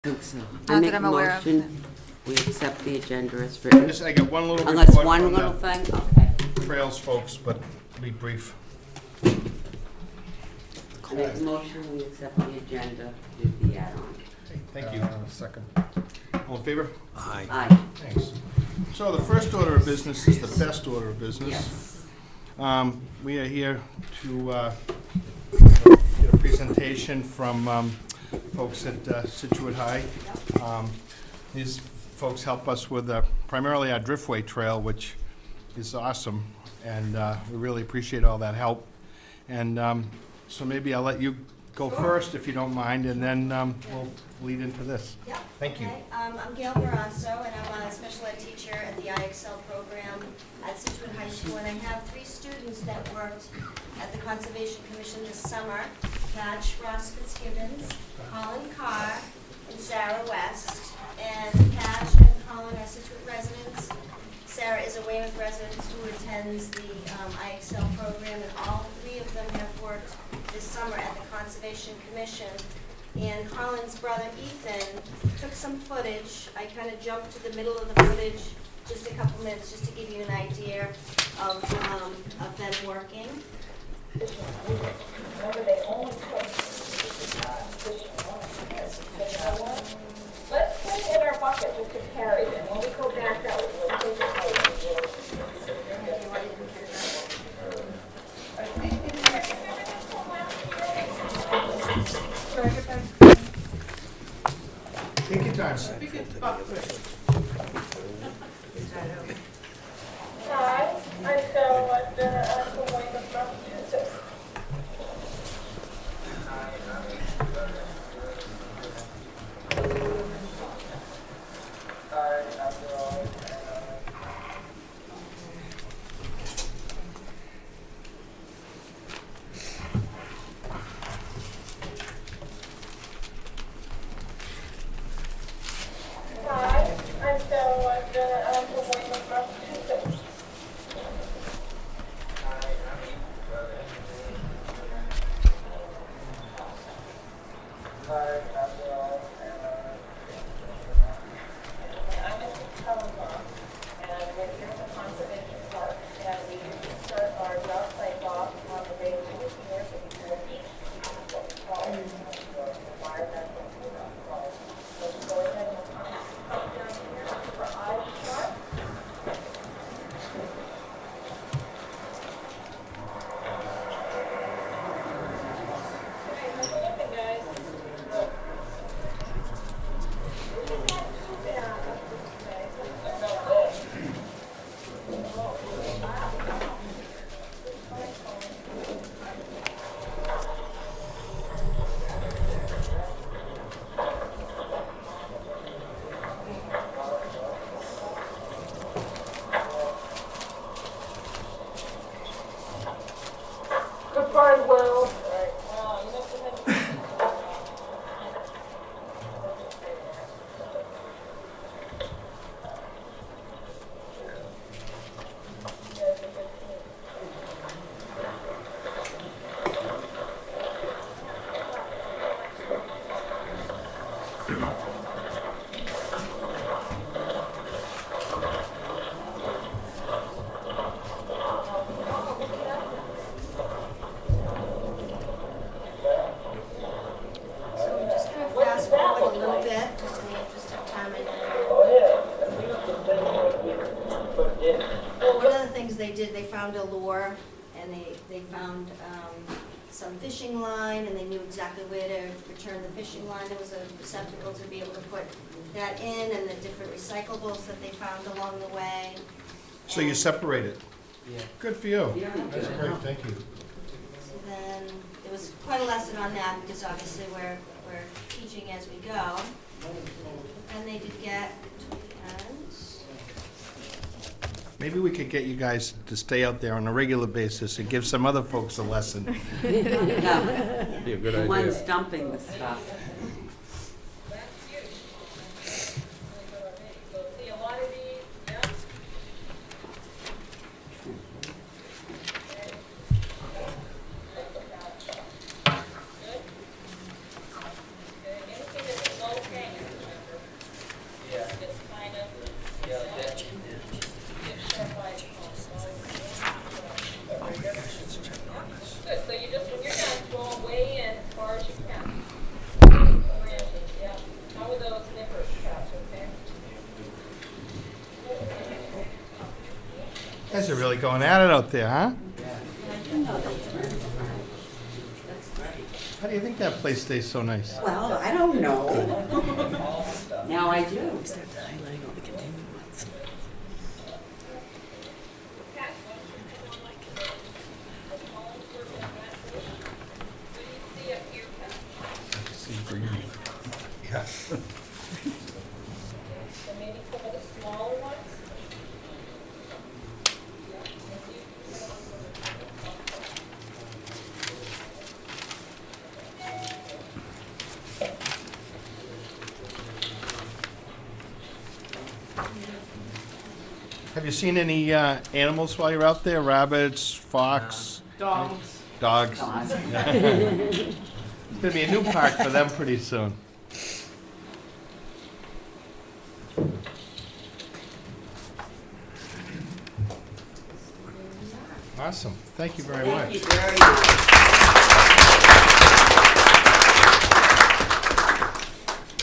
think so. I Not make that I'm a aware of. motion, we accept the agenda as written. I got one little Unless report one from little the thing, okay. Trails folks, but be brief. I make a motion, we accept the agenda with the add-on. Okay, thank you. Second. All in favor? Aye. Thanks. So the first order of business is the best order of business. Yes. We are here to get a presentation from folks at Scituate High. These folks help us with primarily our Driftway Trail, which is awesome, and we really appreciate all that help. And so maybe I'll let you go first, if you don't mind, and then we'll lead into this. Yep. Thank you. Okay. I'm Gail Barrasso, and I'm a special ed teacher at the IXL program at Scituate High School, and I have 3 students that worked at the Conservation Commission this summer: Patch Ross Fitzgibbons, Colin Carr, and Sarah West. And Patch and Colin are Scituate residents. Sarah is a Weymouth resident who attends the IXL program, and all 3 of them have worked this summer at the Conservation Commission. And Colin's brother Ethan took some footage. I kind of jumped to the middle of the footage, just a couple minutes, just to give you an idea of them working. Remember, they only took fishing one. Let's put it in our bucket just to carry it. When we go back out, we'll take it out. Take your time. Hi, I'm Sarah Wester. I'm from Weymouth, Massachusetts. Hi, I'm Sarah Wester. I'm from Weymouth, Massachusetts. I'm Mrs. Cullenbaugh, and we're here at the Conservation Park, and we usually start our dog play off on the day 2 here, so we do a beach, what we call environmental. So go ahead and come down here, keep our eyes shut. Okay, how's it looking, guys? Look. Goodbye, Will. Wow, you must have had So I'm just going to fast forward a little bit, just in the interest of time. Well, one of the things they did, they found a lure, and they found some fishing line, and they knew exactly where to return the fishing line. There was a receptacle to be able to put that in, and the different recyclables that they found along the way. So you And separate it. Yeah. Good for you. Yeah. That's great, thank you. So then, there was quite a lesson on that, because obviously we're teaching as we go. And they did get, and Maybe we could get you guys to stay out there on a regular basis and give some other folks a lesson. Yeah. Be a good The idea. one's dumping the stuff. See a lot of these, yeah. Anything that's low hanging. guys are really going at it out there, huh? How do you think that place stays so nice? Well, I don't know. Now I do. Yeah. So maybe some of the smaller ones. Have you seen any animals while you're out there? Rabbits, fox? Dogs. Dogs? It's gonna be a new park for them pretty soon. Awesome. Thank you very Thank you much. very much.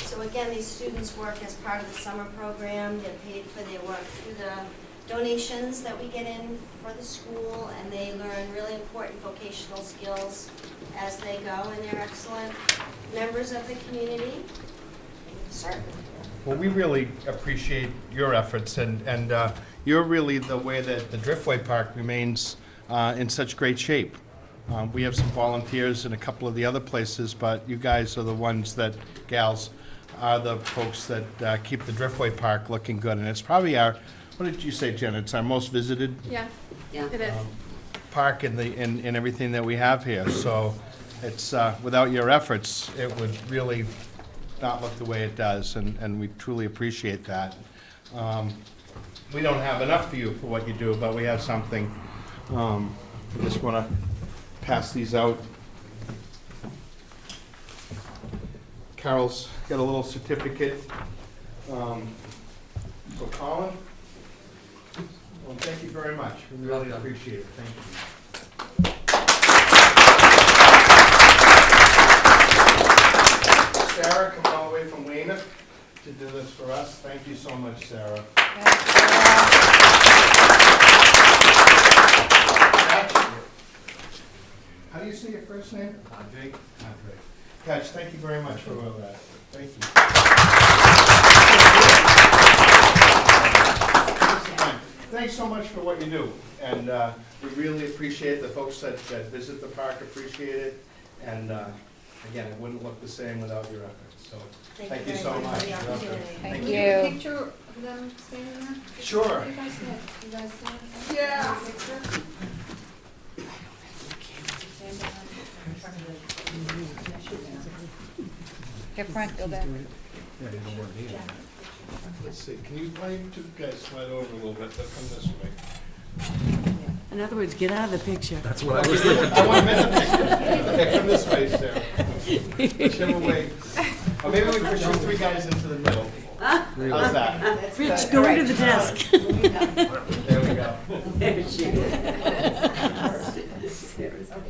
So again, these students work as part of the summer program. They're paid for their work through the donations that we get in for the school, and they learn really important vocational skills as they go, and they're excellent members of the community. Certainly. Well, we really appreciate your efforts, and you're really the way that the Driftway Park remains in such great shape. We have some volunteers in a couple of the other places, but you guys are the ones that, gals, are the folks that keep the Driftway Park looking good. And it's probably our, what did you say, Jen? It's our most visited Yeah, Yeah. it is. park in everything that we have here. So it's, without your efforts, it would really not look the way it does, and we truly appreciate that. We don't have enough for you for what you do, but we have something. I just want to pass these out. Carol's got a little certificate for Colin. Well, thank you very much. We really appreciate it. Thank you. Sarah, coming all the way from Weymouth to do this for us. Thank you so much, Sarah. How do you say your first name? Andre. Andre. Catch, thank you very much for all that. Thank you. Thanks so much for what you do, and we really appreciate the folks that visit the park, appreciate it, and again, it wouldn't look the same without your efforts, so thank you so much. for the opportunity. Thank Can we you. get a picture of them standing there? Sure. You guys stand, you guys stand? Yeah. Picture? Here, front, go back. Let's see, can you, why don't you guys slide over a little bit, they'll come this way. In other words, get out of the picture. That's what I was thinking. I want them in the picture. Okay, come this way, Sarah. Whichever way. Or maybe we push you three guys into the middle. How's that? Rich, go to the desk. There we go. There she is.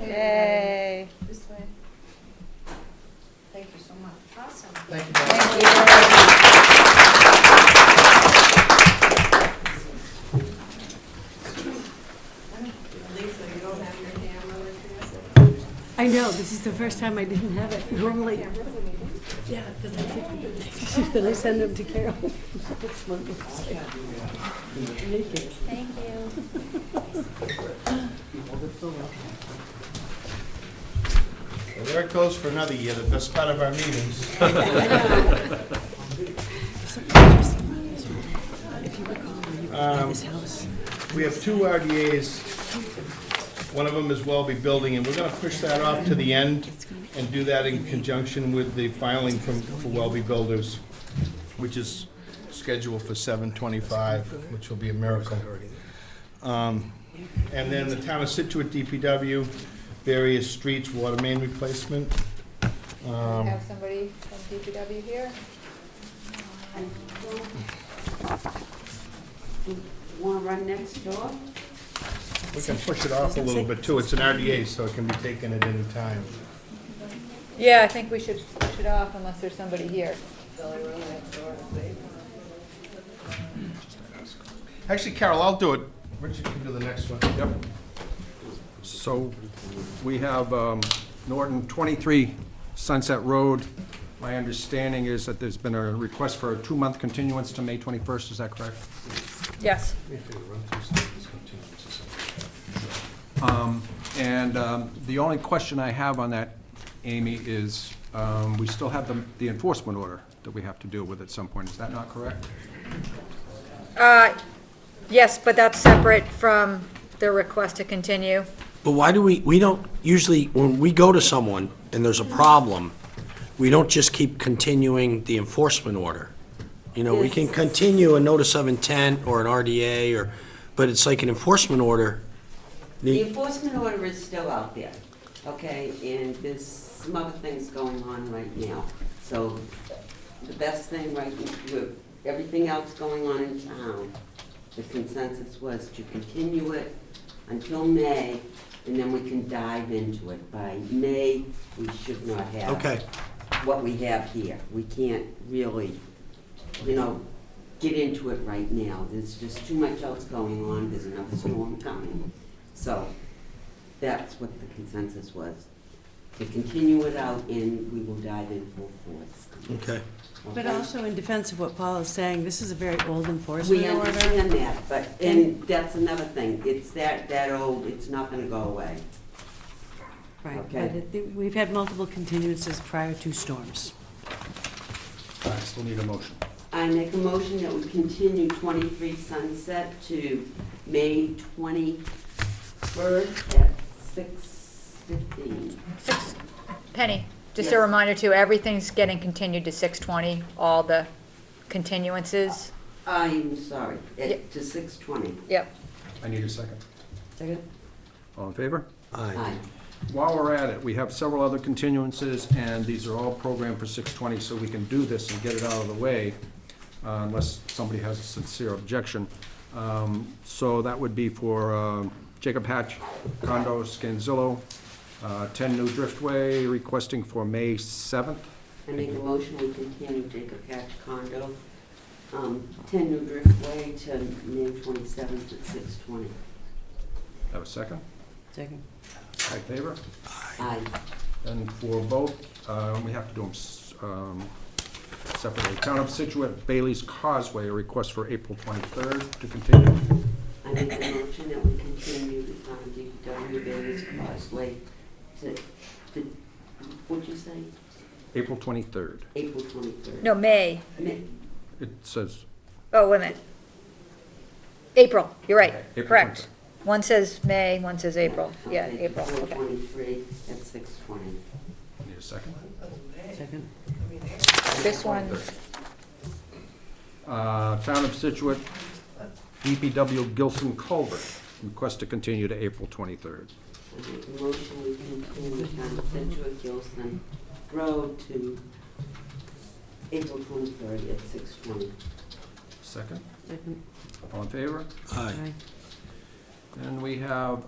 Yay. This way. Thank you so much. Awesome. Thank you very much. Thank you. Lisa, you don't have your camera with you? I know, this is the first time I didn't have it. Normally, yeah, because I take, then I send them to Carol. That's one mistake. Thank you. Well, there it goes for another year, the best part of our meetings. If you recall, when you bought this house. We have two RDAs. One of them is Welby Building, and we're gonna push that off to the end and do that in conjunction with the filing for Welby Builders, which is scheduled for 7/25, which will be a miracle. And then the town of Scituate DPW, various streets, water main replacement. Have somebody from DPW here? Want to run next door? We can push it off a little bit too. It's an RDA, so it can be taken at any time. Yeah, I think we should push it off unless there's somebody here. Actually, Carol, I'll do it Richard can do the next one. Yep. So we have Norton 23 Sunset Road. My understanding is that there's been a request for a 2-month continuance to May 21st, is that correct? Yes. The only question I have on that, Amy, is we still have the enforcement order that we have to deal with at some point. Is that not correct? Yes, but that's separate from the request to continue. But why do we don't usually, when we go to someone and there's a problem, we don't just keep continuing the enforcement order. You know, we can Yes. continue a notice of intent or an RDA or, but it's like an enforcement order. The enforcement order is still out there, okay, and there's some other things going on right now. So the best thing right, with everything else going on in town, the consensus was to continue it until May, and then we can dive into it. By May, we should not have Okay, what we have here. We can't really, get into it right now. There's just too much else going on. There's another storm coming. So that's what the consensus was. To continue it out and we will dive in full force. okay. But Okay? also in defense of what Paul is saying, this is a very old enforcement We order. understand that, but, and that's another thing. It's that old, it's not gonna go away. Right, Okay. but we've had multiple continuances prior to storms. I still need a motion. I make a motion that we continue 23 Sunset to May 21st at 6:15. Penny, just a Yes. reminder too, everything's getting continued to 6:20, all the continuances. I'm sorry, Yep. to 6:20. Yep. I need a second. Second? All in favor? Aye. Aye. While we're at it, we have several other continuances, and these are all programmed for 6:20, so we can do this and get it out of the way, unless somebody has a sincere objection. So that would be for Jacob Hatch, condo, Scanzillo, 10 New Driftway, requesting for May 7th. I make a motion, we continue Jacob Hatch condo, 10 New Driftway to May 27th at 6:20. Have a second? Second. All in favor? Aye. And for both, we have to do them separately. Town of Scituate, Bailey's Causeway, a request for April 23rd to continue. I make a motion that we continue DPW Bailey's Causeway to, what'd you say? April 23rd. April 23rd. No, May. It says Oh, wait a minute. April, you're right, April correct. One says May, one says April. Yeah, Okay, April, okay. 4/23 at 6:20. Need a second? Second. This one, Town of Scituate, DPW Gilson Culvert, request to continue to April 23rd. I make a motion, we continue Town of Scituate Gilson Road to April 23rd at 6:20. Second? Second. All in favor? Aye. Aye. And we have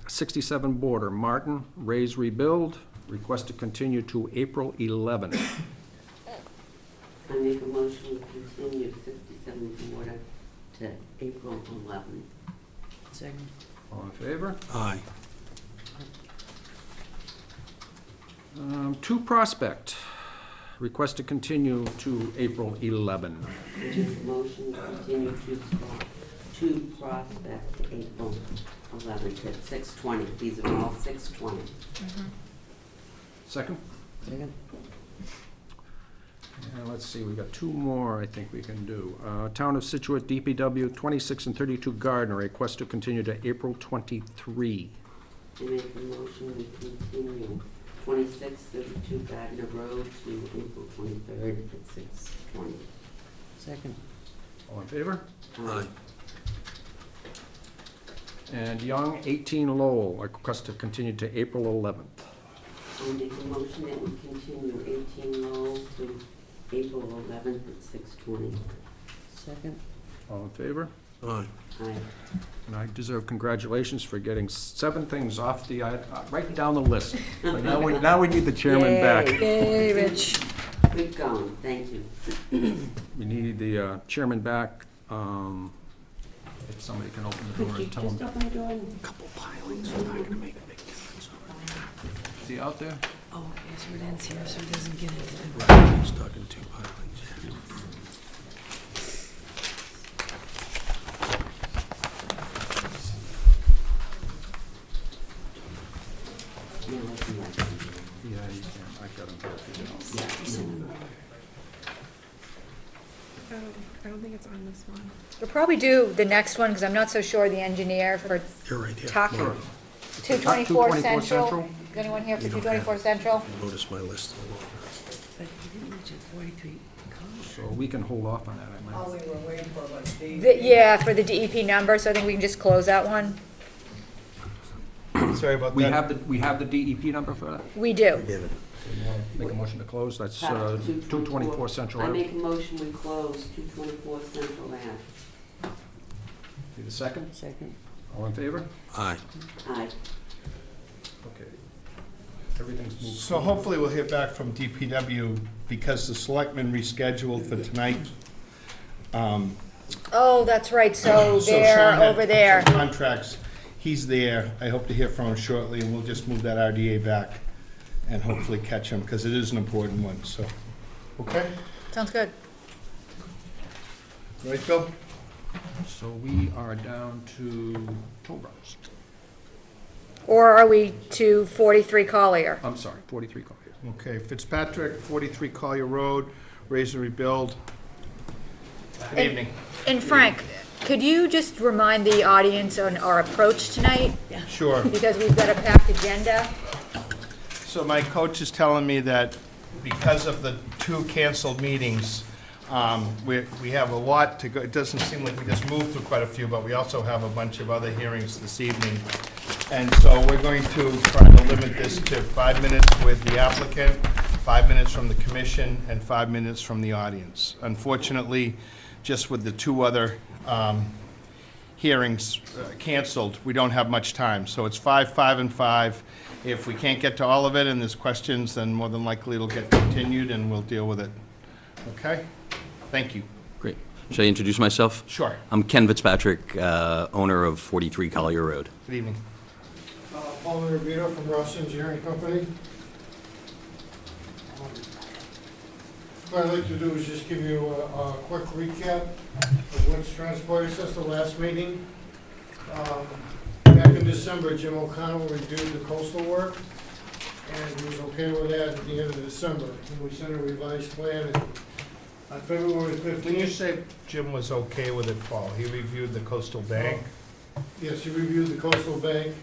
67 Border, Martin, Raise Rebuild, request to continue to April 11th. I make a motion, we continue 57 Border to April 11th. Second. All in favor? Aye. 2 Prospect, request to continue to April 11. I make a motion, we continue to Prospect to April 11th at 6:20. These are all 6:20. Second? Second. And let's see, we've got 2 more I think we can do. Town of Scituate, DPW, 26 and 32 Gardner, request to continue to April 23. I make a motion, we continue 26, 32 Gardner Road to April 23rd at 6:20. Second. All in favor? Aye. And Young, 18 Lowell, request to continue to April 11th. I make a motion that we continue 18 Lowell to April 11th at 6:20. Second. All in favor? Aye. Aye. And I deserve congratulations for getting 7 things off the, right down the list. But now we need the chairman back. Yay, Rich. Good going, thank you. We need the chairman back. If somebody can open the door and tell Just him. open the door and Couple pilings are not gonna make a big difference. Is he out there? Oh, okay, so it ends here, so it doesn't get into the... Right, he's talking two pilings, yeah. Yeah, he's there. I got him here. I don't think it's on this one. We'll probably do the next one, because I'm not so sure the engineer for You're right here. Tuck. Sure. 224 224 Central. Central? Is anyone here for You don't 224 have- Central? Notice my list. But he didn't mention 43 colors. So we can hold off on that, I might. we were waiting for like Yeah, for the DEP number, so I think we can just close that one. Sorry about that. We have the DEP number for that? We do. Give it. Make a motion to close, that's Top 224 Central I Ave. make a motion, we close 224 Central Ave. Need a second? Second. All in favor? Aye. Aye. Okay. Everything's moved. So hopefully we'll hear back from DPW because the selectmen rescheduled for tonight. Oh, that's right, so So they're Sean had over there. some contracts, he's there. I hope to hear from him shortly, and we'll just move that RDA back and hopefully catch him, because it is an important one, so. Okay? Sounds good. Right, Bill? So we are down to toll brothers. Or are we to 43 Collier? I'm sorry, 43 Collier. Okay, Fitzpatrick, 43 Collier Road, raise and rebuild. Good And- evening. And Frank, could you just remind the audience on our approach tonight? Sure. Because we've got a packed agenda. So my coach is telling me that because of the 2 canceled meetings, we have a lot to go. It doesn't seem like we just moved through quite a few, but we also have a bunch of other hearings this evening. And so we're going to try to limit this to 5 minutes with the applicant, 5 minutes from the commission, and 5 minutes from the audience. Unfortunately, just with the 2 other hearings canceled, we don't have much time. So it's 5, 5, and 5. If we can't get to all of it and there's questions, then more than likely it'll get continued and we'll deal with it. Okay? Thank you. Great. Should I introduce myself? Sure. I'm Ken Fitzpatrick, owner of 43 Collier Road. Good evening. Paul Rubito from Ross Engineering Company. What I'd like to do is just give you a quick recap of what's transpired since the last meeting. Back in December, Jim O'Connell reviewed the coastal work, and he was okay with that at the end of December. And we sent a revised plan on February 15th. When you say Jim was okay with it, Paul, he reviewed the coastal bank Yes, he reviewed the coastal bank.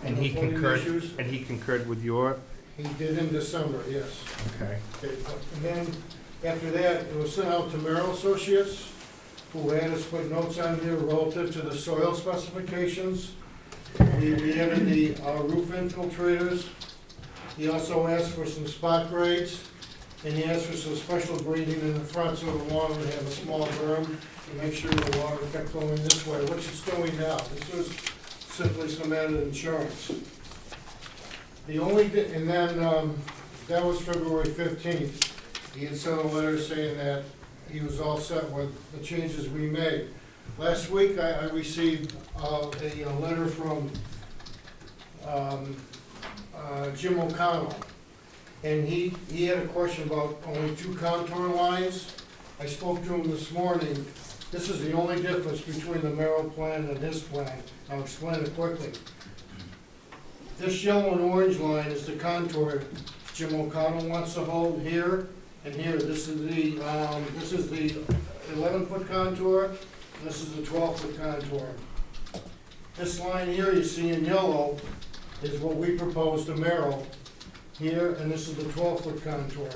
and he the flooding concurred, issues. and he concurred with your, He did in December, yes. okay. Okay, and then, after that, it was sent out to Merrill Associates, who had us put notes on here relative to the soil specifications. We added the roof infiltrators. He also asked for some spot grades, and he asked for some special grading in the front so the lawn would have a small berm to make sure the water kept flowing this way, which it's doing now. This was simply some added insurance. The only, and then, that was February 15th. He had sent a letter saying that he was all set with the changes we made. Last week, I received a letter from Jim O'Connell, and he had a question about only 2 contour lines. I spoke to him this morning. This is the only difference between the Merrill plan and his plan. I'll explain it quickly. This yellow and orange line is the contour Jim O'Connell wants to hold here and here. This is the 11-foot contour, and this is the 12-foot contour. This line here you see in yellow is what we proposed to Merrill here, and this is the 12-foot contour.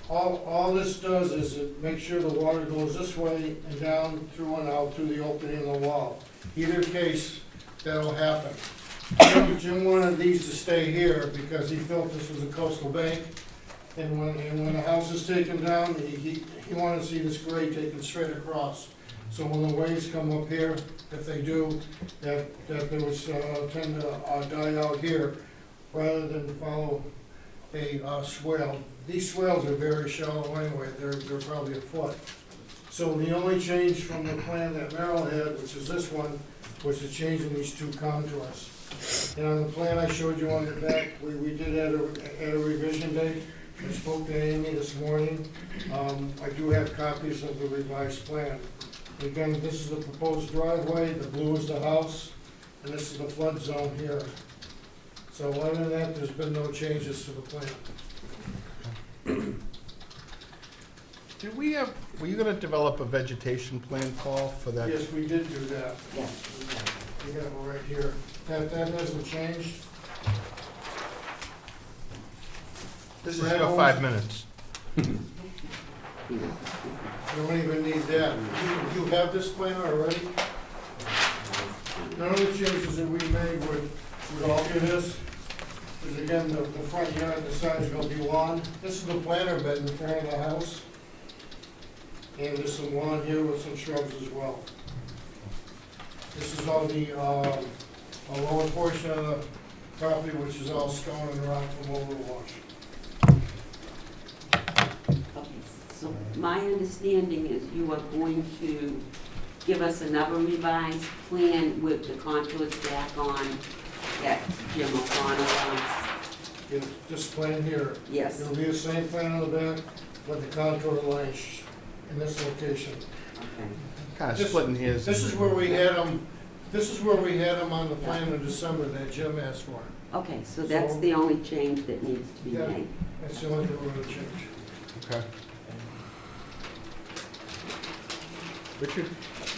All this does is it makes sure the water goes this way and down through and out through the opening in the wall. Either case, that'll happen. Jim wanted these to stay here because he felt this was a coastal bank. And when the house is taken down, he wanted to see this grade taken straight across. So when the waves come up here, if they do, that they would tend to die out here rather than follow a swale. These swales are very shallow anyway, they're probably a foot. So the only change from the plan that Merrill had, which is this one, was the change in these two contours. And on the plan I showed you on the back, we did add a revision date. I spoke to Amy this morning. I do have copies of the revised plan. Again, this is the proposed driveway, the blue is the house, and this is the flood zone here. So other than that, there's been no changes to the plan. Were you gonna develop a vegetation plan, Paul, for that? Yes, we did do that. Yeah. We have it right here. That hasn't changed. This is your 5 minutes. You don't even need that. You have this plan already? None of the changes that we made would alter this. Because again, the front yard, the side is gonna be lawn. This is the planter bed in front of the house. And there's some lawn here with some shrubs as well. This is all the, a lower portion of the property, which is all stone and rock from overwash. Okay, so my understanding is you are going to give us another revised plan with the contours back on that Jim O'Connor wants. This plan here. Yes. It'll be the same plan on the back, but the contour lines in this location. Okay. Kind of This- splitting hairs. This is where we had them, on the plan in December that Jim asked for. Okay, so that's the only change that needs to be Yeah. made. That's the only thing we're gonna change. Okay. Richard?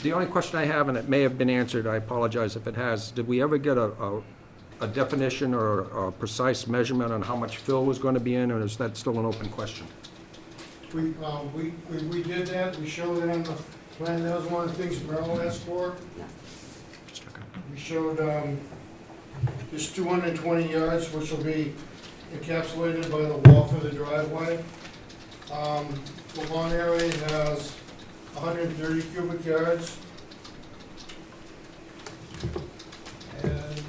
The only question I have, and it may have been answered, I apologize if it has, did we ever get a definition or a precise measurement on how much fill was going to be in, or is that still an open question? We did that, we showed it on the plan, that was one of the things Merrill asked for. Just checking. We showed, just 220 yards, which will be encapsulated by the wall for the driveway. The lawn area has 130 cubic yards. And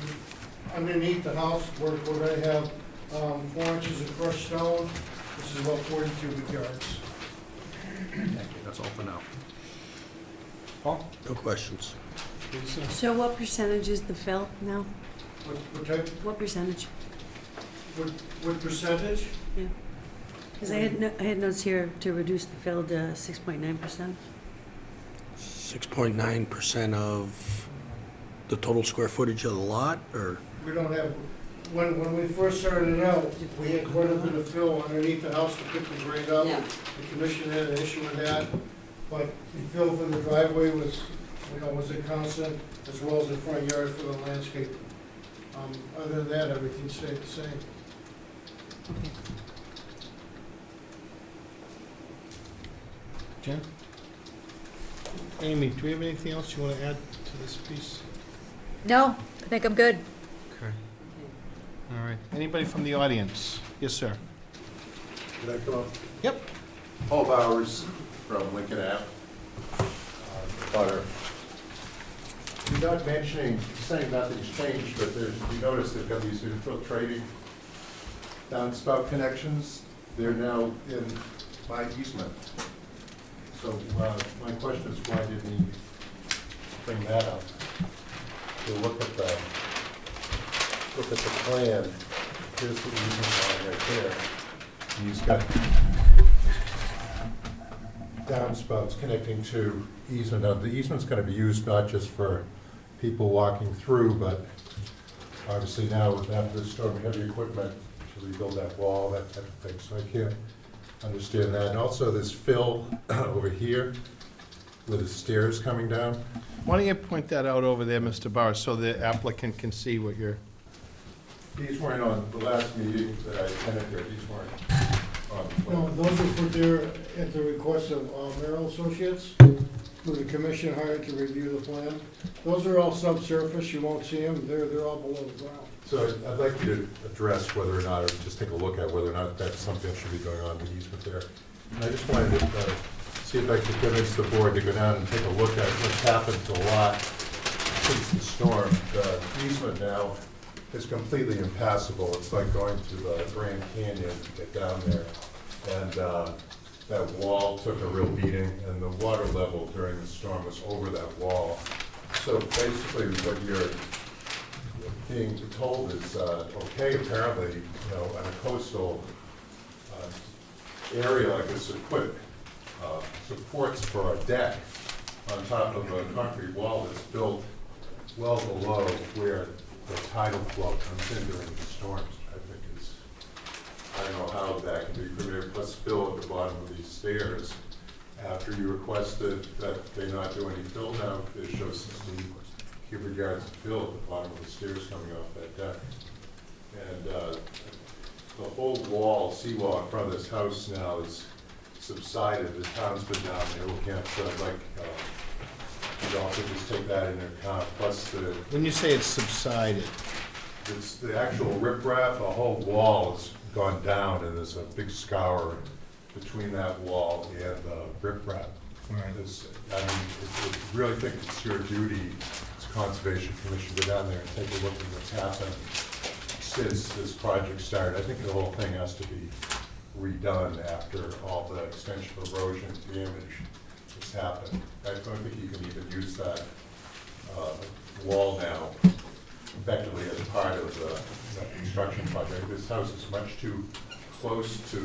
underneath the house, we're gonna have 4 inches of crushed stone. This is about 40 cubic yards. Thank you, that's all for now. Paul? No questions. Lisa? So what percentage is the fill now? What type, What percentage? what percentage? Because I had notes here to reduce the fill to 6.9%. 6.9% of the total square footage of the lot, or? We don't have, when we first started out, we had quite a bit of fill underneath the house to pick the grade up. Yeah. The commission had an issue with that, but the fill for the driveway was, was a constant, as well as the front yard for the landscape. Other than that, everything stayed the same. Jen? Amy, do we have anything else you want to add to this piece? No, I think I'm good. Okay. All right. Anybody from the audience? Yes, sir. Can I come up? Yep. Paul Bowers from Lincoln Ave. Butter. You're not mentioning, saying nothing's changed, but you notice they've got these infiltrating downspout connections. They're now in my easement. So my question is, why didn't you bring that up? To look at the plan. Here's the easement line right there. And he's got downspouts connecting to easement. Now, the easement's going to be used not just for people walking through, but obviously now with after the storm, heavy equipment to rebuild that wall, that type of thing. So I can't understand that. And also this fill over here with the stairs coming down. Why don't you point that out over there, Mr. Barr, so the applicant can see what you're... These weren't on the last meeting that I attended here. These weren't on the No, plan. those were put there at the request of Merrill Associates, who the commission hired to review the plan. Those are all subsurface, you won't see them, they're all below the ground. So I'd like you to address whether or not, or just take a look at whether or not that's something that should be going on with the easement there. And I just wanted to see if I could convince the board to go down and take a look at what's happened to a lot since the storm. The easement now is completely impassable. It's like going to the Grand Canyon to get down there. And that wall took a real beating, and the water level during the storm was over that wall. So basically, what you're being told is, okay, apparently, you know, on a coastal area like this, to put supports for a deck on top of a concrete wall that's built well below where the tidal flow comes in during the storms, I think is, I don't know how that can be permitted, plus fill at the bottom of these stairs. After you requested that they not do any fill now, it shows 60 cubic yards of fill at the bottom of the stairs coming off that deck. And the whole wall, seawall in front of this house now is subsided. The town's been down there looking at, you'd also just take that into account, plus the, When you say it's subsided, it's the actual riprap, the whole wall has gone down, and there's a big scour between that wall and the riprap. It's, I mean, I really think it's your duty as Conservation Commission to go down there and take a look at what's happened since this project started. I think the whole thing has to be redone after all the extension erosion damage has happened. I don't think you can even use that wall now effectively as part of the construction project. This house is much too close to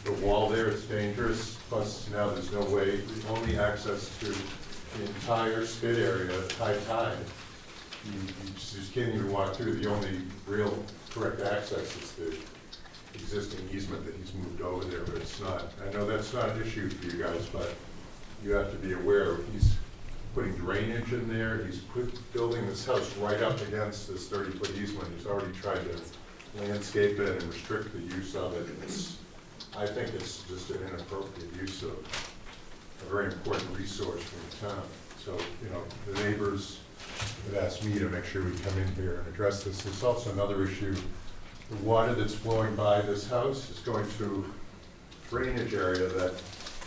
the wall there. It's dangerous. Plus now there's no way, the only access to the entire spit area at high tide. You just can't even walk through. The only real correct access is the existing easement that he's moved over there, but it's not. I know that's not an issue for you guys, but you have to be aware he's putting drainage in there. He's building this house right up against this 30-foot easement. He's already tried to landscape it and restrict the use of it. I think it's just an inappropriate use of a very important resource for the town. So, you know, the neighbors have asked me to make sure we come in here and address this. There's also another issue. The water that's flowing by this house is going through drainage area that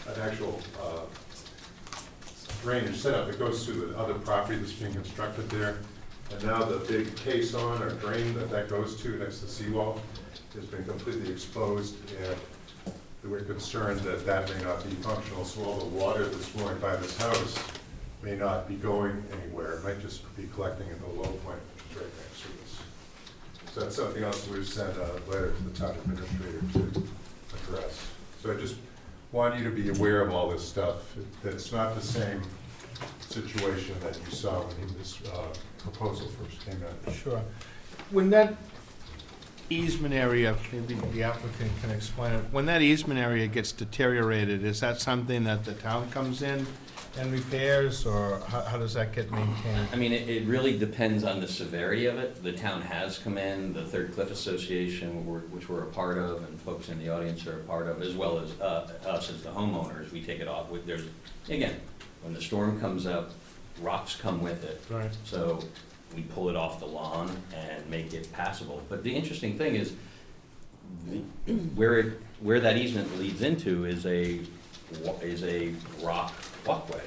an actual drainage setup that goes through the other property that's being constructed there. And now the big caisson or drain that goes to next to the seawall has been completely exposed, and we're concerned that that may not be functional. So all the water that's flowing by this house may not be going anywhere. It might just be collecting in the low point right next to this. So that's something else we've sent a letter to the town administrator to address. So I just want you to be aware of all this stuff. It's not the same situation that you saw when this proposal first came in. sure. When that easement area, maybe the applicant can explain it, when that easement area gets deteriorated, is that something that the town comes in and repairs, or how does that get maintained? I mean, it really depends on the severity of it. The town has come in, the Third Cliff Association, which we're a part of, and folks in the audience are a part of, as well as us as the homeowners. We take it off. There's, again, when the storm comes up, rocks come with it. Right. So we pull it off the lawn and make it passable. But the interesting thing is, where that easement leads into is a rock walkway,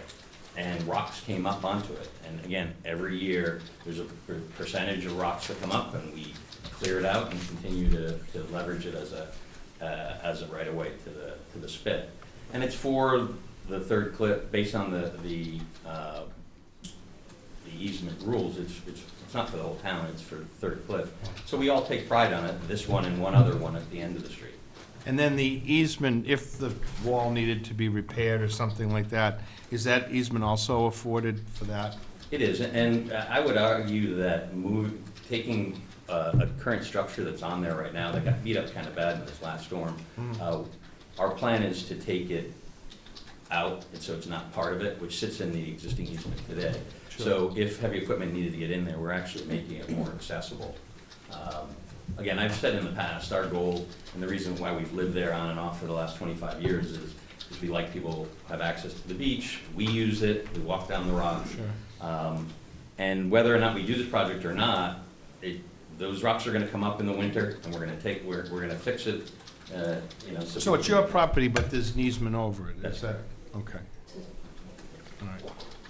and rocks came up onto it. And again, every year, there's a percentage of rocks that come up, and we clear it out and continue to leverage it as a right-of-way to the spit. And it's for the Third Cliff, based on the easement rules. It's not for the whole town, it's for Third Cliff. So we all take pride on it, this one and one other one at the end of the street. And then the easement, if the wall needed to be repaired or something like that, is that easement also afforded for that? It is, and I would argue that taking a current structure that's on there right now that got beat up kind of bad in this last storm, our plan is to take it out, and so it's not part of it, which sits in the existing easement today. Sure. So if heavy equipment needed to get in there, we're actually making it more accessible. Again, I've said in the past, our goal, and the reason why we've lived there on and off for the last 25 years is we like people have access to the beach, we use it, we walk down the rock. Sure. And whether or not we do this project or not, those rocks are gonna come up in the winter, and we're gonna fix it, you know. So it's your property, but there's an easement over it, That's is that? Okay. All right.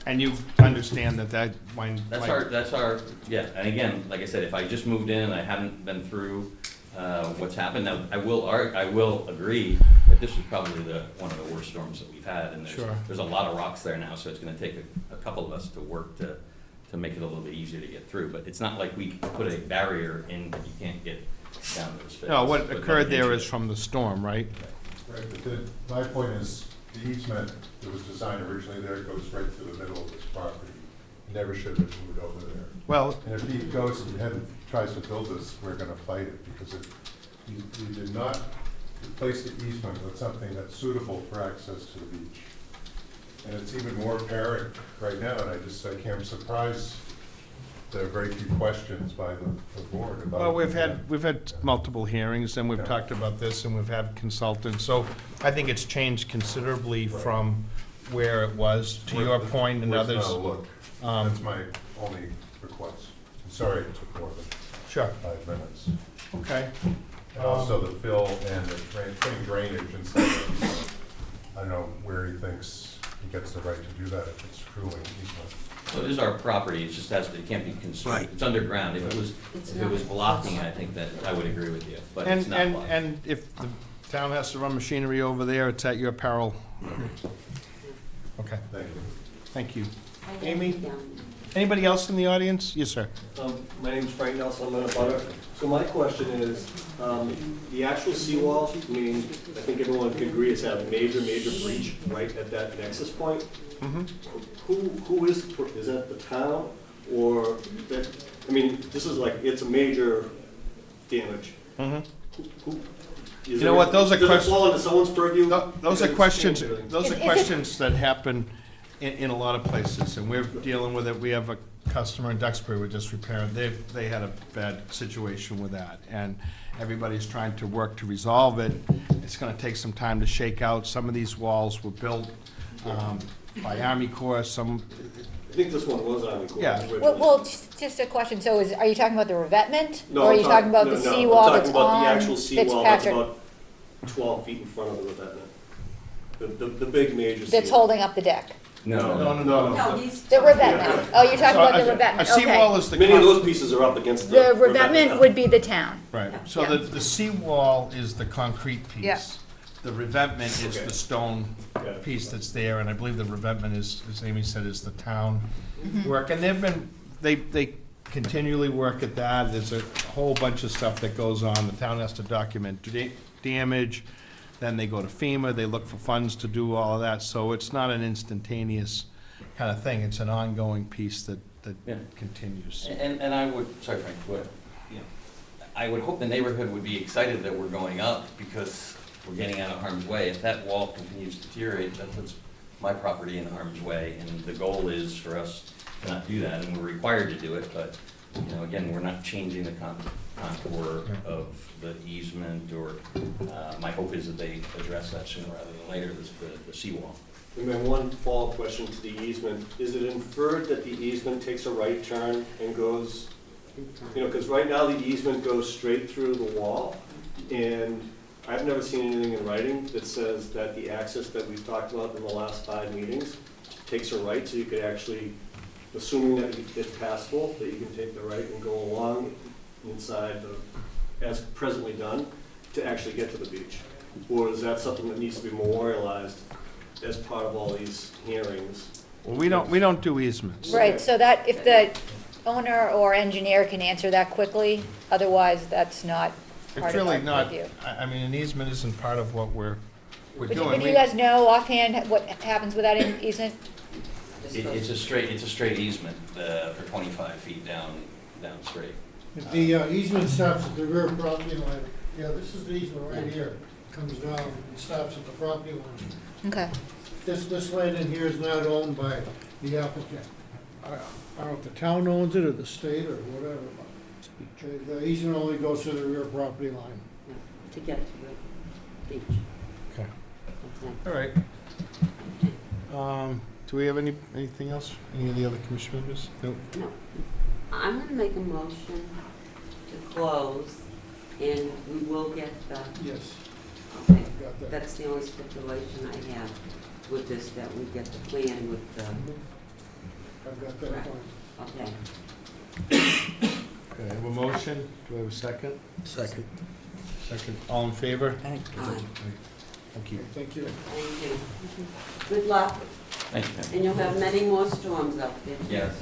And you understand that might... That's our, yeah, and again, like I said, if I just moved in and I hadn't been through what's happened. Now, I will agree that this is probably one of the worst storms that we've had, and Sure. there's a lot of rocks there now, so it's gonna take a couple of us to work to make it a little bit easier to get through. But it's not like we put a barrier in that you can't get down to the space. No, what occurred there is from the storm, right? Right, but my point is, the easement that was designed originally there goes right through the middle of this property. It never should have been moved over there. Well, And if he goes and tries to build this, we're gonna fight it, because you did not replace the easement with something that's suitable for access to the beach. And it's even more apparent right now, and I'm surprised there are very few questions by the board about. well, we've had multiple hearings, and we've talked about this, and we've had consultants, so I think it's changed considerably from where it was, to your point and Where's others. now look? That's my only request. I'm sorry it took more than Sure, 5 minutes. okay. And also the fill and the putting drainage instead of, I don't know where he thinks he gets the right to do that if it's truly easement. So it is our property, it just it can't be construed. Right. It's underground. If it was blocking, I think that I would agree with you, but it's not blocking. And if the town has to run machinery over there, it's at your peril. Okay, Thank you. thank you. I have Amy? it down. Anybody else in the audience? Yes, sir. My name's Frank Nelson, I'm in a butter. So my question is, the actual seawall, I mean, I think everyone can agree it's had a major breach right at that nexus point. Mm-hmm. Who is that the town, or that, I mean, this is like, it's a major damage. Mm-hmm. Who- You know what, those are Does it questions. fall into someone's purview? Those are Because questions, it's changed those are Is it- questions that happen in a lot of places, and we're dealing with it. We have a customer in Duxbury we're just repairing. They had a bad situation with that, and everybody's trying to work to resolve it. It's gonna take some time to shake out. Some of these walls were built by Army Corps, some, I think this one was on the court. Yeah. Well, just a question, so are you talking about the revetment? No, Or are I'm you talking about no, the no, seawall that's I'm talking about the on actual seawall that's Fitzpatrick, about 12 feet in front of the revetment. The big major seawall. that's holding up the deck? No. No, he's. The revetment, oh, you're talking about the a revetment, seawall okay. is the. Many of those pieces are up against the. The revetment would be the town. Right, so the seawall is the concrete piece. Yeah. The revetment is Okay. the stone Okay. piece that's there, and I believe the revetment is, as Amy said, is the town Mm-hmm. work. And they continually work at that. There's a whole bunch of stuff that goes on. The town has to document damage, then they go to FEMA, they look for funds to do all of that. So it's not an instantaneous kind of thing. It's an ongoing piece that Yeah. continues. And I would, sorry Frank, I would hope the neighborhood would be excited that we're going up because we're getting out of harm's way. If that wall continues to deteriorate, that puts my property in harm's way, and the goal is for us to not do that, and we're required to do it, but, you know, again, we're not changing the contour of the easement, or, my hope is that they address that sooner rather than later, the seawall. And then one follow-up question to the easement. Is it inferred that the easement takes a right turn and goes, you know, because right now the easement goes straight through the wall, and I've never seen anything in writing that says that the access that we've talked about in the last 5 meetings takes a right, so you could actually, assuming that it's passable, that you can take the right and go along inside as presently done, to actually get to the beach? Or is that something that needs to be memorialized as part of all these hearings? Well, we don't do easements. Right, so that, if the owner or engineer can answer that quickly, otherwise that's not It's part of our really not, purview. I mean, an easement isn't part of what we're But doing. do you guys know offhand what happens with that easement? It's a straight easement, for 25 feet down straight. The easement stops at the rear property line. Yeah, this is the easement right here. Comes down and stops at the property line. Okay. This land in here is not owned by the applicant. I don't know if the town owns it or the state or whatever, but the easement only goes to the rear property line. To get to the beach. Okay, Okay. all right. Do we have anything else? Any of the other commission members? No? No. I'm gonna make a motion to close, and we will get the, Yes, okay, got that. that's the only stipulation I have with this, that we get the plan with the, I've got that Right. point. okay. Okay, I have a motion. Do I have a second? Second. Second. All in favor? Aye. Thank you. Thank you. Thank you. Good luck, Thank you. and you'll have many more storms up there. Yes.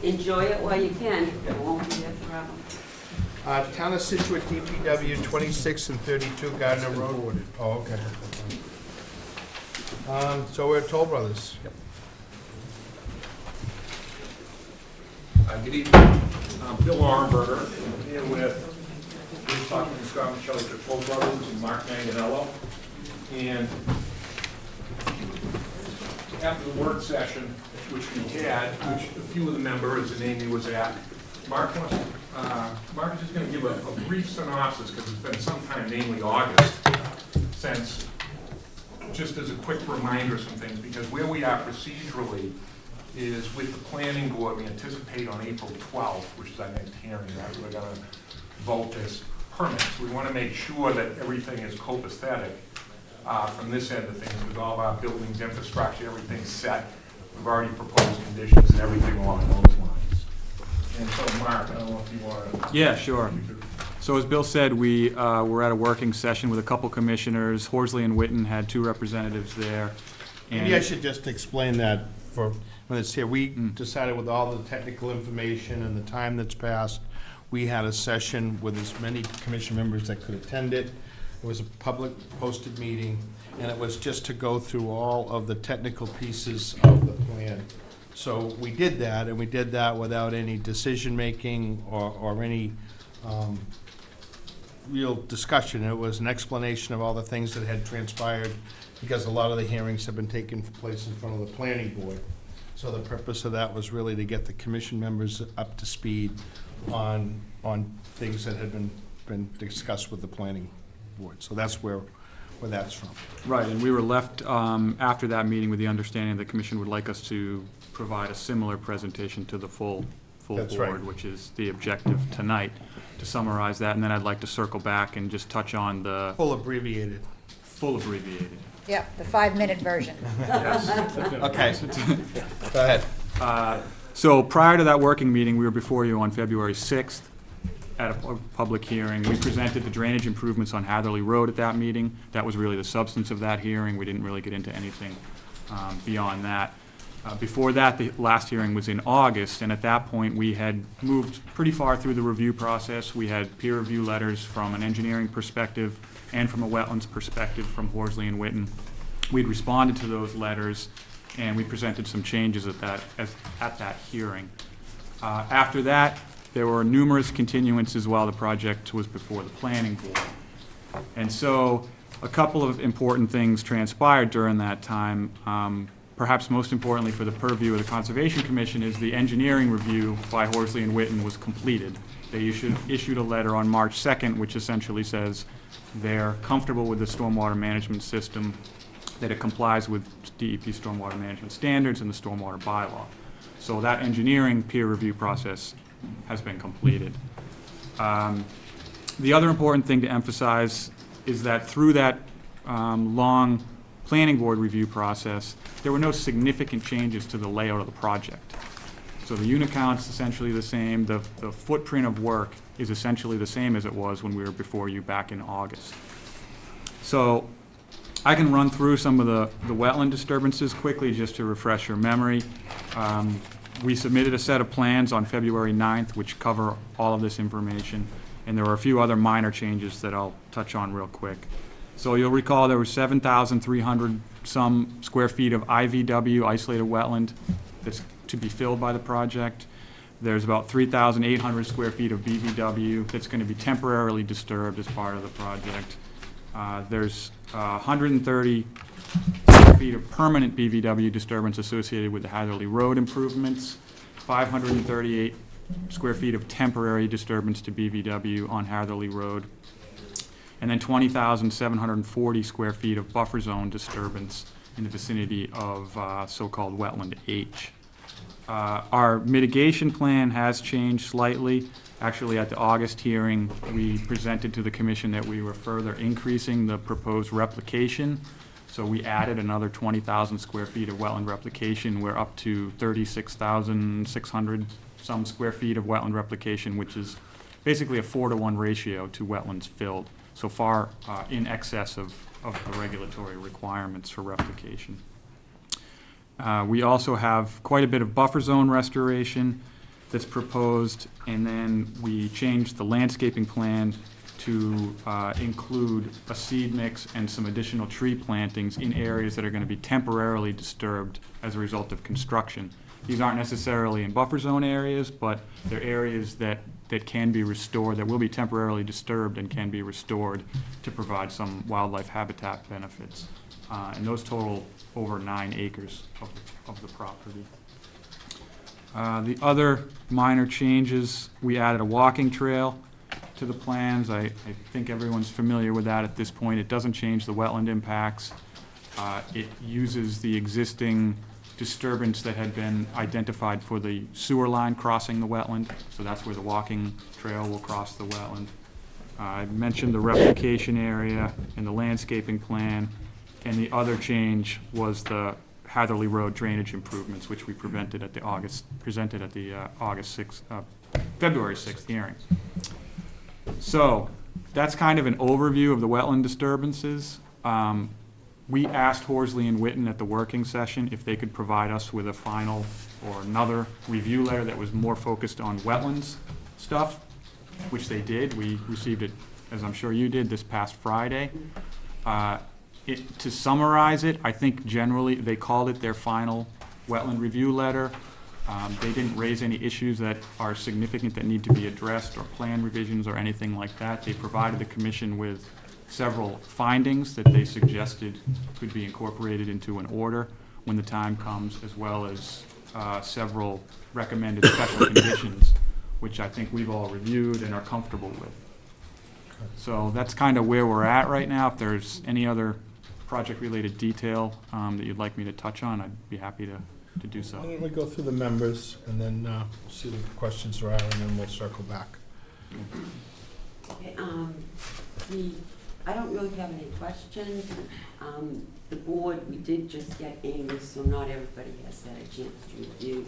Enjoy it while you can. It won't be there forever. Town of Scituate DPW 26 and 32 Gardner Road. Oh, okay. So we're at Toll Brothers. Good evening. I'm Bill Armberger. I'm here with Bruce Hockman, Scott Michelli, the Toll Brothers, and Mark Manganello. And after the work session, which we had, which a few of the members and Amy was at, Mark is just going to give a brief synopsis, because it's been some time, namely August, since, just as a quick reminder of some things, because where we are procedurally is with the planning board, we anticipate on April 12th, which is our next hearing, that we're going to vote this permit. So we want to make sure that everything is copacetic from this end of things, with all of our buildings, infrastructure, everything's set. We've already proposed conditions and everything along those lines. And so, Mark, I don't know if you want to... Yeah, sure. So as Bill said, we were at a working session with a couple commissioners. Horsley and Witten had 2 representatives there. Maybe I should just explain that for when it's here. We decided with all the technical information and the time that's passed, we had a session with as many commission members that could attend it. It was a public posted meeting, and it was just to go through all of the technical pieces of the plan. So we did that, and we did that without any decision-making or any real discussion. It was an explanation of all the things that had transpired, because a lot of the hearings have been taking place in front of the planning board. So the purpose of that was really to get the commission members up to speed on things that had been discussed with the planning board. So that's where that's from. Right, and we were left after that meeting with the understanding the commission would like us to provide a similar presentation to the full That's board, right. which is the objective tonight, to summarize that, and then I'd like to circle back and just touch on the Full abbreviated. full abbreviated. Yep, the 5-minute version. Okay. Go ahead. So prior to that working meeting, we were before you on February 6th at a public hearing. We presented the drainage improvements on Hatherley Road at that meeting. That was really the substance of that hearing. We didn't really get into anything beyond that. Before that, the last hearing was in August, and at that point, we had moved pretty far through the review process. We had peer review letters from an engineering perspective and from a wetlands perspective from Horsley and Witten. We'd responded to those letters, and we presented some changes at that hearing. After that, there were numerous continuances while the project was before the planning board. And so a couple of important things transpired during that time. Perhaps most importantly for the purview of the Conservation Commission is the engineering review by Horsley and Witten was completed. They issued a letter on March 2nd, which essentially says they're comfortable with the stormwater management system, that it complies with DEP stormwater management standards and the stormwater bylaw. So that engineering peer review process has been completed. The other important thing to emphasize is that through that long planning board review process, there were no significant changes to the layout of the project. So the unit count's essentially the same, the footprint of work is essentially the same as it was when we were before you back in August. So I can run through some of the wetland disturbances quickly just to refresh your memory. We submitted a set of plans on February 9th which cover all of this information, and there were a few other minor changes that I'll touch on real quick. So you'll recall there were 7,300 some square feet of IVW, isolated wetland, that's to be filled by the project. There's about 3,800 square feet of BVW that's going to be temporarily disturbed as part of the project. There's 130 square feet of permanent BVW disturbance associated with the Hatherley Road improvements, 538 square feet of temporary disturbance to BVW on Hatherley Road, and then 20,740 square feet of buffer zone disturbance in the vicinity of so-called wetland H. Our mitigation plan has changed slightly. Actually, at the August hearing, we presented to the commission that we were further increasing the proposed replication So we added another 20,000 square feet of wetland replication. We're up to 36,600 some square feet of wetland replication, which is basically a 4-to-1 ratio to wetlands filled. So far in excess of the regulatory requirements for replication. We also have quite a bit of buffer zone restoration that's proposed, and then we changed the landscaping plan to include a seed mix and some additional tree plantings in areas that are going to be temporarily disturbed as a result of construction. These aren't necessarily in buffer zone areas, but they're areas that can be restored, that will be temporarily disturbed and can be restored to provide some wildlife habitat benefits. And those total over 9 acres of the property. The other minor changes, we added a walking trail to the plans. I think everyone's familiar with that at this point. It doesn't change the wetland impacts. It uses the existing disturbance that had been identified for the sewer line crossing the wetland, so that's where the walking trail will cross the wetland. I mentioned the replication area and the landscaping plan, and the other change was the Hatherley Road drainage improvements, which we presented at the February 6th hearing. So that's kind of an overview of the wetland disturbances. We asked Horsley and Witten at the working session if they could provide us with a final or another review letter that was more focused on wetlands stuff, which they did. We received it, as I'm sure you did, this past Friday. To summarize it, I think generally they called it their final wetland review letter. They didn't raise any issues that are significant that need to be addressed, or plan revisions or anything like that. They provided the commission with several findings that they suggested could be incorporated into an order when the time comes, as well as several recommended special conditions, which I think we've all reviewed and are comfortable with. So that's kind of where we're at right now. If there's any other project-related detail that you'd like me to touch on, I'd be happy to do so. Why don't we go through the members and then see what the questions are, and then we'll circle back. Okay, I don't really have any questions. The board, we did just get Amy, so not everybody has had a chance to review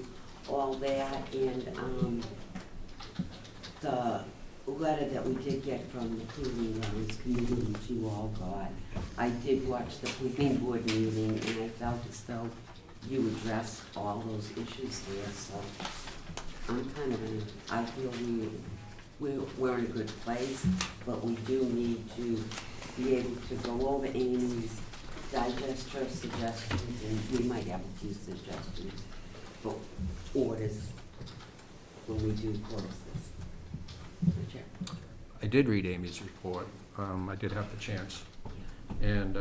all that, and the letter that we did get from the Cooling Grounds Committee, which you all got, I did watch the planning board meeting, and I felt as though you addressed all those issues there, so I'm kind of I feel we're in a good place, but we do need to be able to go over Amy's, digest her suggestions, and we might have a few suggestions for orders when we do close this. I did read Amy's report. I did have the chance. And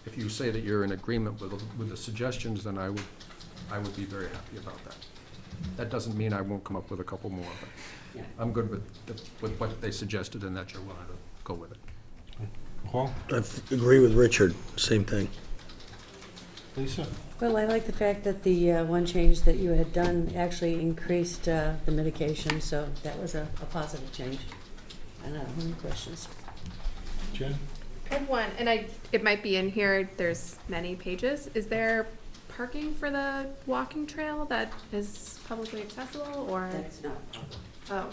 if you say that you're in agreement with the suggestions, then I would be very happy about that. That doesn't mean I won't come up with a couple more, but Yeah. I'm good with what they suggested, and that you're willing to go with it. Paul? I agree with Richard, same thing. Lisa? Well, I like the fact that the one change that you had done actually increased the mitigation, so that was a positive change. I don't have any questions. Jen? I have one, and it might be in here, there's many pages. Is there parking for the walking trail that is publicly accessible, or? That's not public. Oh,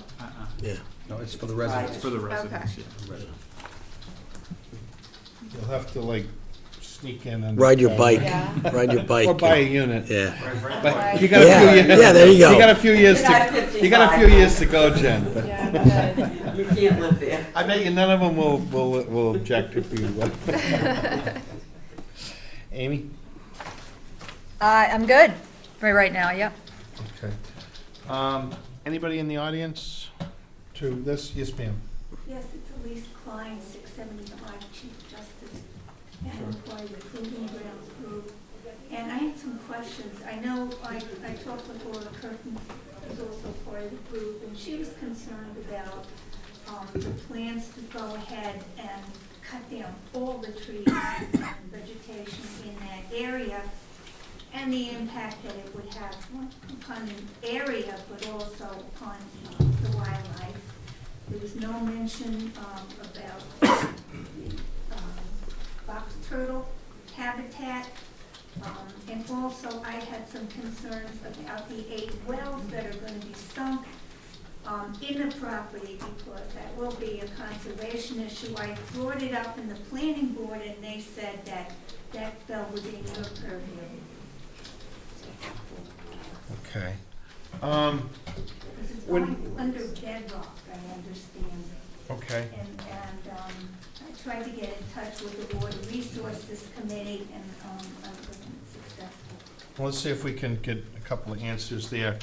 Yeah. No, it's for the residents. For the residents, Okay. yeah. You'll have to like sneak in and Ride your bike, Yeah. ride your bike. or buy a unit. Yeah. But you got a few years. Yeah, there you go. You got a few years You're not to. 55. You got a few years to go, Jen. yeah, good. You can't live there. I bet you none of them will object if you. Amy. I'm good for right now. Yep. Okay. Anybody in the audience to this? Yes, ma'am. Yes, it's Elise Klein, 675 Chief Justice, and employee with Proving Grounds Group. And I had some questions. I know I talked with Laura Curtin, who's also part of the group, and she was concerned about the plans to go ahead and cut down all the trees and vegetation in that area, and the impact that it would have upon the area, but also upon the wildlife. There was no mention about box turtle habitat. And also, I had some concerns about the 8 wells that are going to be sunk in the property, because that will be a conservation issue. I brought it up in the planning board, and they said that that fell within your purview. Okay. Because it's going under bedrock, I understand. Okay. And I tried to get in touch with the Water Resources Committee, and I wasn't successful. Well, let's see if we can get a couple of answers there.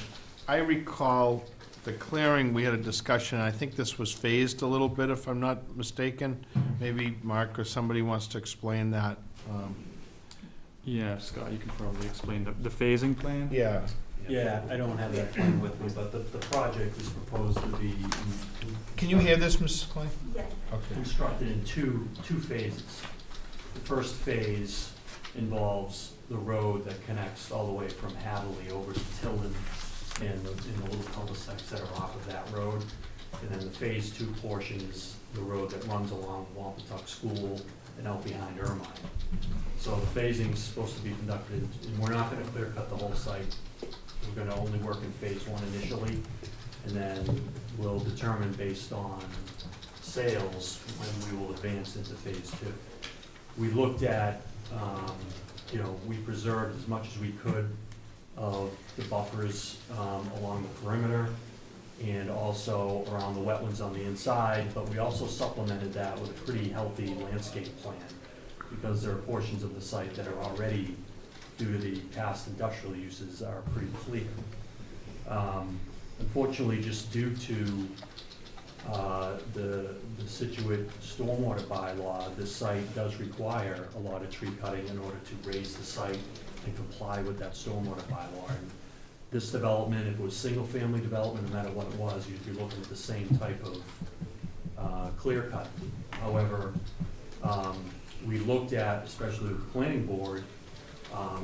I recall the clearing, we had a discussion, I think this was phased a little bit, if I'm not mistaken. Maybe Mark or somebody wants to explain that. Yeah, Scott, you can probably explain the phasing plan? Yeah. Yeah, I don't have that plan with me, but the project is proposed to be Can you hear this, Mrs. Clay? Yes. Okay. constructed in two phases. The first phase involves the road that connects all the way from Hadley over to Tilden and the little cul-de-sacs that are off of that road. And then the phase 2 portion is the road that runs along Wampatuck School and out behind Ermine. So the phasing is supposed to be conducted, and we're not gonna clear cut the whole site. We're gonna only work in phase 1 initially, and then we'll determine based on sales when we will advance into phase 2. We looked at, we preserved as much as we could of the buffers along the perimeter and also around the wetlands on the inside, but we also supplemented that with a pretty healthy landscape plan, because there are portions of the site that are already, due to the past industrial uses, are pretty clear. Unfortunately, just due to the Scituate stormwater bylaw, this site does require a lot of tree cutting in order to raise the site and comply with that stormwater bylaw. And this development, if it was single-family development, no matter what it was, you'd be looking at the same type of clear cut. However, we looked at, especially with the planning board,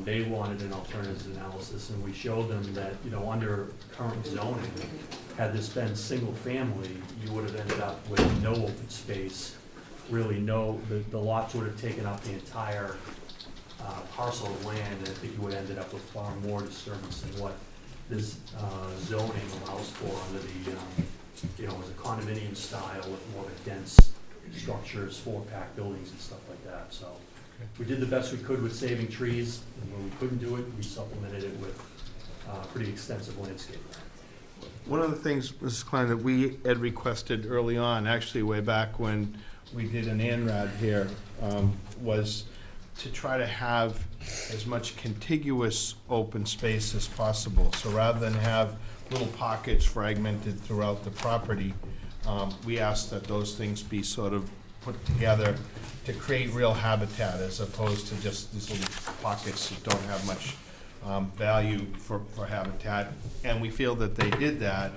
they wanted an alternatives analysis, and we showed them that, under current zoning, had this been single family, you would have ended up with no open space, really the lots would have taken up the entire parcel of land, and I think you would have ended up with far more disturbance than what this zoning allows for under the, as a condominium style with more dense structures, 4-pack buildings and stuff like that, so. We did the best we could with saving trees, and when we couldn't do it, we supplemented it with pretty extensive landscape. One of the things, Mrs. Klein, that we had requested early on, actually way back when we did an ANRAD here, was to try to have as much contiguous open space as possible. So rather than have little pockets fragmented throughout the property, we asked that those things be sort of put together to create real habitat, as opposed to just these little pockets that don't have much value for habitat. And we feel that they did that,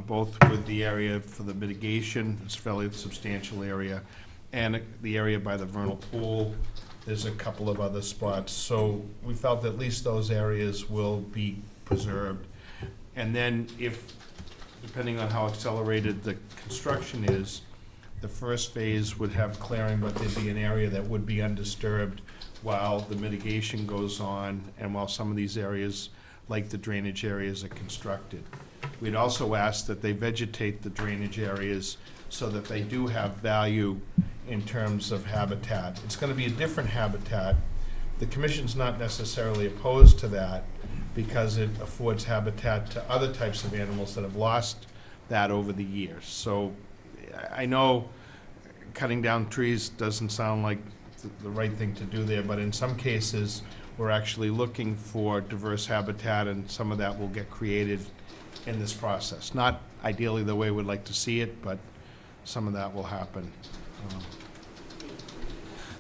both with the area for the mitigation, it's a fairly substantial area, and the area by the vernal pool. There's a couple of other spots. So we felt at least those areas will be preserved. And then if, depending on how accelerated the construction is, the first phase would have clearing, but there'd be an area that would be undisturbed while the mitigation goes on and while some of these areas, like the drainage areas, are constructed. We'd also ask that they vegetate the drainage areas so that they do have value in terms of habitat. It's going to be a different habitat. The commission's not necessarily opposed to that because it affords habitat to other types of animals that have lost that over the years. So I know cutting down trees doesn't sound like the right thing to do there, but in some cases, we're actually looking for diverse habitat, and some of that will get created in this process. Not ideally the way we'd like to see it, but some of that will happen.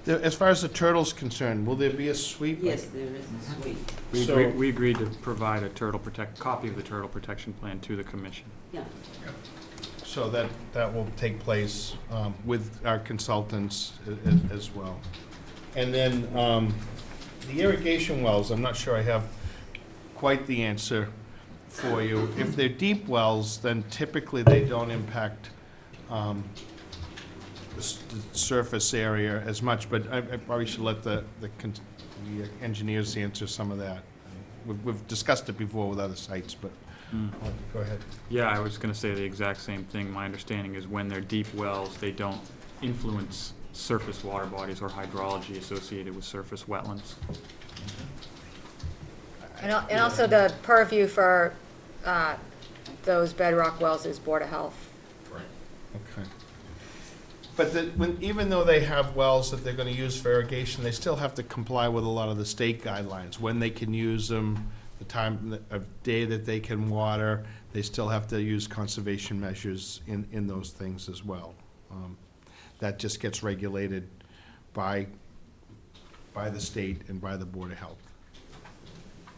As far as the turtle's concerned, will there be a sweep? Yes, there is a sweep. We agreed to provide a copy of the turtle protection plan to the commission. Yeah. So that will take place with our consultants as well. And then the irrigation wells, I'm not sure I have quite the answer for you. If they're deep wells, then typically they don't impact the surface area as much, but I probably should let the engineers answer some of that. We've discussed it before with other sites, but go ahead. Yeah, I was gonna say the exact same thing. My understanding is when they're deep wells, they don't influence surface water bodies or hydrology associated with surface wetlands. And also the purview for those bedrock wells is Board of Health. Okay. But even though they have wells that they're gonna use for irrigation, they still have to comply with a lot of the state guidelines, when they can use them, the time of day that they can water. They still have to use conservation measures in those things as well. That just gets regulated by the state and by the Board of Health.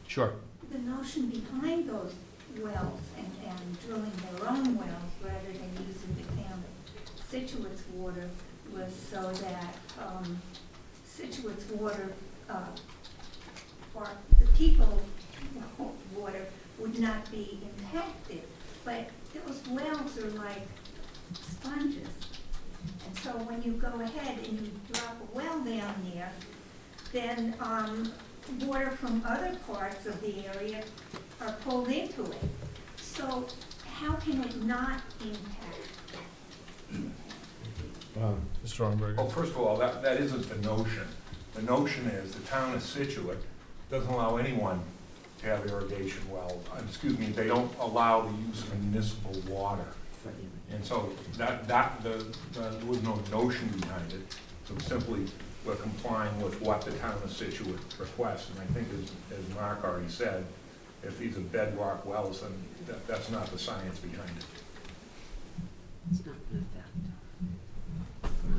Sure. The notion behind those wells and drilling their own wells rather than using the town of Scituate's water was so that Scituate's water, or the people's water would not be impacted. But those wells are like sponges. And so when you go ahead and you drop a well down there, then water from other parts of the area are pulled into it. So how can it not impact? Mr. Romberg. Well, first of all, that isn't the notion. The notion is the town of Scituate doesn't allow anyone to have irrigation wells. They don't allow the use of municipal water. And so there was no notion behind it. So simply we're complying with what the town of Scituate requests. And I think as Mark already said, if these are bedrock wells, then that's not the science behind it. It's not gonna affect.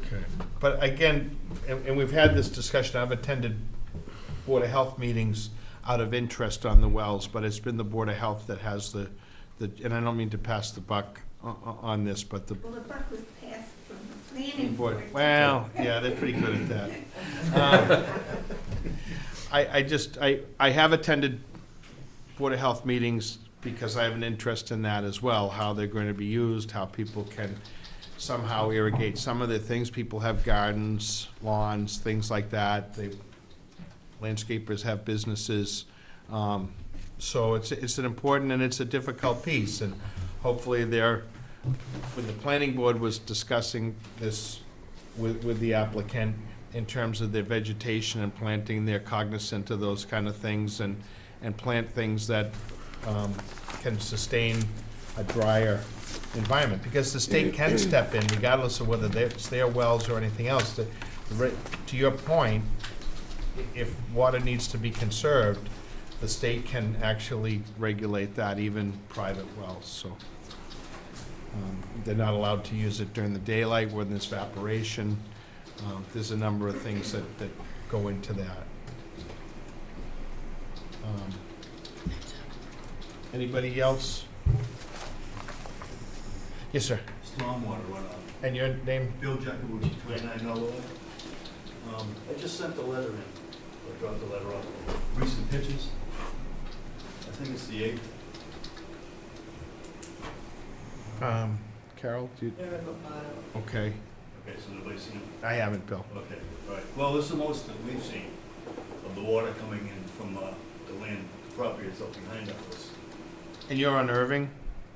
Okay. But again, and we've had this discussion, I've attended Board of Health meetings out of interest on the wells, but it's been the Board of Health that has the and I don't mean to pass the buck on this, but the Well, the buck was passed from the planning board. Well, yeah, they're pretty good at that. I have attended Board of Health meetings because I have an interest in that as well, how they're going to be used, how people can somehow irrigate some of the things. People have gardens, lawns, things like that. Landscapers have businesses. So it's an important and it's a difficult piece, and hopefully when the planning board was discussing this with the applicant in terms of their vegetation and planting, they're cognizant of those kind of things and plant things that can sustain a drier environment, because the state can step in regardless of whether it's their wells or anything else. To your point, if water needs to be conserved, the state can actually regulate that, even private wells. So they're not allowed to use it during the daylight when there's evaporation. There's a number of things that go into that. Anybody else? Yes, sir. Stormwater runoff. And your name? Bill Jacobucci, 29 Norwood. I just sent the letter in, or dropped the letter off. Recent pictures. I think it's the 8th. Carol, do you? Okay. Okay, so nobody's seen it? I haven't, Bill. Okay, all right. Well, this is the most that we've seen of the water coming in from the land, the property that's up behind us. And you're on Irving?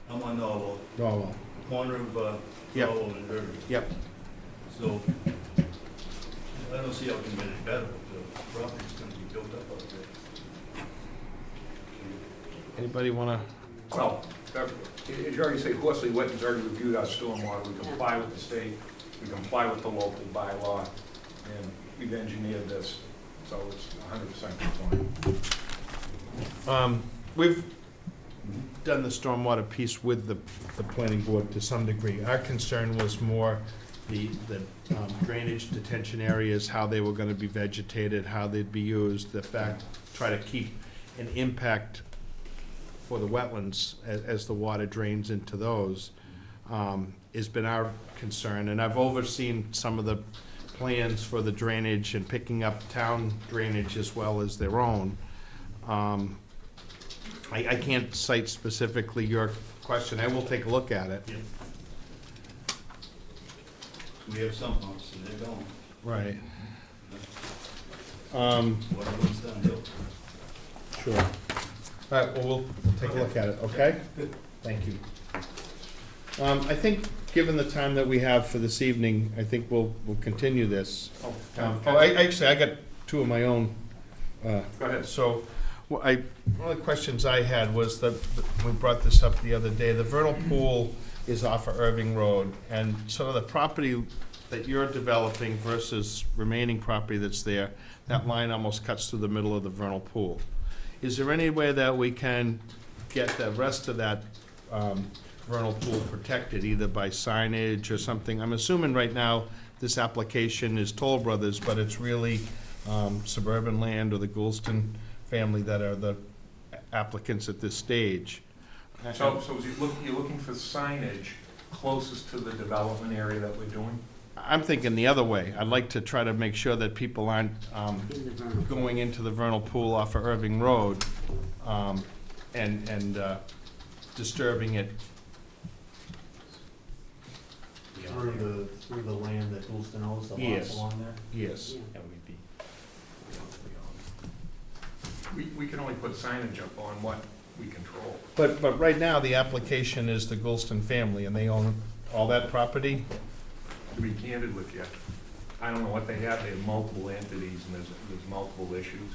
I'm on Norwell. Norwell. Corner of Yep. Norwell and Irving. Yep. So, I don't see how it can get any better if the property's gonna be built up out there. Anybody want to? Well, as you already say, Horsley Wetlands already reviewed our stormwater. We comply with the state, we comply with the local bylaw, and we've engineered this, so it's 100% compliant. We've done the stormwater piece with the planning board to some degree. Our concern was more the drainage detention areas, how they were going to be vegetated, how they'd be used, the fact, try to keep an impact for the wetlands as the water drains into those, has been our concern. And I've overseen some of the plans for the drainage and picking up town drainage as well as their own. I can't cite specifically your question. I will take a look at it. We have some pumps and they're going. Right. Water goes downhill. Sure. All right, well, we'll take a look at it, okay? Good. Thank you. I think, given the time that we have for this evening, I think we'll continue this. Actually, I got two of my own. Go ahead. So, one of the questions I had was that, we brought this up the other day, the vernal pool is off of Irving Road, and sort of the property that you're developing versus remaining property that's there, that line almost cuts through the middle of the vernal pool. Is there any way that we can get the rest of that vernal pool protected, either by signage or something? I'm assuming right now, this application is Toll Brothers, but it's really Suburban Land or the Goulston family that are the applicants at this stage. So you're looking for signage closest to the development area that we're doing? I'm thinking the other way. I'd like to try to make sure that people aren't going into the vernal pool off of Irving Road and disturbing it. Through the land that Goulston owns, the lots Yes. along there? Yes. We can only put signage up on what we control. But right now, the application is the Goulston family, and they own all that property? To be candid with you, I don't know what they have. They have multiple entities and there's multiple issues.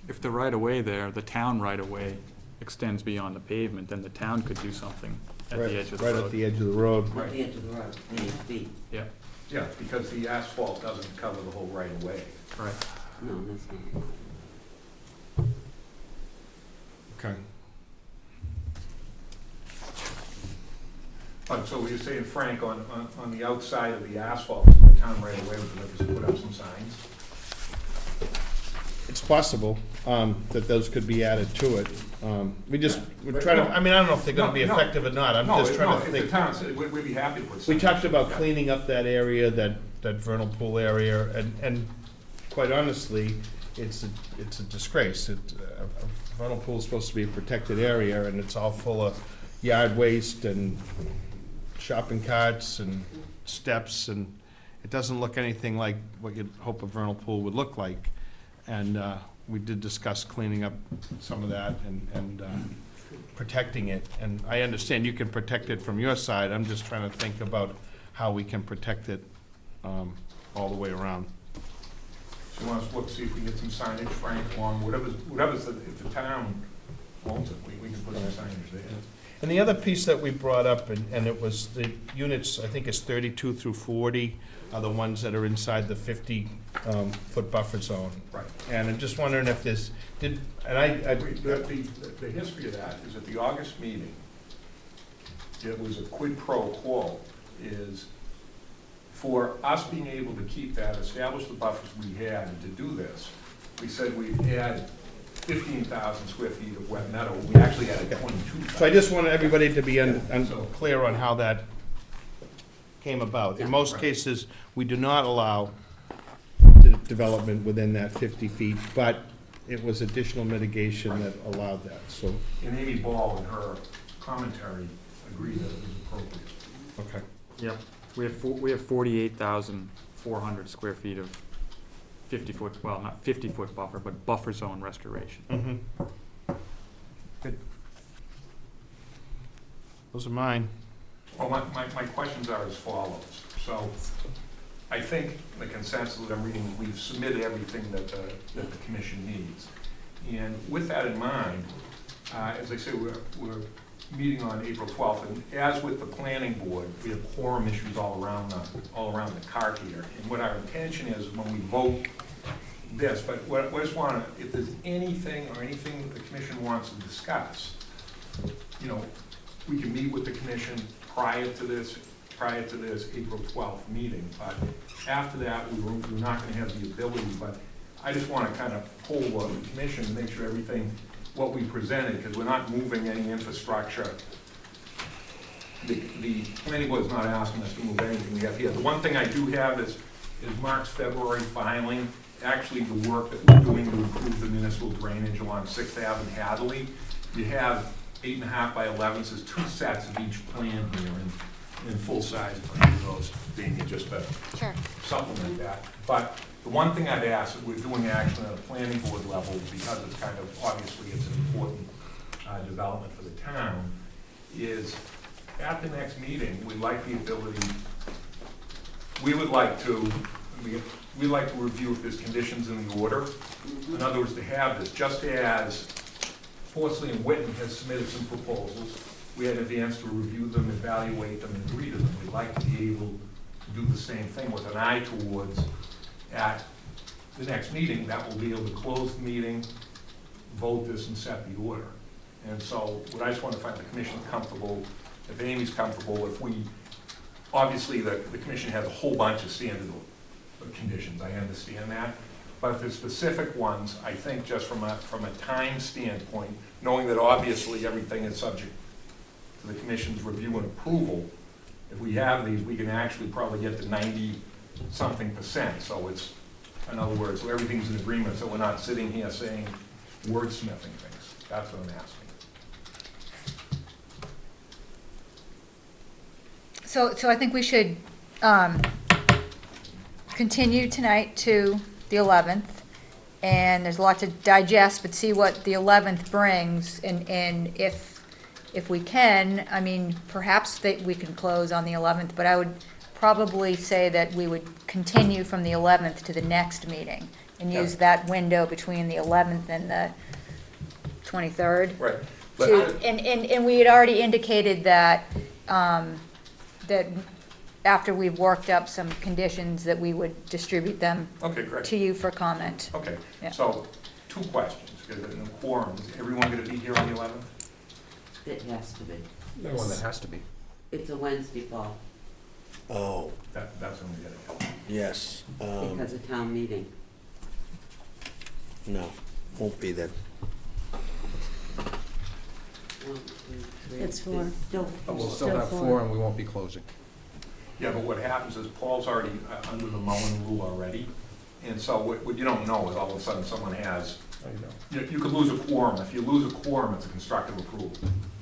If the right-of-way there, the town right-of-way extends beyond the pavement, then the town could do something at the edge of the road. Right at the edge of the road. At the edge of the road, 8 feet. Yeah, Yeah, because the asphalt doesn't cover the whole right of way. right. No, that's not. Okay. So you're saying, Frank, on the outside of the asphalt, the town right away would like us to put up some signs? It's possible that those could be added to it. We're trying to, I mean, I don't know if they're gonna be effective or not, I'm just trying to If think. the town said, we'd be happy to put signs. We talked about Yeah. cleaning up that area, that vernal pool area, and quite honestly, it's a disgrace. A vernal pool is supposed to be a protected area, and it's all full of yard waste and shopping carts and steps, and it doesn't look anything like what you'd hope a vernal pool would look like. And we did discuss cleaning up some of that and protecting it. And I understand you can protect it from your side. I'm just trying to think about how we can protect it all the way around. So you want us to look, see if we can get some signage, Frank, along whatever's, if the town owns it, we can put some signage there. And the other piece that we brought up, and it was the units, I think it's 32 through 40, are the ones that are inside the 50-foot buffer zone. Right. And I'm just wondering if this, the history of that is at the August meeting, it was a quid pro quo, is for us being able to keep that, establish the buffers we had, and to do this, we said we'd add 15,000 square feet of wet meadow. We actually added 22,000. So I just wanted everybody to be clear on how that came about. In most cases, we do not allow development within that 50 feet, but it was additional mitigation that allowed that, so. And Amy Ball in her commentary agreed that it was appropriate. Okay. Yep. We have 48,400 square feet of 50-foot, well, not 50-foot buffer, but buffer zone restoration. Mm-hmm. Good. Those are mine. Well, my questions are as follows. So I think the consensus that I'm reading, we've submitted everything that the commission needs. And with that in mind, as I say, we're meeting on April 12th, and as with the planning board, we have quorum issues all around the cart here. And what our intention is when we vote this, but what I just want to, if there's anything the commission wants to discuss, you know, we can meet with the commission prior to this April 12th meeting. But after that, we're not going to have the ability. But I just want to kind of poll the commission to make sure everything, what we presented, because we're not moving any infrastructure. The planning board is not asking us to move anything we have here. The one thing I do have is Mark's February filing, actually the work that we're doing to improve the municipal drainage along 6th Ave and Hadley. You have 8.5 by 11s, there's 2 sets of each plan here in full size. I'll use those, Damien, just to Sure. supplement that. But the one thing I'd ask, that we're doing action at a planning board level, because it's kind of, obviously, it's an important development for the town, is at the next meeting, we'd like the ability, we'd like to review if there's conditions in the order. In other words, to have this, just as Horsley and Witten has submitted some proposals, we had advanced to review them, evaluate them, and agree to them. We'd like to be able to do the same thing with an eye towards, at the next meeting, that we'll be able to close the meeting, vote this, and set the order. And so, what I just want to find the commission comfortable, if Amy's comfortable, if we, obviously, the commission has a whole bunch of standard conditions, I understand that. But if there's specific ones, I think just from a time standpoint, knowing that obviously everything is subject to the commission's review and approval, if we have these, we can actually probably get to 90-something%. So it's, in other words, so everything's in agreement, so we're not sitting here saying wordsmithing things. That's what I'm asking. So I think we should continue tonight to the 11th, and there's a lot to digest, but see what the 11th brings, and if we can, I mean, perhaps that we can close on the 11th, but I would probably say that we would continue from the 11th to the next meeting, and use that window between the 11th and the 23rd. Right. And we had already indicated that, that after we've worked up some conditions, that we would distribute them Okay, great. to you for comment. Okay, Yeah. so 2 questions, because in the quorum, is everyone going to be here on the 11th? It has to be. Everyone that has to be. It's a Wednesday, Paul, Oh, That's when we get it. yes. because of town meeting. No, won't be then. 1, 2, 3. It's 4. There's still But we'll Still still have 4. 4 and we won't be closing. Yeah, but what happens is Paul's already under the Mullen rule already, and so what you don't know is all of a sudden someone has, you could lose a quorum. If you lose a quorum, it's a constructive approval,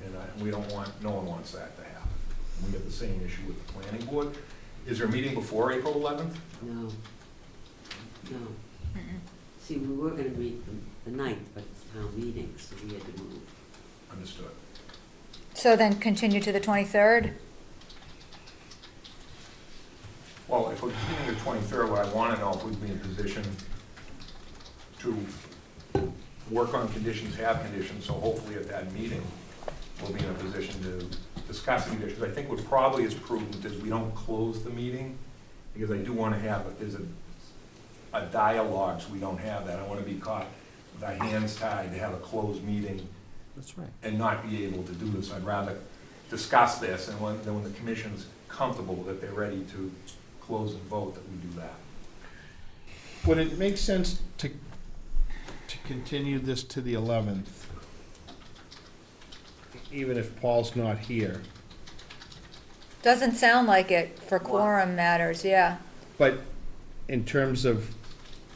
and we don't want, no one wants that to happen. We have the same issue with the planning board. Is there a meeting before April 11th? No. See, we were gonna meet the 9th, but it's town meeting, so we had to move. Understood. So then continue to the 23rd? Well, if we're continuing the 23rd, what I want to know if we'd be in position to work on conditions, have conditions, so hopefully at that meeting, we'll be in a position to discuss the conditions. I think what probably is prudent is we don't close the meeting, because I do want to have, if there's a dialogue, so we don't have that. I want to be caught with our hands tied to have a closed meeting. That's right. And not be able to do this. I'd rather discuss this, and then when the commission's comfortable that they're ready to close and vote, that we do that. Would it make sense to continue this to the 11th, even if Paul's not here? Doesn't sound like it for quorum matters, yeah. But in terms of,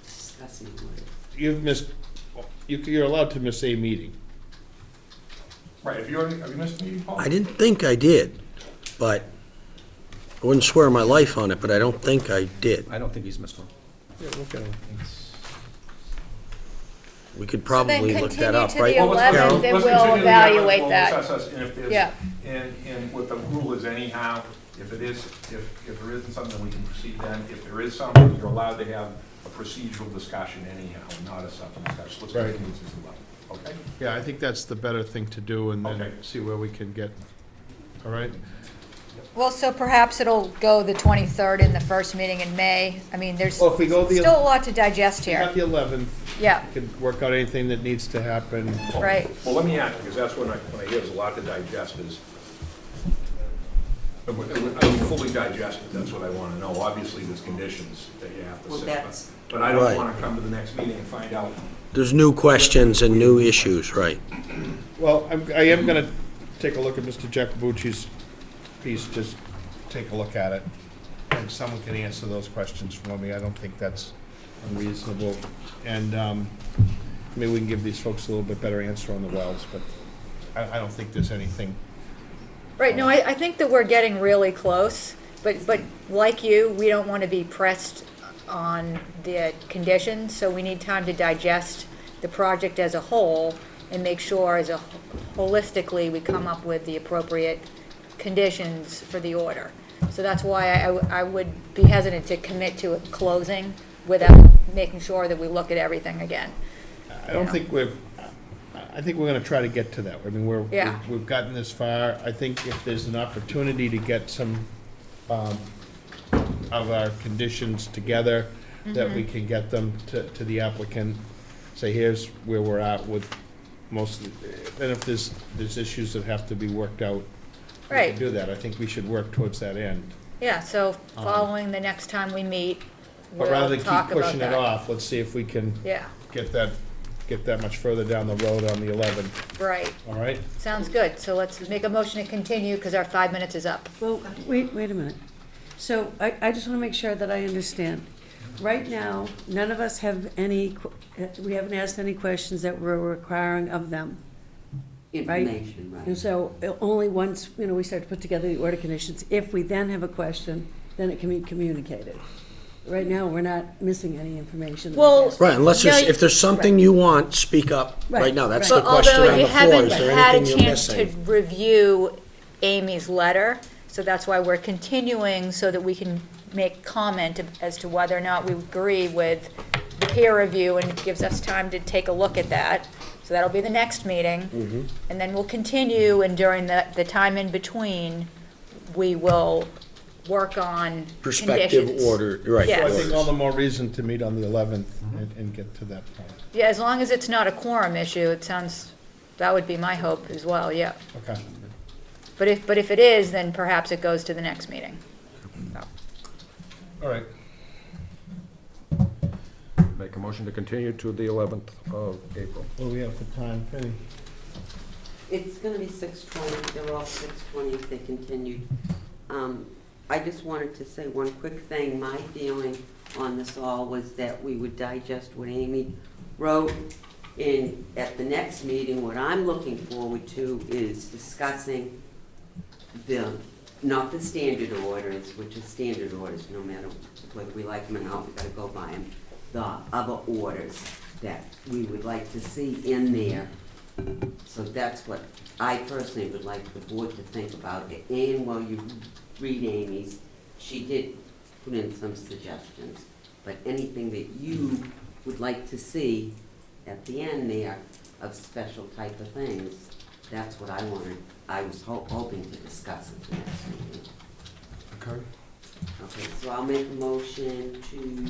Discussing what you've missed, you're allowed to miss a meeting. Right, have you missed a meeting, Paul? I didn't think I did, but I wouldn't swear my life on it, but I don't think I did. I don't think he's missed one. Yeah, look at it. We could probably look that up, So right? then continue to the 11th, and Let's we'll continue to the 11th, evaluate we'll that. assess, and if there's, Yeah. and what the rule is anyhow, if it is, if there isn't something, we can proceed then. If there is something, you're allowed to have a procedural discussion anyhow, not a separate discussion. Let's Right. continue to the 11th, okay? Yeah, I think that's the better thing to do, and then Okay. see where we can get, all right? Well, so perhaps it'll go the 23rd in the first meeting in May. I mean, there's Well, if we go the- still a lot to digest We got here. the 11th. Yeah. We can work out anything that needs to happen. Right. Well, let me ask, because that's when I hear there's a lot to digest is, are we fully digested? That's what I want to know. Obviously, there's conditions that you have to Well, set, that's- but I don't Right. want to come to the next meeting and find out. There's new questions and new issues, right? Well, I am gonna take a look at Mr. Jacobucci's piece, just take a look at it. And someone can answer those questions for me. I don't think that's unreasonable. And maybe we can give these folks a little bit better answer on the wells, but I don't think there's anything. Right, no, I think that we're getting really close, but like you, we don't want to be pressed on the conditions, so we need time to digest the project as a whole and make sure holistically we come up with the appropriate conditions for the order. So that's why I would be hesitant to commit to a closing without making sure that we look at everything again. I don't think I think we're gonna try to get to that. I mean, Yeah. we've gotten this far. I think if there's an opportunity to get some, of our conditions together, that we can get them to the applicant, say, here's where we're at with most of the, and if there's issues that have to be worked out, we Right. can do that. I think we should work towards that end. Yeah, so following the next time we meet, But rather we'll than keep talk about pushing it that. off, let's see if we can Yeah, get that much further down the road on the 11th, right. all right? Sounds good. So let's make a motion to continue because our 5 minutes is up. Well, wait a minute. So I just want to make sure that I understand. Right now, none of us have we haven't asked any questions that we're requiring of them. Right? Information, right. And so only once, we start to put together the order conditions, if we then have a question, then it can be communicated. Right now, we're not missing any information. Well, Right, unless No, if there's something you want, speak up right Right, now. That's right. the But question although on you the floor. haven't Is there had a anything you're chance to missing? review Amy's letter, so that's why we're continuing so that we can make comment as to whether or not we agree with the peer review, and it gives us time to take a look at that. So that'll be the next meeting. And then we'll continue, and during the time in between, we will work on Perspective conditions. order, right. Yes. So I think all the more reason to meet on the 11th and get to that point. Yeah, as long as it's not a quorum issue, that would be my hope as well, yeah. Okay. But if it is, then perhaps it goes to the next meeting. All right. Make a motion to continue to the 11th of April. What do we have for time, Penny? It's gonna be 6:20, they're all 6:20 if they continued. I just wanted to say one quick thing. My feeling on this all was that we would digest what Amy wrote. And at the next meeting, what I'm looking forward to is discussing not the standard orders, which are standard orders, no matter whether we like them or not, we gotta go by them. The other orders that we would like to see in there. So that's what I personally would like the board to think about. And while you read Amy's, she did put in some suggestions, but anything that you would like to see at the end there of special type of things, that's what I wanted, I was hoping to discuss at the next meeting. Okay. Okay, so I'll make a motion to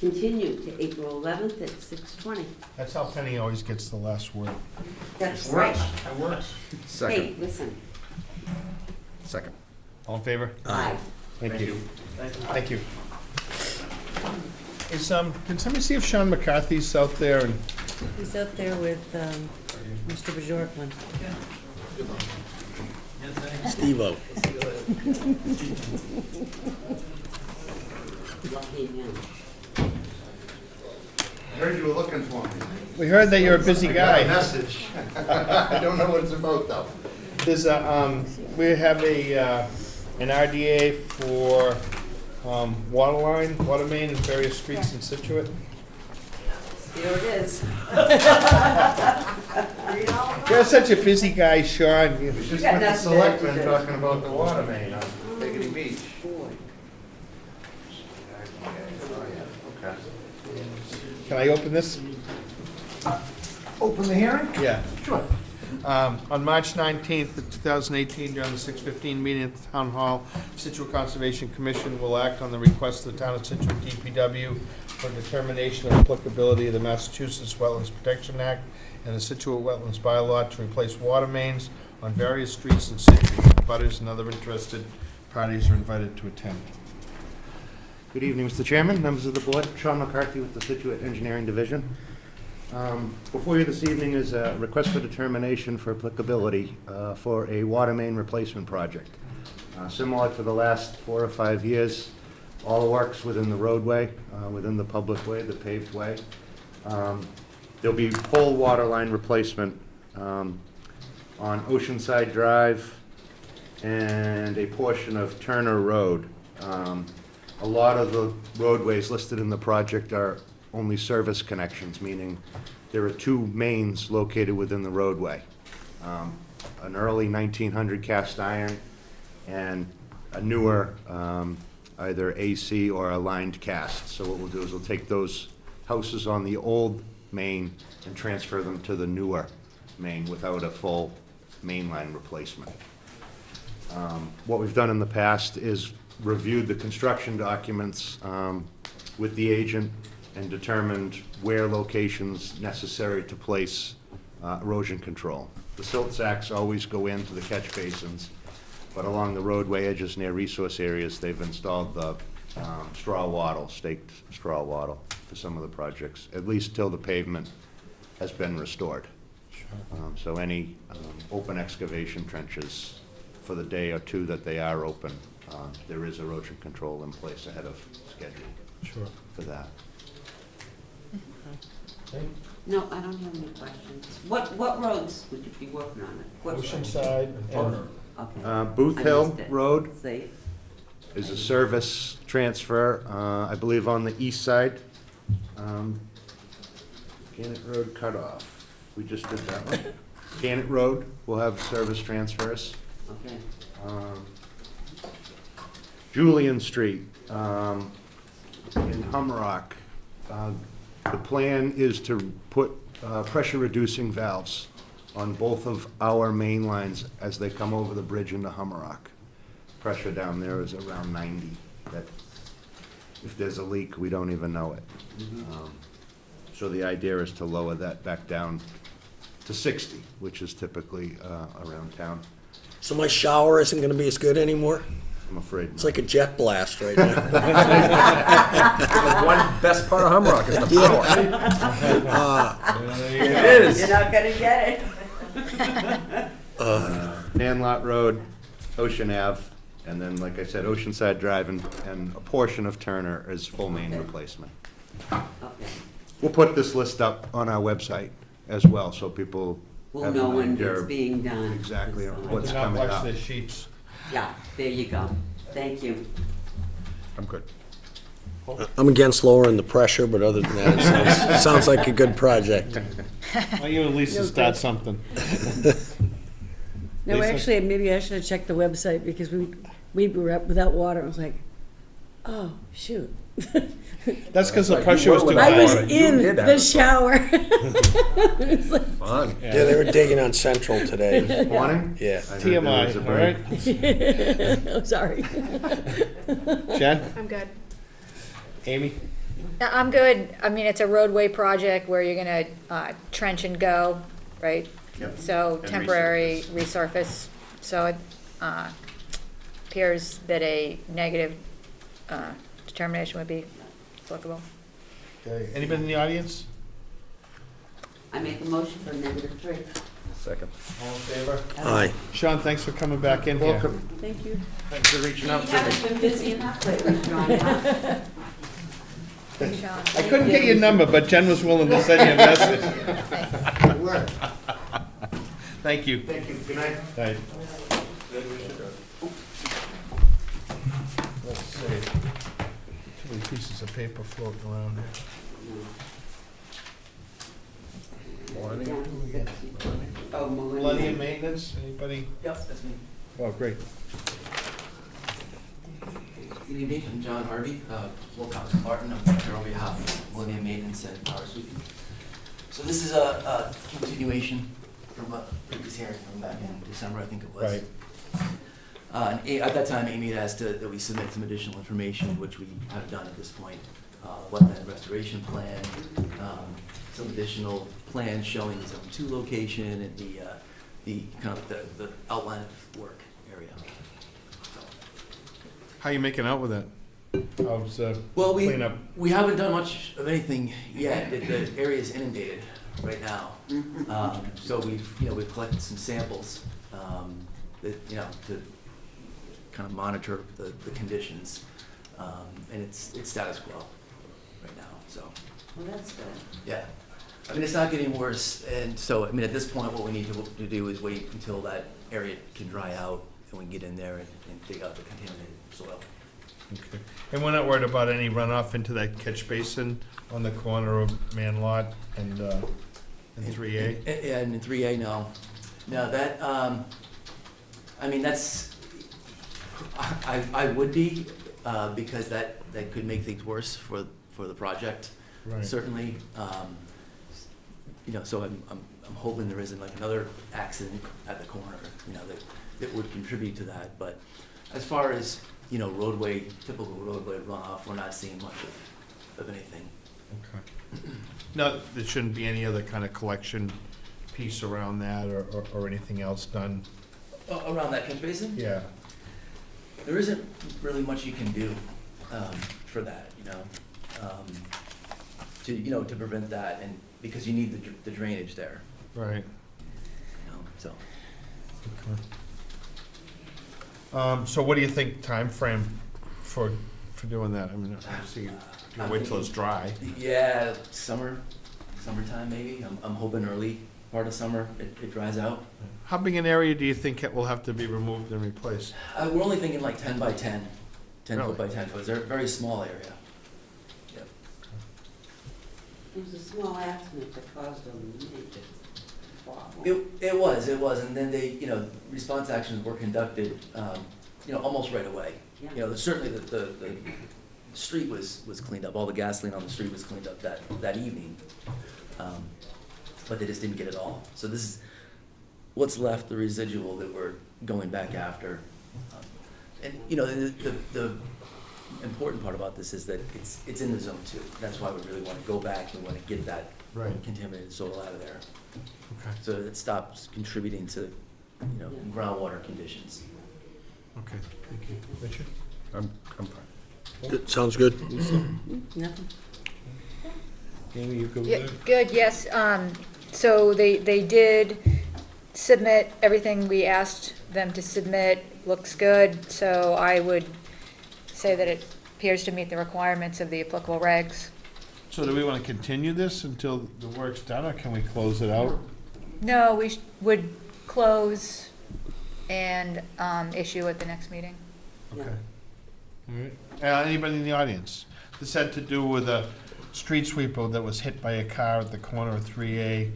continue to April 11th at 6:20. That's how Penny always gets the last word. That's right. That works. Hey, Second. listen. Second. All in favor? Aye. Thank you. Thank you. Can somebody see if Sean McCarthy's out there? And He's out there with Mr. Bajorklin. Steve-O. Lucky him. I heard you were looking for me. we heard that you're a busy I got a guy. message. I don't know what it's about, though. There's we have an RDA for water main in various streets in Scituate. Here it is. You're such a busy guy, Sean. We just got went to nothing selectmen better to do. talking about the water main on Peggy Beach. Okay. Can I open this? Open the hearing? Yeah. Sure. On March 19th, of 2018, during the 6:15 meeting at the Town Hall, Scituate Conservation Commission will act on the request of the Town of Scituate DPW for determination of applicability of the Massachusetts Wetlands Protection Act and the Scituate Wetlands Bylaw to replace water mains on various streets in Scituate. Butters and other interested parties are invited to attend. Good evening, Mr. Chairman, members of the board. Sean McCarthy with the Scituate Engineering Division. Before you this evening is a request for determination for applicability for a water main replacement project. Similar to the last 4 or 5 years, all the works within the roadway, within the public way, the paved way. There'll be full water line replacement on Oceanside Drive and a portion of Turner Road. A lot of the roadways listed in the project are only service connections, meaning there are two mains located within the roadway. An early 1900 cast iron and a newer either AC or a lined cast. So what we'll do is we'll take those houses on the old main and transfer them to the newer main without a full mainline replacement. What we've done in the past is reviewed the construction documents with the agent and determined where locations necessary to place erosion control. The silt sacks always go into the catch basins, but along the roadway edges near resource areas, they've installed the straw wattle, staked straw wattle for some of the projects, at least till the pavement has been restored. So any open excavation trenches for the day or two that they are open, there is erosion control in place ahead of schedule for that. No, I don't have any questions. What roads would you be working on? What roads? Oceanside and Turner. Okay. Booth I Hill missed it. Road See? is a service transfer, I believe on the east side. Gannett Road cutoff, we just did that one. Gannett Road will have service transfers. Okay. Julian Street in Humrock. The plan is to put pressure-reducing valves on both of our main lines as they come over the bridge into Humrock. Pressure down there is around 90. That if there's a leak, we don't even know it. So the idea is to lower that back down to 60, which is typically around town. So my shower isn't gonna be as good anymore? I'm afraid It's like a jet blast right now. The one best part of Humrock is the power. It is. You're not gonna get it. Manlot Road, Ocean Ave, and then, like I said, Oceanside Drive and a portion of Turner is full main replacement. Okay. We'll put this list up on our website as well, so people We'll have know an when idea it's of being done. exactly what's Do not coming watch up. the sheets. Yeah, there you go. Thank you. I'm good. I'm against lowering the pressure, but other than that, it sounds like a good project. Well, you and Lisa start something. No, Lisa? actually, maybe I should have checked the website because we were up without water. I was like, oh, shoot. That's because the pressure was too I was high. in the shower. It's like, Fun. Yeah, they were digging on Central today. Morning? Yeah. I heard there was TMI, a all break. right? oh, sorry. Jen? I'm good. Amy? I'm good. I mean, it's a roadway project where you're gonna trench and go, right? Yep. So And temporary resurface. So it appears that a negative determination would be applicable. Okay, anybody in the audience? I make a motion for -3. Second. All in favor? Aye. Sean, thanks for coming back in here. Welcome. Thank you. Thanks for reaching out You to me. haven't been busy enough lately, Sean, huh? Sean. I couldn't get your number, but Jen was willing to send you a message. Good work. Thank you. Thank you. Good night. Right. Let's see. Too many pieces of paper floating around here. Oh, Millennium Maintenance, anybody? Yep, that's me. Oh, great. Good evening, I'm John Harvey, Wilcox Martin. I'm here on behalf of Millennium Maintenance and Power Sweeping. So this is a continuation from a previous hearing from back in December, I think it was. Right. And at that time, Amy had asked that we submit some additional information, which we have done at this point. Wetland restoration plan, some additional plans showing the Zone 2 location and the kind of the outline of work area. How you making out with that? How's Well, cleanup? we haven't done much of anything yet. The area is inundated right now. So we've collected some samples that, to kind of monitor the conditions. And it's status quo right now, so. Well, that's good. Yeah. I mean, it's not getting worse, and so, I mean, at this point, what we need to do is wait until that area can dry out, and we can get in there and dig out the contaminated soil. Okay. And we're not worried about any runoff into that catch basin on the corner of Man Lot and 3A? Yeah, and in 3A, no. No, that, I mean, that's, I would be, because that could make things worse for the project. Right. Certainly, you know, so I'm hoping there isn't like another accident at the corner, you know, that would contribute to that. But as far as, you know, typical roadway runoff, we're not seeing much of anything. Okay. No, there shouldn't be any other kind of collection piece around that or anything else done? Around that catch basin? Yeah. There isn't really much you can do for that, to prevent that, and because you need the drainage there. Right. So. Okay. So what do you think time frame for doing that? I mean, obviously, you wait till it's dry. Yeah, summertime maybe. I'm hoping early part of summer it dries out. How big an area do you think it will have to be removed and replaced? We're only thinking like 10 by 10, 10 Really? foot by 10 foot. It's a very small area. Yep. It was a small accident that caused a major problem. It was, and then response actions were conducted, almost right away. Yeah. Certainly the street was cleaned up, all the gasoline on the street was cleaned up that evening. But they just didn't get it all. So this is what's left, the residual that we're going back after. And the important part about this is that it's in the zone 2. That's why we really want to go back and want to get that contaminated soil out of there. Okay. So it stops contributing to, groundwater conditions. Okay, thank you. Richard? I'm fine. That sounds good. Nothing. Amy, you good with Yeah, it? good, yes. So they did submit everything we asked them to submit, looks good, so I would say that it appears to meet the requirements of the applicable regs. So do we want to continue this until the work's done, or can we close it out? No, we would close and issue at the next meeting. Okay. All right. Anybody in the audience? This had to do with a street sweeper that was hit by a car at the corner of 3A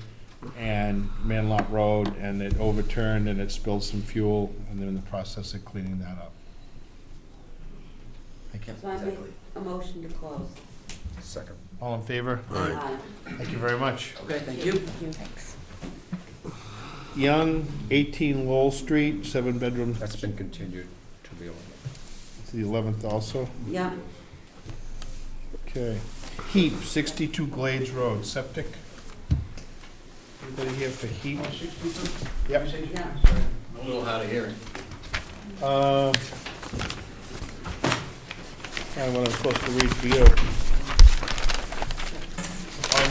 and Manlot Road, and it overturned and it spilled some fuel, and they're in the process of cleaning that up. Thank you. So I make a motion to close. Second. All in favor? Aye. Thank you very much. Okay, thank you. Thanks. Young, 18 Lowell Street, 7-bedroom. That's been continued to the 11th. To the 11th also? Yeah. Okay. Heap, 62 Glades Road, septic. Anybody here for Heap? Yep. Yeah. A little hard of hearing. And what I'm supposed to read for you. On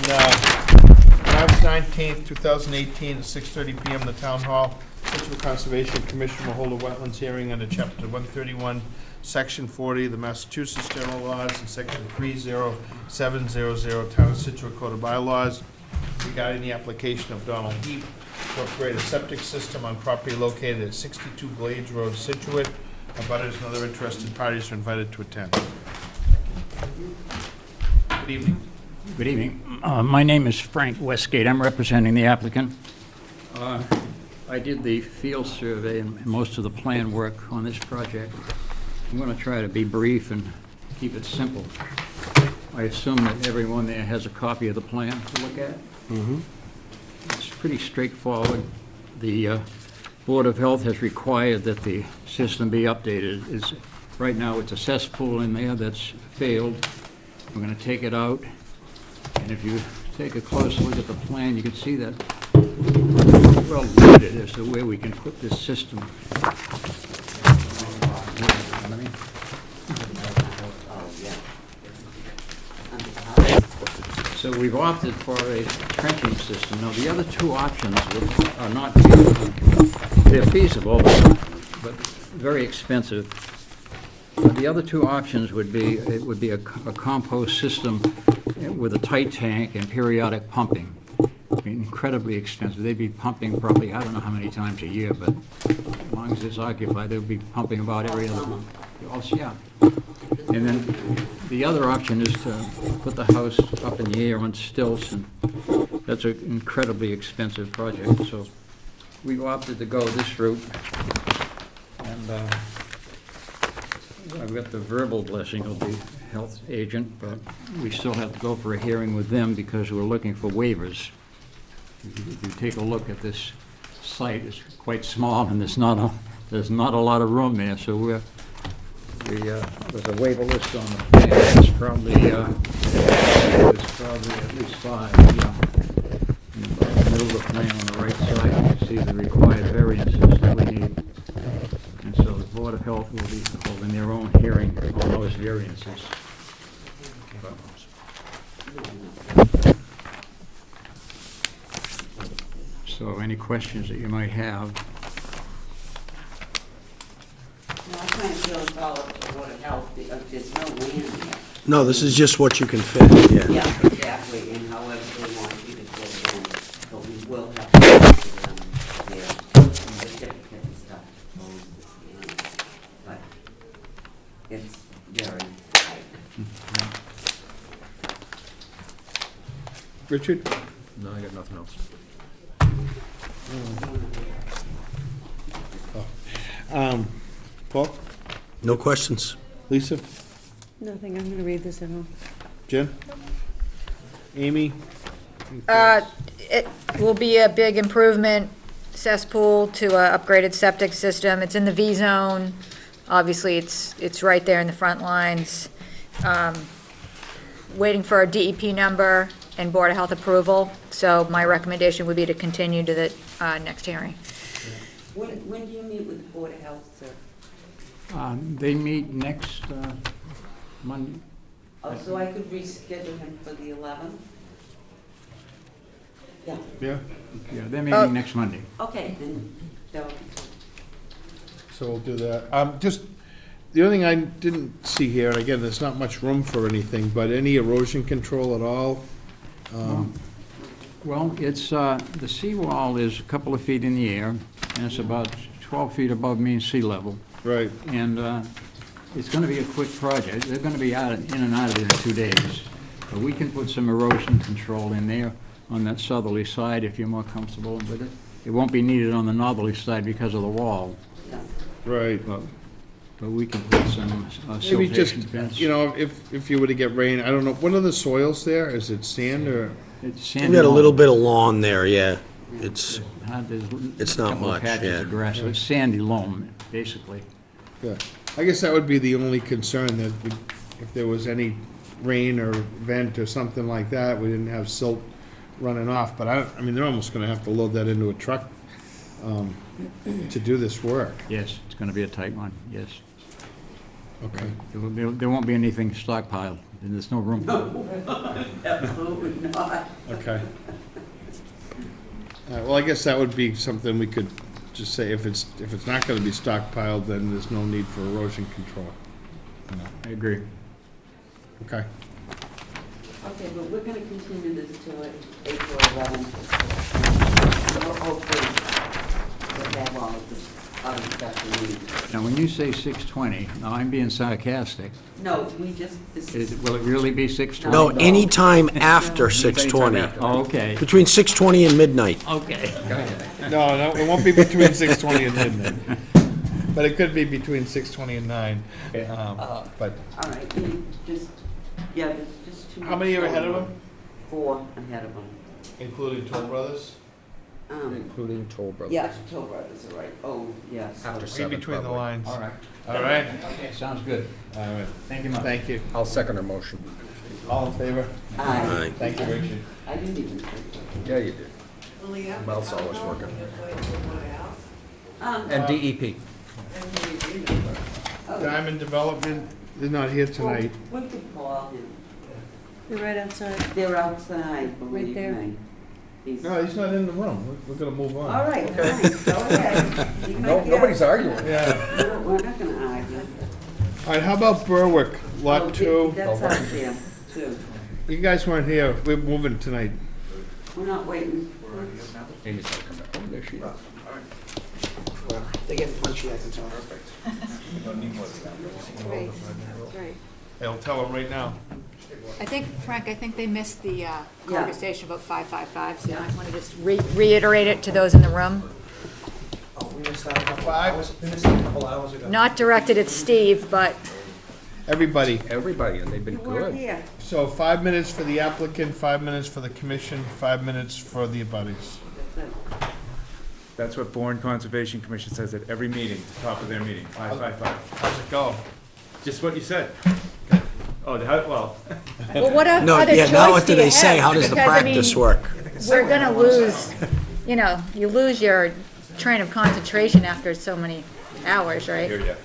March 19th, 2018, at 6:30 PM, the Town Hall, Scituate Conservation Commission will hold a wetlands hearing under Chapter 131, Section 40 of the Massachusetts General Laws and Section 30700 Town of Scituate Code of Bylaws regarding the application of Donald Heap to upgrade a septic system on property located at 62 Glades Road, Scituate. Abutters and other interested parties are invited to attend. Good evening. Good evening. My name is Frank Westgate. I'm representing the applicant. I did the field survey and most of the plan work on this project. I'm going to try to be brief and keep it simple. I assume that everyone there has a copy of the plan to look at. Mm-hmm. It's pretty straightforward. The Board of Health has required that the system be updated. Right now, it's a cesspool in there that's failed. We're going to take it out. And if you take a close look at the plan, you can see that we're well limited as to where we can put this system. So we've opted for a trenching system. Now, the other two options are not feasible. They're feasible, but very expensive. The other two options would be, a compost system with a tight tank and periodic pumping. be incredibly expensive. They'd be pumping probably, I don't know how many times a year, but as long as it's occupied, they'll be pumping about every other month. Also, yeah. And then the other option is to put the house up in the air on stilts, and that's an incredibly expensive project, so we opted to go this route. And I've got the verbal blessing of the health agent, but we still have to go for a hearing with them because we're looking for waivers. If you take a look at this site, it's quite small, and there's not a lot of room there, so there's a waiver list on the plan. It's probably at least 5, yeah. In the middle of the plan on the right side, you can see the required variances that we need. And so the Board of Health will be holding their own hearing on those variances. So any questions that you might have? No, I kind of feel it's all up to Board of Health, because there's no land there. No, this is just what you can fit, yeah. Yeah, exactly, and however they want you to get it in, but we will have to go to them there, and the certificate and stuff, but it's very tight. Richard? No, I got nothing else. Paul? No questions? Lisa? Nothing, I'm gonna read this at home. Jen? Amy? It will be a big improvement, cesspool to a upgraded septic system. It's in the V zone. Obviously, it's right there in the front lines. Waiting for a DEP number and Board of Health approval. So my recommendation would be to continue to the next hearing. When do you meet with the Board of Health, sir? They meet next Monday. Oh, so I could reschedule him for the 11th? Yeah. Yeah? Yeah, they're meeting next Monday. Okay, then, so, So we'll do that. Just, the only thing I didn't see here, and again, there's not much room for anything, but any erosion control at all? Well, it's, the seawall is a couple of feet in the air, and it's about 12 feet above mean sea level. Right. And it's going to be a quick project. They're going to be in and out of it in 2 days. But we can put some erosion control in there on that southerly side if you're more comfortable with it. It won't be needed on the northerly side because of the wall. Right. But we can put some Maybe just, siltation fence. you know, if you were to get rain, I don't know, what are the soils there? Is it sand or? It's We sandy got a little loam. bit of lawn there, yeah. It's It's not couple of much, patches yeah. of grass, so it's sandy loam, basically. Yeah. I guess that would be the only concern, that if there was any rain or vent or something like that, we didn't have silt running off. But I mean, they're almost gonna have to load that into a truck to do this work. Yes, it's going to be a tight one, yes. Okay. There won't be anything stockpiled, and there's no room. absolutely not. Okay. Well, I guess that would be something we could just say, if it's not gonna be stockpiled, then there's no need for erosion control. I agree. Okay. Okay, but we're gonna continue this to April 11th. Hopefully, we'll have all of this other stuff we need. Now, when you say 6:20, now I'm being sarcastic. No, we just, this is. Will it really be 6:20? No, anytime after 6:20. Oh, okay. Between 6:20 and midnight. Okay. No, it won't be between 6:20 and midnight. But it could be between 6:20 and 9. But, All right, you just, yeah, there's just too much. how many are ahead of them? 4 ahead of them. Including Toll Brothers? Including Toll Brothers. Yeah, Toll Brothers are right. Oh, yes. After Read 7, between the probably. lines. All right. All right? Okay, sounds good. All right. Thank you much. Thank you. I'll second her motion. All in favor? Aye. Thank you, Richard. I didn't even think Yeah, you did. Mouth's always working. of it. And DEP. Diamond Development is not here tonight. We could call him. They're right outside. They're outside, believe there. me. He's- No, he's not in the room. We're gonna move on. All right, fine, go ahead. You No, might be nobody's out. arguing. Yeah. No, we're not gonna argue. All right, how about Berwick, Oh, Lot 2? That's out there, too. You guys weren't here. We're moving tonight. We're not waiting. Amy's gotta come back. Oh, there she is. Well, they get punchy, I can tell. Right, right. I'll tell them right now. I think, Frank, I think they missed the conversation about 555, so you might want to just reiterate it to those in the room. Oh, we missed that a couple hours, we missed that a couple hours ago. Not directed at Steve, but Everybody. Everybody, and they've been We're good. here. So 5 minutes for the applicant, 5 minutes for the commission, 5 minutes for the abutters. That's it. That's what Bourne Conservation Commission says at every meeting, top of their meeting, 555. How's it go? Just what you said. Oh, well, well, what No, other yeah, now choice what do do they you say? have? How does the Because, I practice mean, work? We're gonna lose, you know, you lose your train of concentration after so many hours, right? here, yeah.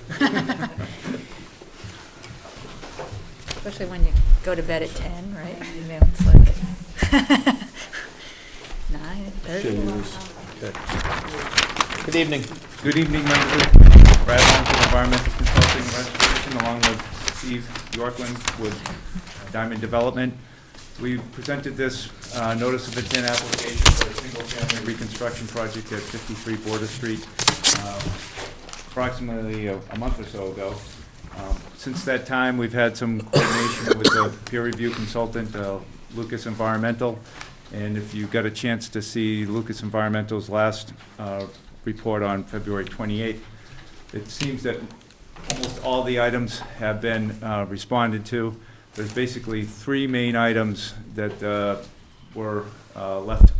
Especially when you go to bed at 10, right? You know, it's like 9:30. Good evening. Good evening, members. Brad Holmes with Environmental Consulting and Restoration, along with Steve Yorkland with Diamond Development. We presented this notice of intent application for a single-family reconstruction project at 53 Border Street approximately a month or so ago. Since that time, we've had some coordination with the peer review consultant, Lucas Environmental. And if you got a chance to see Lucas Environmental's last report on February 28th, it seems that almost all the items have been responded to. There's basically 3 main items that were left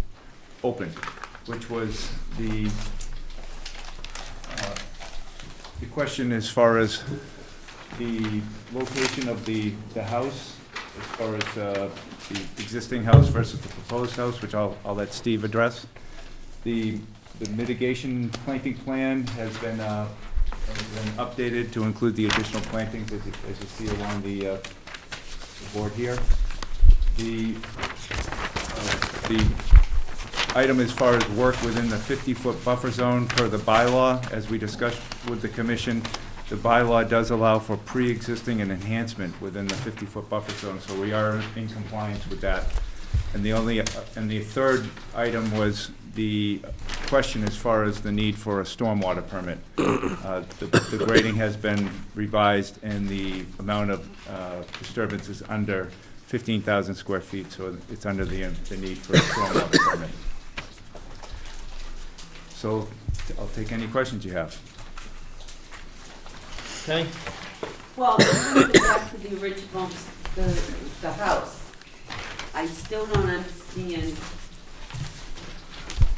open, which was the question as far as the location of the house, as far as the existing house versus the proposed house, which I'll let Steve address. The mitigation planting plan has been updated to include the additional plantings as you see along the board here. The item as far as work within the 50-foot buffer zone per the bylaw, as we discussed with the commission, the bylaw does allow for pre-existing and enhancement within the 50-foot buffer zone, so we are in compliance with that. And the third item was the question as far as the need for a stormwater permit. The grading has been revised and the amount of disturbance is under 15,000 square feet, so it's under the need for a stormwater permit. So I'll take any questions you have. Okay. Well, going back to the original, the house, I still don't understand.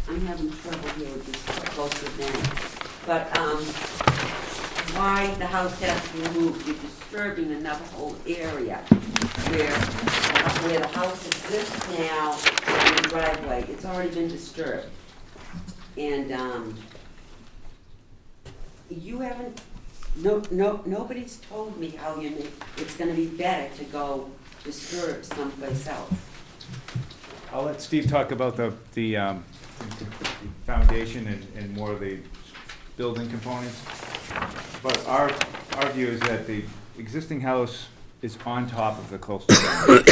I'm having trouble here with this closer thing. But, why the house has to be moved? You're disturbing another whole area where the house exists now in the driveway. It's already been disturbed. And, you haven't, nobody's told me how it's gonna be better to go disturb someplace else. I'll let Steve talk about the foundation and more of the building components. But our view is that the existing house is on top of the coastal boundary,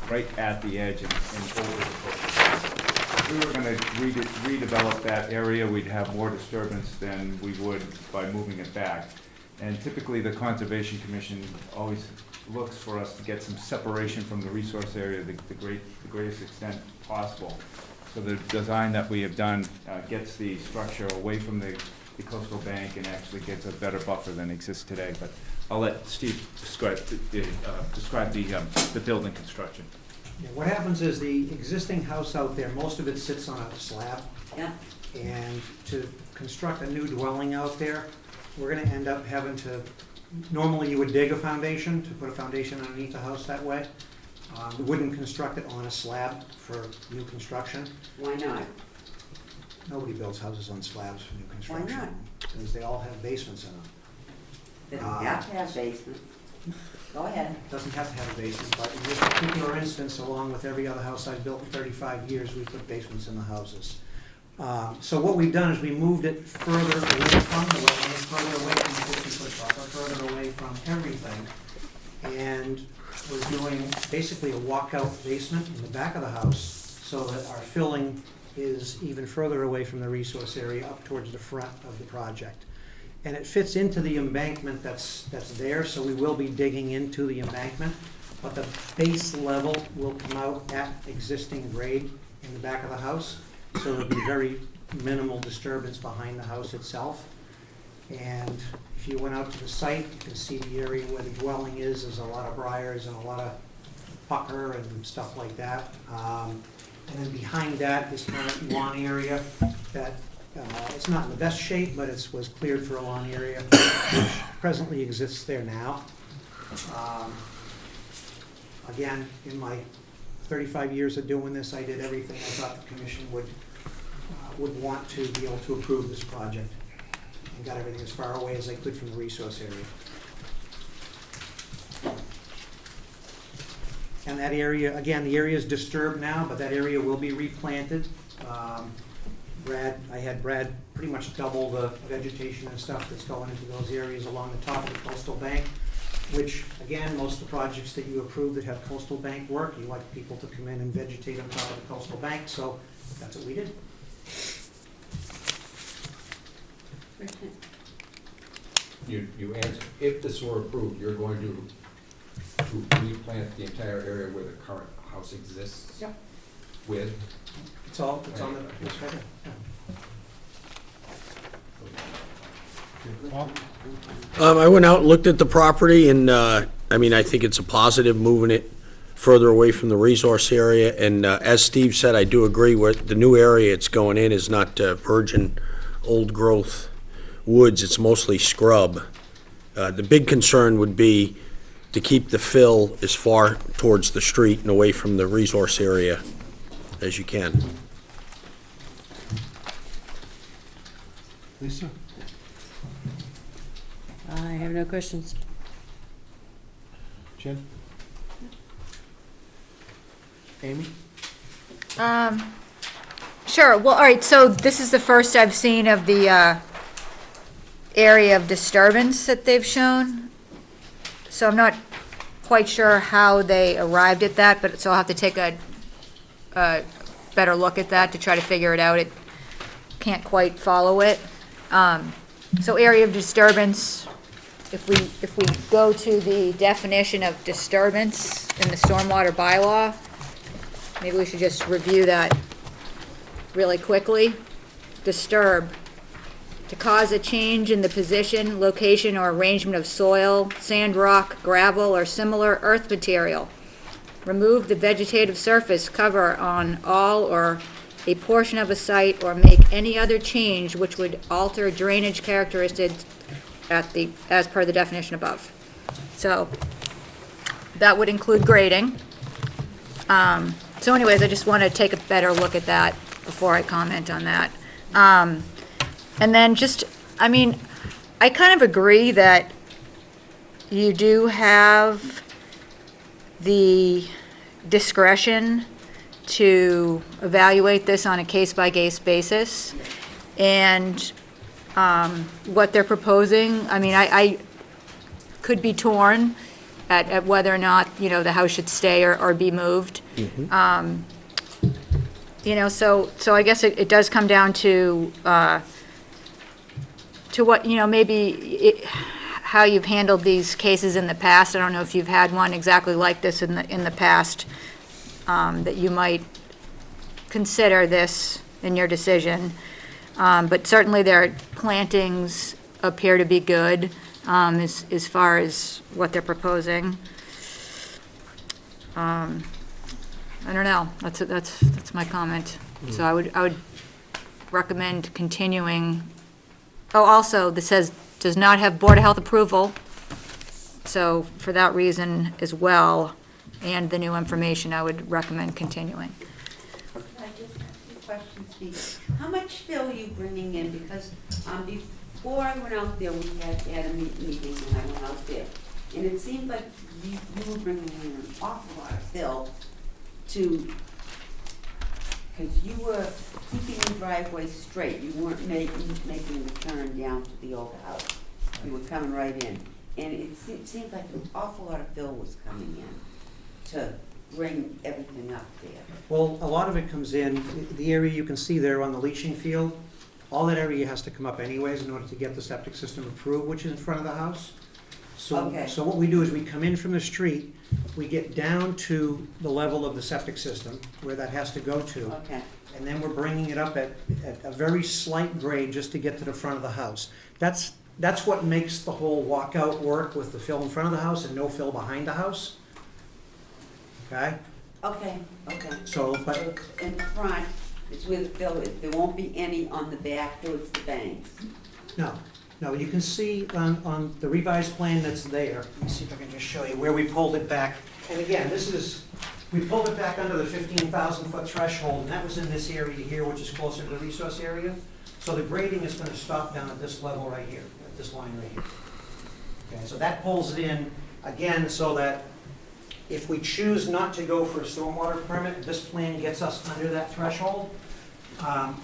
right at the edge and over the coastal boundary. If we were gonna redevelop that area, we'd have more disturbance than we would by moving it back. And typically, the Conservation Commission always looks for us to get some separation from the resource area the greatest extent possible. So the design that we have done gets the structure away from the coastal bank and actually gets a better buffer than exists today. But I'll let Steve describe the building construction. Yeah, what happens is the existing house out there, most of it sits on a slab. Yeah. And to construct a new dwelling out there, we're gonna end up having to, normally you would dig a foundation to put a foundation underneath the house that way. We wouldn't construct it on a slab for new construction. Why not? Nobody builds houses on slabs for new construction. Why not? Because they all have basements in them. They don't have to have basements. Go ahead. Doesn't have to have a basement, but in this particular instance, along with every other house I've built in 35 years, we put basements in the houses. So what we've done is we moved it further away from the wetlands, further away from the 50-foot buffer, further away from everything. And we're doing basically a walkout basement in the back of the house so that our filling is even further away from the resource area up towards the front of the project. And it fits into the embankment that's there, so we will be digging into the embankment, but the base level will come out at existing grade in the back of the house, so there'll be very minimal disturbance behind the house itself. And if you went out to the site, you can see the area where the dwelling is. There's a lot of briars and a lot of pucker and stuff like that. And then behind that, this kind of lawn area that it's not in the best shape, but it was cleared for a lawn area, which presently exists there now. Again, in my 35 years of doing this, I did everything I thought the commission would want to be able to approve this project, and got everything as far away as I could from the resource area. And that area, again, the area is disturbed now, but that area will be replanted. I had Brad pretty much double the vegetation and stuff that's going into those areas along the top of the coastal bank, which, again, most of the projects that you approve that have coastal bank work, you like people to come in and vegetate on top of the coastal bank, so that's what we did. You answered, if this were approved, you're going to replant the entire area where the current house exists? Yep. With? It's on the, it's right there. I went out and looked at the property, and, I mean, I think it's a positive, moving it further away from the resource area, and as Steve said, I do agree, where the new area it's going in is not virgin, old-growth woods, it's mostly scrub. The big concern would be to keep the fill as far towards the street and away from the resource area as you can. Lisa? I have no questions. Jen? Amy? Sure, well, all right, so this is the first I've seen of the area of disturbance that they've shown. So I'm not quite sure how they arrived at that, but, so I'll have to take a better look at that to try to figure it out. It can't quite follow it. So area of disturbance, if we go to the definition of disturbance in the stormwater bylaw, maybe we should just review that really quickly. Disturb, to cause a change in the position, location, or arrangement of soil, sand, rock, gravel, or similar earth material. Remove the vegetative surface cover on all or a portion of a site, or make any other change which would alter drainage characteristics as per the definition above. So that would include grading. So anyways, I just want to take a better look at that before I comment on that. And then just, I mean, I kind of agree that you do have the discretion to evaluate this on a case-by-case basis. And what they're proposing, I mean, I could be torn at whether or not, you know, the house should stay or be moved. You know, so I guess it does come down to what, you know, maybe how you've handled these cases in the past. I don't know if you've had one exactly like this in the past, that you might consider this in your decision. But certainly their plantings appear to be good, as far as what they're proposing. I don't know, that's my comment. So I would recommend continuing. Oh, also, this says, does not have Board of Health approval. So for that reason as well, and the new information, I would recommend continuing. Can I just ask you a question, Steve? How much fill are you bringing in? Because before I went out there, we had a meeting when I went out there. And it seemed like you were bringing in an awful lot of fill because you were keeping the driveway straight. You weren't making the turn down to the old house. You were coming right in. And it seemed like an awful lot of fill was coming in bring everything up there? Well, a lot of it comes in, the area you can see there on the leaching field, all that area has to come up anyways in order to get the septic system approved, which is in front of the house. Okay. So what we do is we come in from the street, we get down to the level of the septic system, where that has to go to. Okay. And then we're bringing it up at a very slight grade just to get to the front of the house. That's what makes the whole walkout work with the fill in front of the house and no fill behind the house. Okay? Okay, okay. So, but- So in front, it's where the fill is, there won't be any on the back towards the banks. No, you can see on the revised plan that's there, let me see if I can just show you where we pulled it back. And again, we pulled it back under the 15,000-foot threshold, and that was in this area here, which is closer to the resource area. So the grading is gonna stop down at this level right here, at this line right here. Okay, so that pulls it in, again, so that if we choose not to go for a stormwater permit, this plan gets us under that threshold.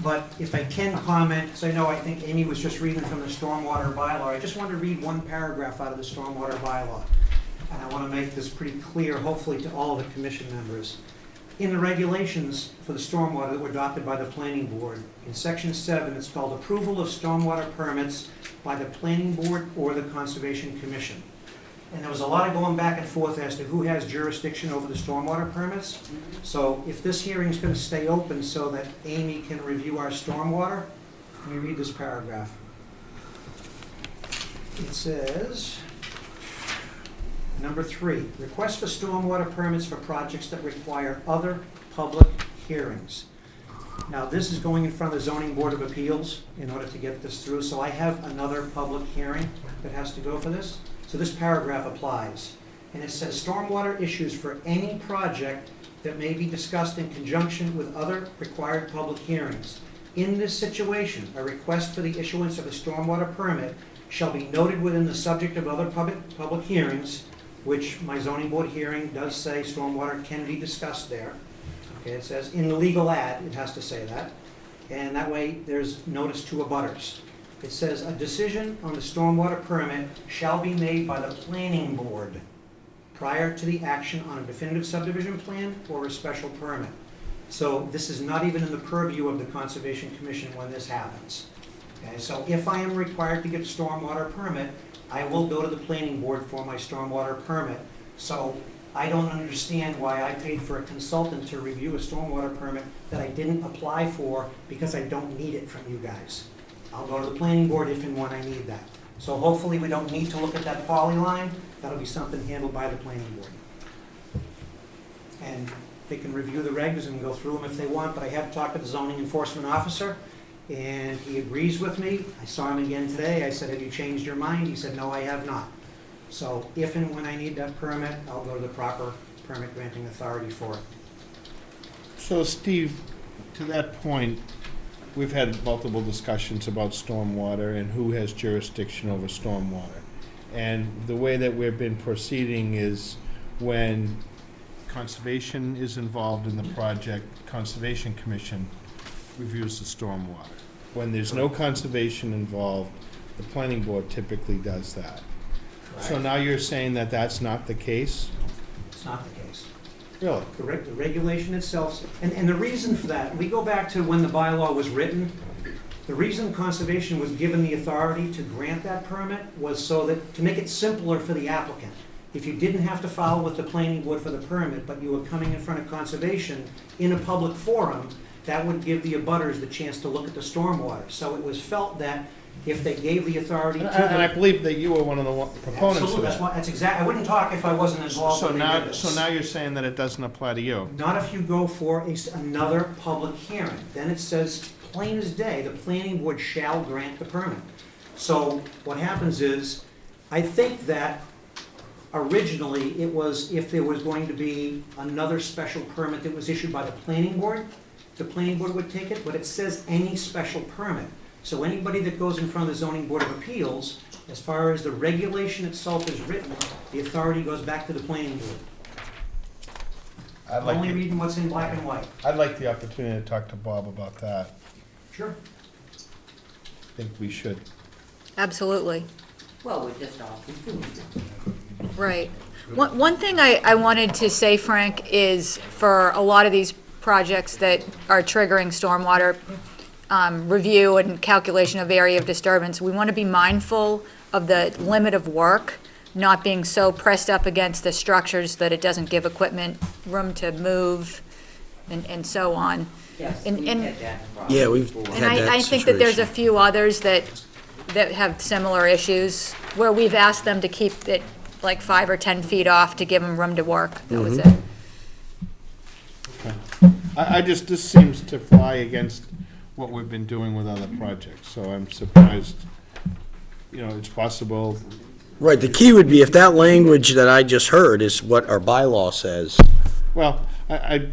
But if I can comment, because I know I think Amy was just reading from the stormwater bylaw, I just want to read one paragraph out of the stormwater bylaw. And I want to make this pretty clear, hopefully, to all of the commission members. In the regulations for the stormwater that were adopted by the planning board, in section 7, it's called approval of stormwater permits by the planning board or the conservation commission. And there was a lot of going back and forth as to who has jurisdiction over the stormwater permits. So if this hearing's going to stay open so that Amy can review our stormwater, let me read this paragraph. It says, number 3, request for stormwater permits for projects that require other public hearings. Now, this is going in front of the Zoning Board of Appeals in order to get this through, so I have another public hearing that has to go for this. So this paragraph applies, and it says stormwater issues for any project that may be discussed in conjunction with other required public hearings. In this situation, a request for the issuance of a stormwater permit shall be noted within the subject of other public hearings, which my zoning board hearing does say stormwater can be discussed there. Okay, it says in the legal ad, it has to say that, and that way there's notice to abutters. It says a decision on the stormwater permit shall be made by the planning board prior to the action on a definitive subdivision plan or a special permit. So this is not even in the purview of the Conservation Commission when this happens. Okay, so if I am required to get a stormwater permit, I will go to the planning board for my stormwater permit. So I don't understand why I paid for a consultant to review a stormwater permit that I didn't apply for because I don't need it from you guys. I'll go to the planning board if and when I need that. So hopefully we don't need to look at that poly line. That'll be something handled by the planning board. And they can review the regs and go through them if they want, but I have talked to the zoning enforcement officer, and he agrees with me. I saw him again today. I said, have you changed your mind? He said, no, I have not. So if and when I need that permit, I'll go to the proper permit granting authority for it. So Steve, to that point, we've had multiple discussions about stormwater and who has jurisdiction over stormwater. And the way that we've been proceeding is when conservation is involved in the project, Conservation Commission reviews the stormwater. When there's no conservation involved, the planning board typically does that. So now you're saying that that's not the case? It's not the case. Really? The regulation itself, and the reason for that, we go back to when the bylaw was written. The reason conservation was given the authority to grant that permit was so that, to make it simpler for the applicant. If you didn't have to file with the planning board for the permit, but you were coming in front of conservation in a public forum, that would give the abutters the chance to look at the stormwater. So it was felt that if they gave the authority to And I believe that you were one of the proponents of Absolutely, that. that's exactly, I wouldn't talk if I wasn't involved So when they now, did this. so now you're saying that it doesn't apply to you? Not if you go for another public hearing. Then it says, plain as day, the planning board shall grant the permit. So what happens is, I think that originally it was if there was going to be another special permit that was issued by the planning board would take it, but it says any special permit. So anybody that goes in front of the Zoning Board of Appeals, as far as the regulation itself is written, the authority goes back to the planning board. Only reading what's in black and white. I'd like the opportunity to talk to Bob about that. Sure. I think we should. Absolutely. Well, we're just all confused. Right. One thing I wanted to say, Frank, is for a lot of these projects that are triggering stormwater review and calculation of area of disturbance, we want to be mindful of the limit of work, not being so pressed up against the structures that it doesn't give equipment room to move and so on. Yes, And- we and- had that problem Yeah, we've before. And had that I think that there's a situation. few others that have similar issues, where we've asked them to keep it like 5 or 10 feet off to give them room to work. That was it. This seems to fly against what we've been doing with other projects, so I'm surprised, it's possible. Right, the key would be if that language that I just heard is what our bylaw says. Well, I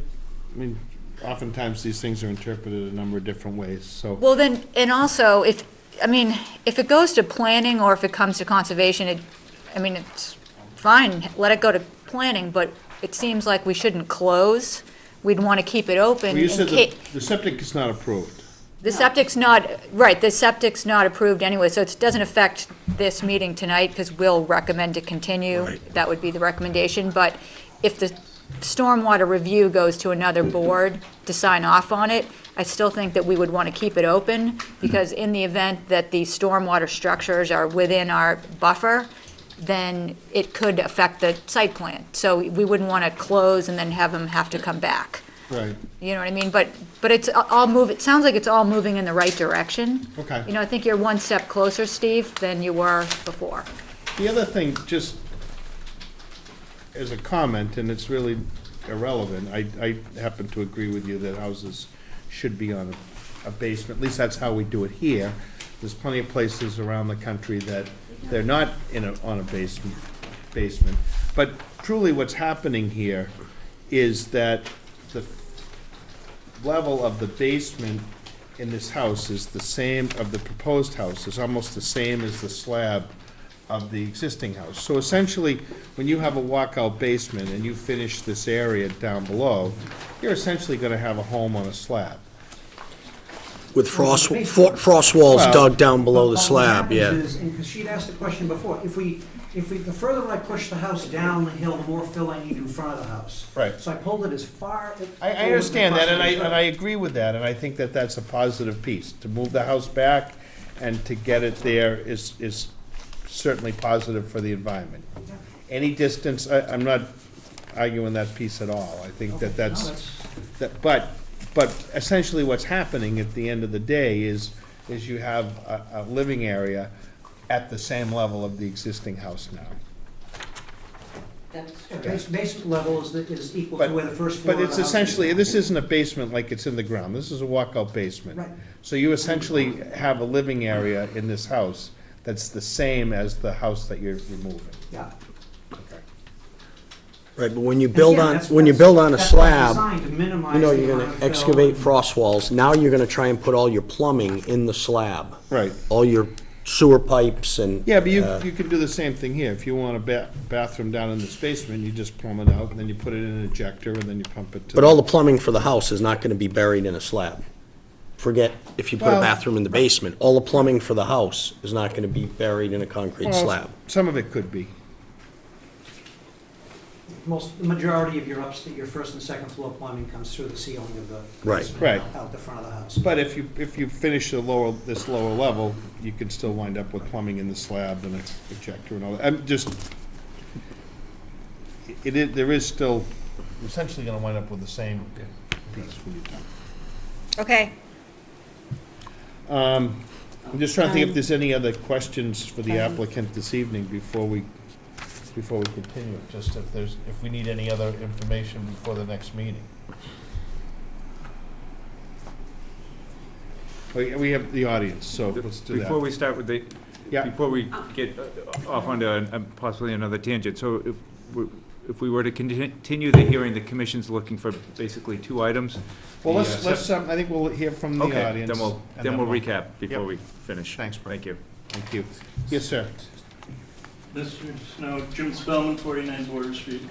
mean, oftentimes these things are interpreted a number of different ways, so. Well, then, and also, if it goes to planning or if it comes to conservation, it's fine, let it go to planning, but it seems like we shouldn't close. We'd want to keep it open. Well, you in said ca- the septic is not approved. The septic's not, right, the septic's not approved anyway, so it doesn't affect this meeting tonight, because we'll recommend to continue. Right. That would be the recommendation, but if the stormwater review goes to another board to sign off on it, I still think that we would want to keep it open, because in the event that the stormwater structures are within our buffer, then it could affect the site plan. So we wouldn't want to close and then have them have to come back. Right. You know what I mean? But it's all it sounds like it's all moving in the right direction. Okay. I think you're one step closer, Steve, than you were before. The other thing, just as a comment, and it's really irrelevant, I happen to agree with you that houses should be on a basement, at least that's how we do it here. There's plenty of places around the country that they're not on a basement. But truly what's happening here is that the level of the basement in this house is the same, of the proposed house, is almost the same as the slab of the existing house. So essentially, when you have a walkout basement and you finish this area down below, you're essentially gonna have a home on a slab. With frost walls Well- dug down below the What slab, happens yeah. is, and 'cause she'd asked the question before, the further I push the house down the hill, the more fill I need in front of the house. Right. So I pulled it as far. I understand that, and I agree with that, and I think that that's a positive piece. To move the house back and to get it there is certainly positive for the environment. Any distance, I'm not arguing that piece at all. I think that but essentially what's happening at the end of the day is you have a living area at the same level of the existing house now. Basement level is equal to where the first floor But of the it's house is. essentially, this isn't a basement like it's in the ground, this is a walkout basement. Right. So you essentially have a living area in this house that's the same as the house that you're removing. Yeah. Right, but when you build Again, on, that's- when you build on a that's slab, designed to minimize you're the amount gonna of fill. excavate frost walls. Now you're gonna try and put all your plumbing in the slab. Right. All your sewer pipes and. Yeah, but you can do the same thing here. If you want a bathroom down in this basement, you just plumb it out, and then you put it in an ejector, and then you pump it to. But all the plumbing for the house is not gonna be buried in a slab. Forget if you put a Well- bathroom in the basement, all the plumbing for the house is not gonna be buried in a concrete Well, slab. Some of it could be. The majority of your first and second floor plumbing comes through the ceiling of the Right. basement, Right. out the front of the house. But if you finish this lower level, you can still wind up with plumbing in the slab and an ejector and all that. I'm just, there is still, essentially gonna wind up with the same piece when you're done. Okay. I'm just trying to think if there's any other questions for the applicant this evening before we continue, just if we need any other information before the next meeting. We have the audience, so let's do that. Before we start with Yeah. before we get off onto possibly another tangent, so if we were to continue the hearing, the commission's looking for basically two items. Well, The, let's, I think we'll hear from the Okay, audience. then we'll recap before Yep. we finish. Thanks, Brett. Thank you. Thank you. Yes, sir. Mr. Snow, Jim Spellman, 49 Border Street.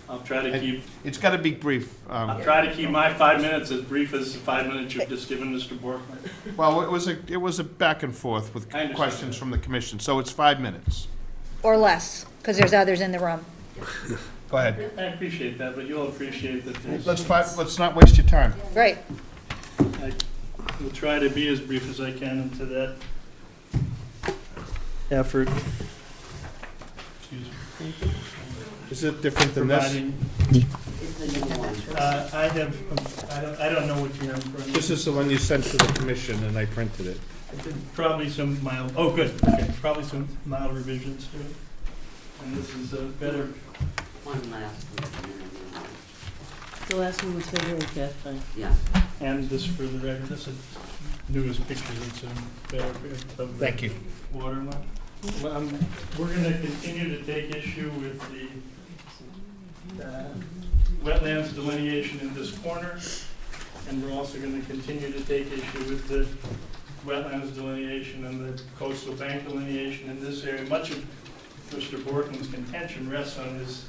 I'll try to keep, It's gotta be brief. I'll try to keep my 5 minutes as brief as the 5 minutes you've just given Mr. Borkman. Well, it was a back and forth with I understand questions that. from the commission, so it's 5 minutes. Or less. because there's others in the room. Go ahead. I appreciate that, but you'll appreciate that there's. Let's not waste your time. Right. I will try to be as brief as I can into that effort. Excuse me. Is it different than this? Providing- I don't know what you have in front of me. This is the one you sent to the commission, and I printed it. Probably some mild, oh, good, okay, probably some mild revisions to it. And this is a better, One last one. The last one was February 5th. Yeah. and this for the record, this is newest picture, it's a better of the Thank you. water line. Well, we're gonna continue to take issue with the wetlands delineation in this corner, and we're also gonna continue to take issue with the wetlands delineation and the coastal bank delineation in this area. Much of Mr. Borkman's contention rests on his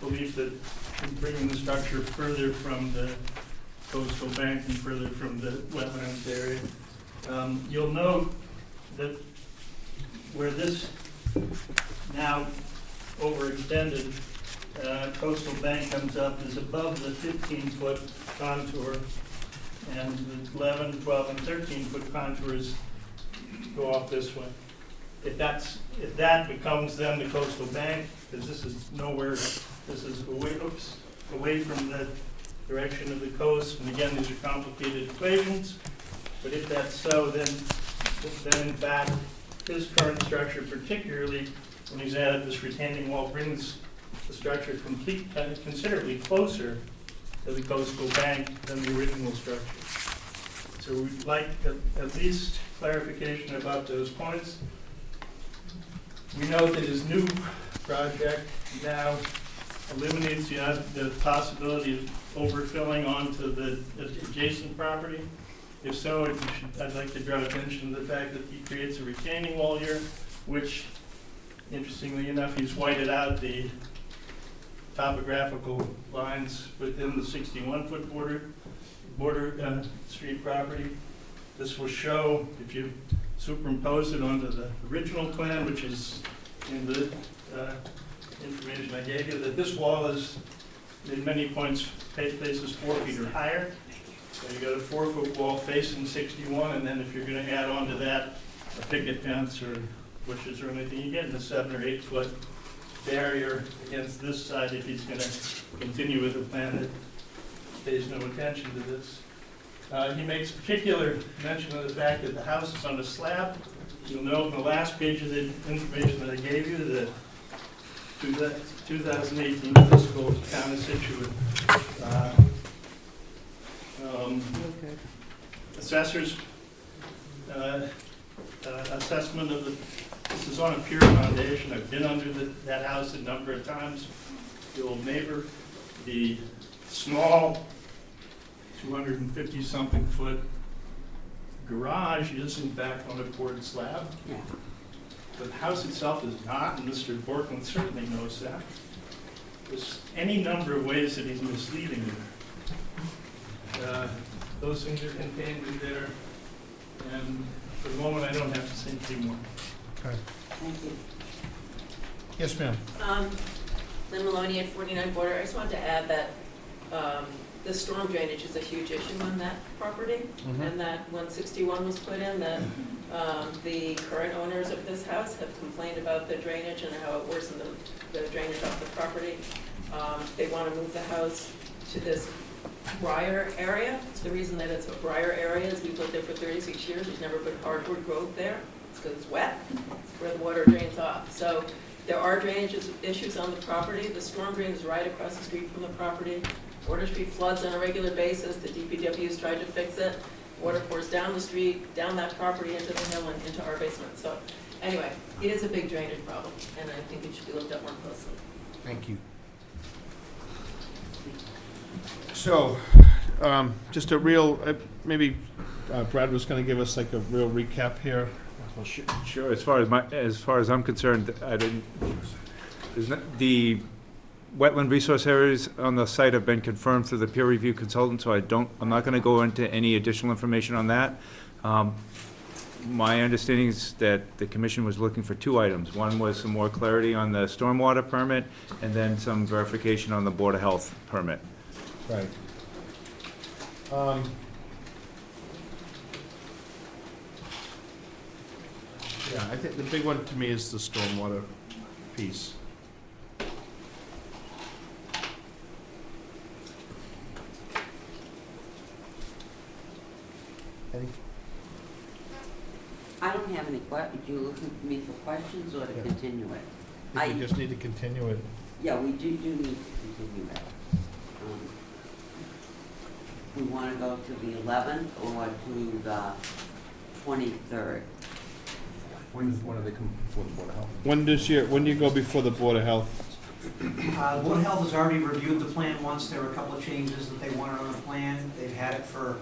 belief that bringing the structure further from the coastal bank and further from the wetlands area. You'll note that where this now overextended coastal bank comes up is above the 15-foot contour, and the 11, 12, and 13-foot contours go off this way. If that becomes then the coastal bank, because this is nowhere, this is away from the direction of the coast, and again, these are complicated equations, but if that's so, then in fact, his current structure, particularly when he's added this retaining wall, brings the structure considerably closer to the coastal bank than the original structure. So we'd like at least clarification about those points. We note that his new project now eliminates the possibility of overfilling onto the adjacent property. If so, I'd like to draw attention to the fact that he creates a retaining wall here, which, interestingly enough, he's whited out the topographical lines within the 61-foot border street property. This will show, if you superimpose it onto the original plan, which is in the information I gave you, that this wall is in many points places 4 feet or higher. So you got a 4-foot wall facing 61, and then if you're going to add on to that a picket fence or bushes or anything, you get in a 7 or 8 foot barrier against this side if he's going to continue with a plan that pays no attention to this. He makes particular mention of the fact that the house is on a slab. You'll note in the last page of the information that I gave you that 2018 fiscal town of Scituate assessor's assessment of this is on a pure foundation. I've been under that house a number of times. The old neighbor, the small 250-something foot garage is in fact on a poured slab. The house itself is not, and Mr. Borkman certainly knows that. There's any number of ways that he's misleading you. Those things are contained in there, and for the moment I don't have to say anything more. Okay. Thank you. Yes, ma'am. Lynn Maloney at 49 Border. I just wanted to add that the storm drainage is a huge issue on that property, and that when 61 was put in, that the current owners of this house have complained about the drainage and how it worsened the drainage off the property. They want to move the house to this briar area. The reason that it's a briar area is we've lived there for 36 years. There's never been hardwood growth there. It's because it's wet. It's where the water drains off. So there are drainage issues on the property. The storm drain is right across the street from the property. Water Street floods on a regular basis. The DPW's tried to fix it. Water pours down the street, down that property into the hill and into our basement. So anyway, it is a big drainage problem, and I think it should be looked at more closely. Thank you. So, just a real, maybe Brad was going to give us like a real recap here. Well, sure. As far as I'm concerned, the wetland resource areas on the site have been confirmed through the peer review consultant, so I'm not going to go into any additional information on that. my understanding is that the commission was looking for two items. One was some more clarity on the stormwater permit, and then some verification on the Board of Health permit. Right. Yeah, I think the big one to me is the stormwater piece. Any? I don't have any questions. You looking for me for questions or to Yeah. continue it? I think we just need to continue it. Yeah, we do need to continue it. We want to go to the 11th or to the 23rd? When do they come before the Board of Health? When do you go before the Board of Health? Board of Health has already reviewed the plan once. There were a couple of changes that they wanted on the plan. They've had it for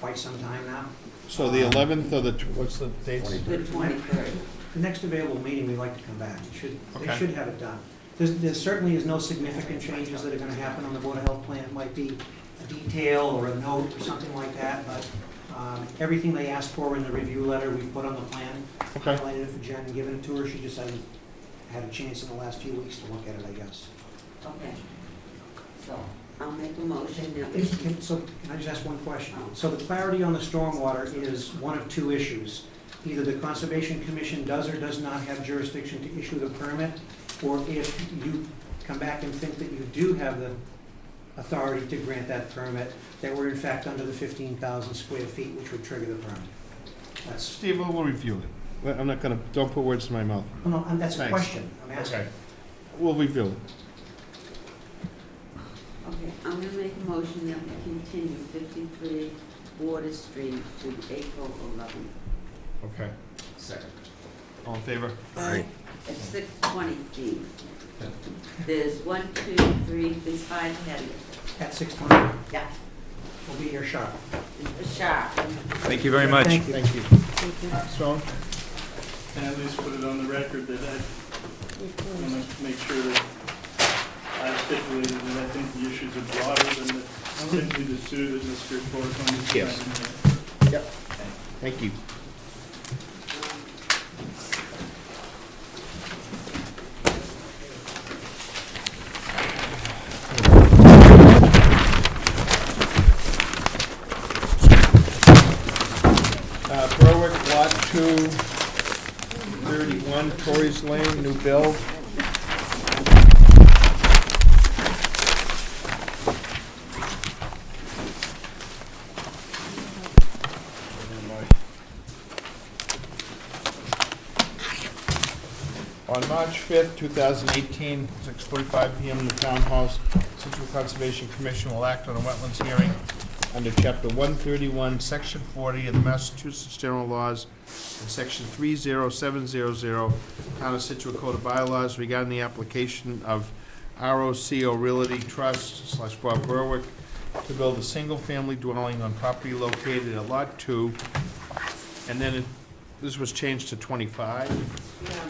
quite some time now. So the 11th or what's the date? The 23rd. The next available meeting, we'd like to come back. They Okay. should have it done. There certainly is no significant changes that are gonna happen on the Board of Health plan. It might be a detail or a note or something like that, but everything they asked for in the review letter, we put on the plan. Okay. Highlighted it for Jen and given it to her. She just hasn't had a chance in the last few weeks to look at it, I guess. Okay. So I'll make a motion that we... So, can I just ask one question? So the clarity on the stormwater is one of two issues. Either the Conservation Commission does or does not have jurisdiction to issue the permit, or if you come back and think that you do have the authority to grant that permit, that we're in fact under the 15,000 square feet, which would trigger the permit. That's, Steve, we'll review it. I'm not gonna, don't put words in my mouth. no, that's a Thanks. question I'm asking. Okay. We'll review it. Okay, I'm gonna make a motion that we continue 53 Water Street to April 11th. Okay. Second. All in favor? Aye. At 6:20 feet. There's 1, 2, 3, there's 5 headers. At 6:20, Yeah, we'll be here sharp. it's sharp. Thank you very much. Thank you. Thank you. Stone? And at least put it on the record that I want to make sure that I stipulated that I think the issues are broader than the simply the two that Mr. Corrigan is Yes. describing here. Yep. Thank you. Berwick, Lot 231, Torrey's Lane, new build. On March 5th, 2018, 6:45 PM in the Town Hall, Scituate Conservation Commission will act on a wetlands hearing under Chapter 131, Section 40 of the Massachusetts General Laws and Section 30700, Town of Scituate Code of Bylaws regarding the application of ROCO Realty Trust / Bob Berwick to build a single-family dwelling on property located at Lot 2, and then this was changed to 25. Yeah,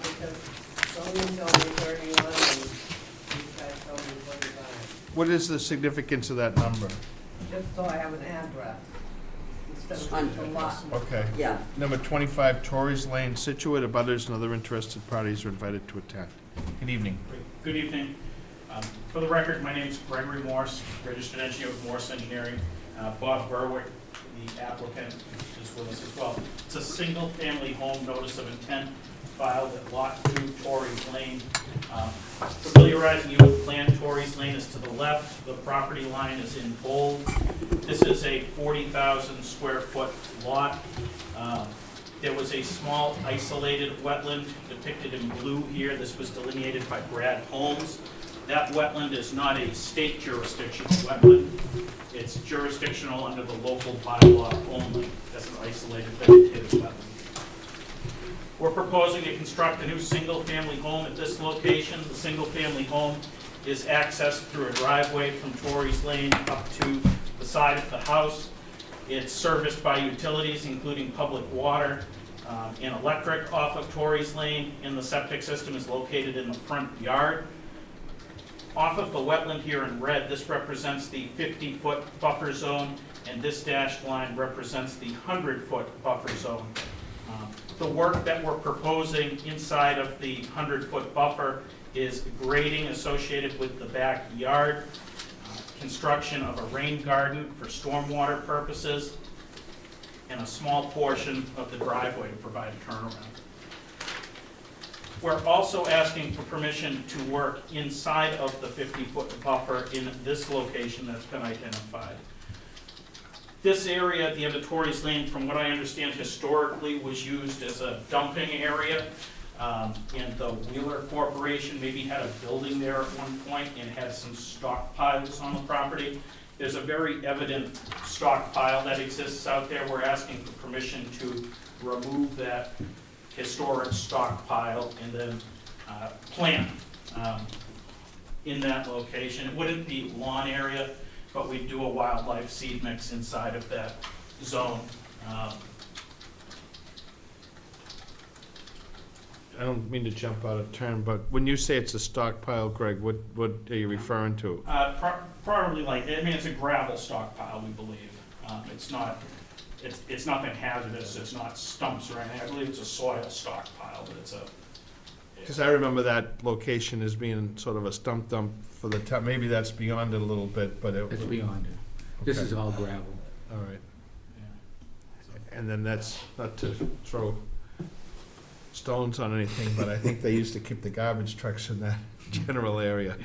because zoning told me 31 and these guys told me 25. What is the significance of that number? Just so I have an address instead of On just a lot. Okay. Yeah. Number 25, Torrey's Lane, Scituate. Abutters and other interested parties are invited to attend. Good evening. Good evening. For the record, my name is Gregory Morse, registered engineer with Morse Engineering. Bob Berwick, the applicant, is with us as well. It's a single-family home notice of intent filed at Lot 2, Torrey's Lane. Familiarizing you with plan, Torrey's Lane is to the left. The property line is in bold. This is a 40,000 square foot lot. There was a small isolated wetland depicted in blue here. This was delineated by Brad Holmes. That wetland is not a state jurisdictional wetland. It's jurisdictional under the local bylaw only as an isolated vegetative wetland. We're proposing to construct a new single-family home at this location. The single-family home is accessed through a driveway from Torrey's Lane up to the side of the house. It's serviced by utilities, including public water and electric off of Torrey's Lane, and the septic system is located in the front yard. Off of the wetland here in red, this represents the 50-foot buffer zone, and this dashed line represents the 100-foot buffer zone. The work that we're proposing inside of the 100-foot buffer is grading associated with the backyard, construction of a rain garden for stormwater purposes, and a small portion of the driveway to provide a turnaround. We're also asking for permission to work inside of the 50-foot buffer in this location that's been identified. This area at the end of Torrey's Lane, from what I understand historically, was used as a dumping area. And the Wheeler Corporation maybe had a building there at one point and had some stockpiles on the property. There's a very evident stockpile that exists out there. We're asking for permission to remove that historic stockpile and then plant in that location. It wouldn't be lawn area, but we'd do a wildlife seed mix inside of that zone. I don't mean to jump out of turn, but when you say it's a stockpile, Greg, what are you referring to? Probably like, I mean, it's a gravel stockpile, we believe. It's nothing hazardous, it's not stumps or anything. I believe it's a soil stockpile, but it's a... Because I remember that location as being sort of a stump dump for the town. Maybe that's beyond it a little bit, but it... It's beyond it. This Okay. is all gravel. All right. And then that's, not to throw stones on anything, but I think they used to keep the garbage trucks in that general area.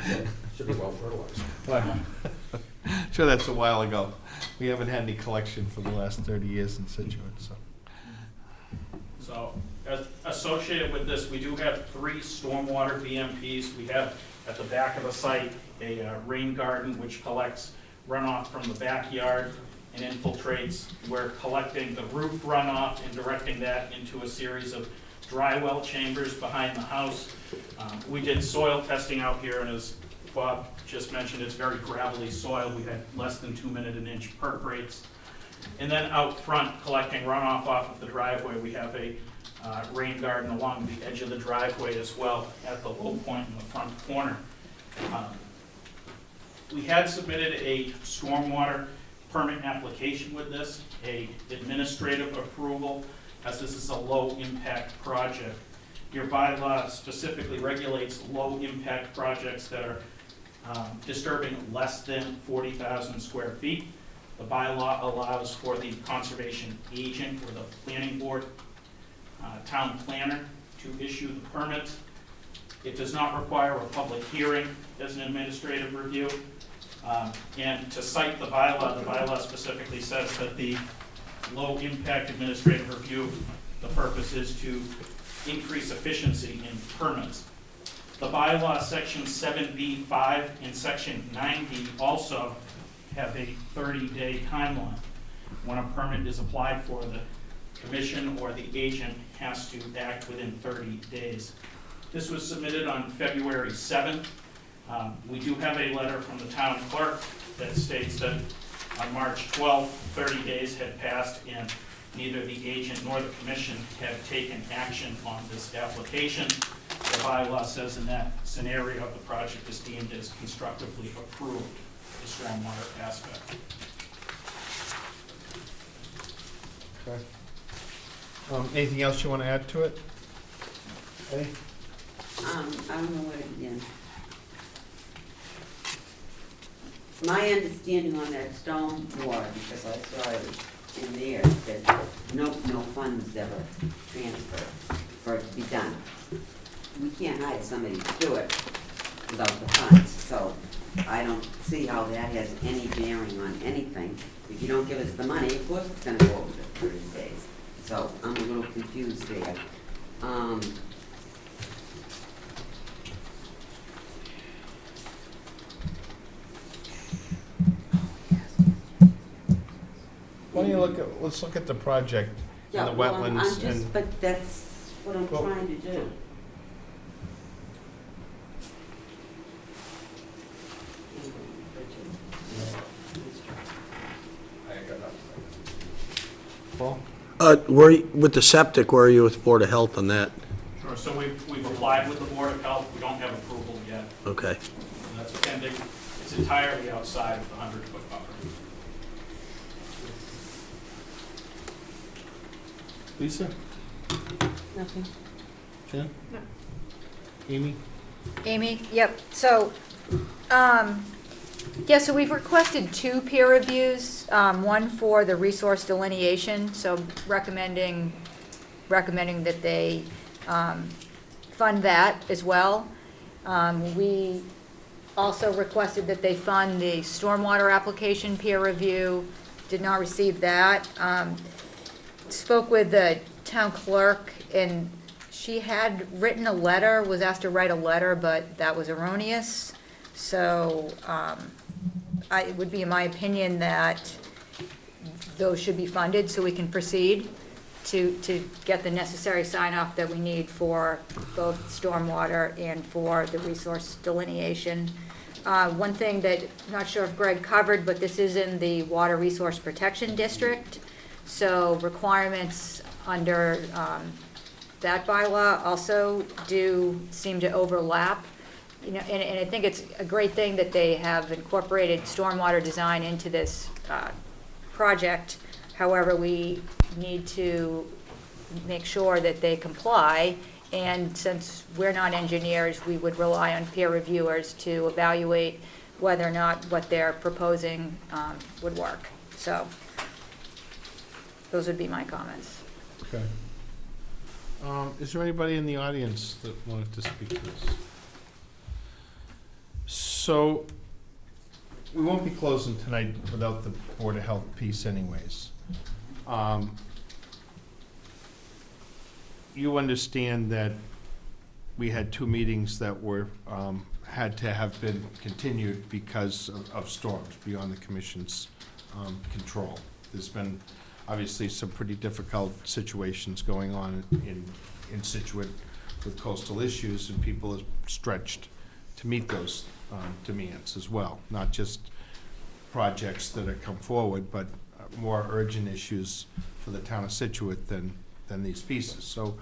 Should be well fertilized. Sure, that's a while ago. We haven't had any collection for the last 30 years in Scituate, so. So, as associated with this, we do have 3 stormwater BMPs. We have at the back of the site a rain garden which collects runoff from the backyard and infiltrates. We're collecting the roof runoff and directing that into a series of dry well chambers behind the house. We did soil testing out here, and as Bob just mentioned, it's very gravelly soil. We had less than 2-minute-an-inch perk rates. And then out front, collecting runoff off of the driveway, we have a rain garden along the edge of the driveway as well at the low point in the front corner. We had submitted a stormwater permit application with this, a administrative approval, as this is a low-impact project. Your bylaw specifically regulates low-impact projects that are disturbing less than 40,000 square feet. The bylaw allows for the conservation agent or the planning board, town planner to issue the permit. It does not require a public hearing as an administrative review. And to cite the bylaw specifically says that the low-impact administrative review, the purpose is to increase efficiency in permits. The bylaw section 7B5 and section 9B also have a 30-day timeline. When a permit is applied for, the commission or the agent has to act within 30 days. This was submitted on February 7th. We do have a letter from the town clerk that states that on March 12th, 30 days had passed and neither the agent nor the commission have taken action on this application. The bylaw says in that scenario, the project is deemed as constructively approved, the stormwater aspect. Okay. Anything else you want to add to it? Eddie? I don't know where to begin. My understanding on that stone wall, because I saw it in there, that no funds ever transferred for it to be done. We can't hire somebody to do it without the funds, so I don't see how that has any bearing on anything. If you don't give us the money, of course it's gonna go over the 30 days. So I'm a little confused there. Why don't you let's look at the project and the well, I'm wetlands just, but that's what I'm trying to do. Paul? With the septic, where are you with Board of Health on that? Sure, so we've applied with the Board of Health. We don't have approval yet. Okay. And that's pending. It's entirely outside of the 100-foot buffer. Lisa? Nothing. Jen? No. Amy? Amy, yep, so, yeah, so we've requested 2 peer reviews, one for the resource delineation, so recommending that they, fund that as well. We also requested that they fund the stormwater application peer review, did not receive that. Spoke with the town clerk, and she had written a letter, was asked to write a letter, but that was erroneous. So, it would be my opinion that those should be funded so we can proceed to get the necessary sign-off that we need for both stormwater and for the resource delineation. One thing that, I'm not sure if Greg covered, but this is in the Water Resource Protection District. So requirements under that bylaw also do seem to overlap. You know, and I think it's a great thing that they have incorporated stormwater design into this project. However, we need to make sure that they comply. And since we're not engineers, we would rely on peer reviewers to evaluate whether or not what they're proposing would work. So those would be my comments. Okay. Is there anybody in the audience that wanted to speak to this? So, we won't be closing tonight without the Board of Health piece anyways. You understand that we had 2 meetings that were, had to have been continued because of storms beyond the commission's control. There's been obviously some pretty difficult situations going on in Scituate with coastal issues, and people are stretched to meet those demands as well. Not just projects that have come forward, but more urgent issues for the town of Scituate than these pieces. So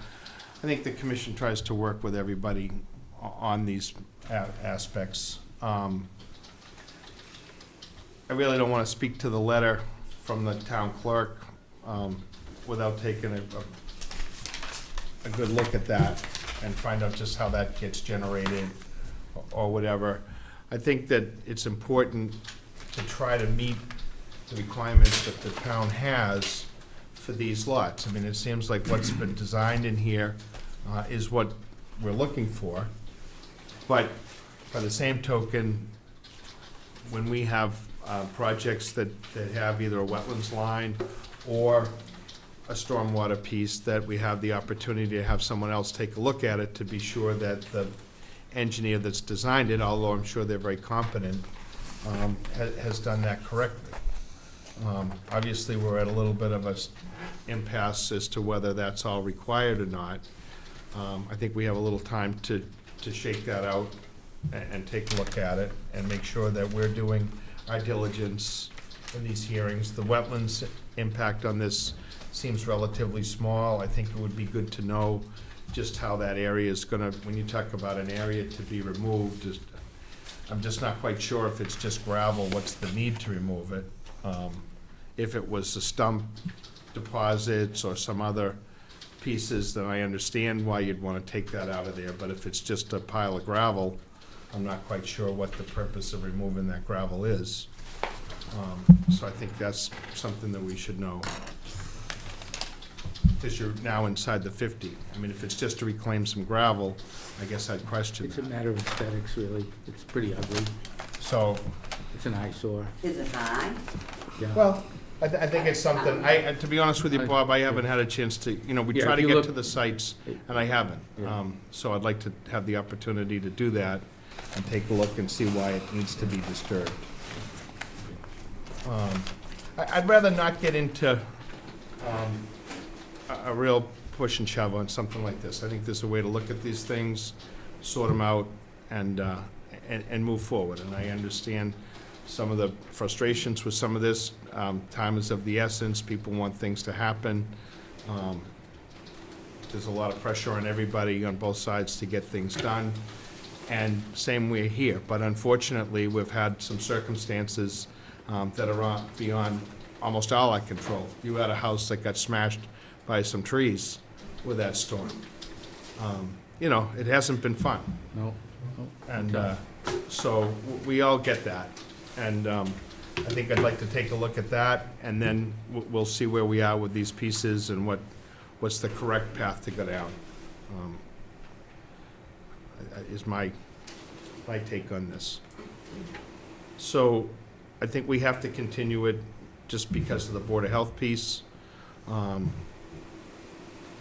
I think the commission tries to work with everybody on these aspects. I really don't want to speak to the letter from the town clerk without taking a good look at that and find out just how that gets generated or whatever. I think that it's important to try to meet the requirements that the town has for these lots. I mean, it seems like what's been designed in here is what we're looking for. But by the same token, when we have projects that have either a wetlands line or a stormwater piece, that we have the opportunity to have someone else take a look at it to be sure that the engineer that's designed it, although I'm sure they're very competent, has done that correctly. Obviously, we're at a little bit of a impasse as to whether that's all required or not. I think we have a little time to shake that out and take a look at it and make sure that we're doing our diligence in these hearings. The wetlands impact on this seems relatively small. I think it would be good to know just how that area is gonna, when you talk about an area to be removed, I'm just not quite sure if it's just gravel, what's the need to remove it? If it was the stump deposits or some other pieces, then I understand why you'd want to take that out of there. But if it's just a pile of gravel, I'm not quite sure what the purpose of removing that gravel is. So I think that's something that we should know. Because you're now inside the 50. I mean, if it's just to reclaim some gravel, I guess I'd question It's a that. matter of aesthetics, really. It's pretty ugly. So, It's an eyesore. Is it high? Yeah. well, I think it's something, to be honest with you, Bob, I haven't had a chance to, we Yeah, try if to you get look- to the sites, and I haven't. Yeah. So I'd like to have the opportunity to do that and take a look and see why it needs to be disturbed. I'd rather not get into a real push and shove on something like this. I think there's a way to look at these things, sort them out, and move forward. And I understand some of the frustrations with some of this. Time is of the essence. People want things to happen. There's a lot of pressure on everybody on both sides to get things done. And same way here. But unfortunately, we've had some circumstances that are beyond almost all our control. You had a house that got smashed by some trees with that storm. You know, it hasn't been fun. No. And so we all get that. And I think I'd like to take a look at that, and then we'll see where we are with these pieces and what's the correct path to go down. Is my take on this. So I think we have to continue it just because of the Board of Health piece. And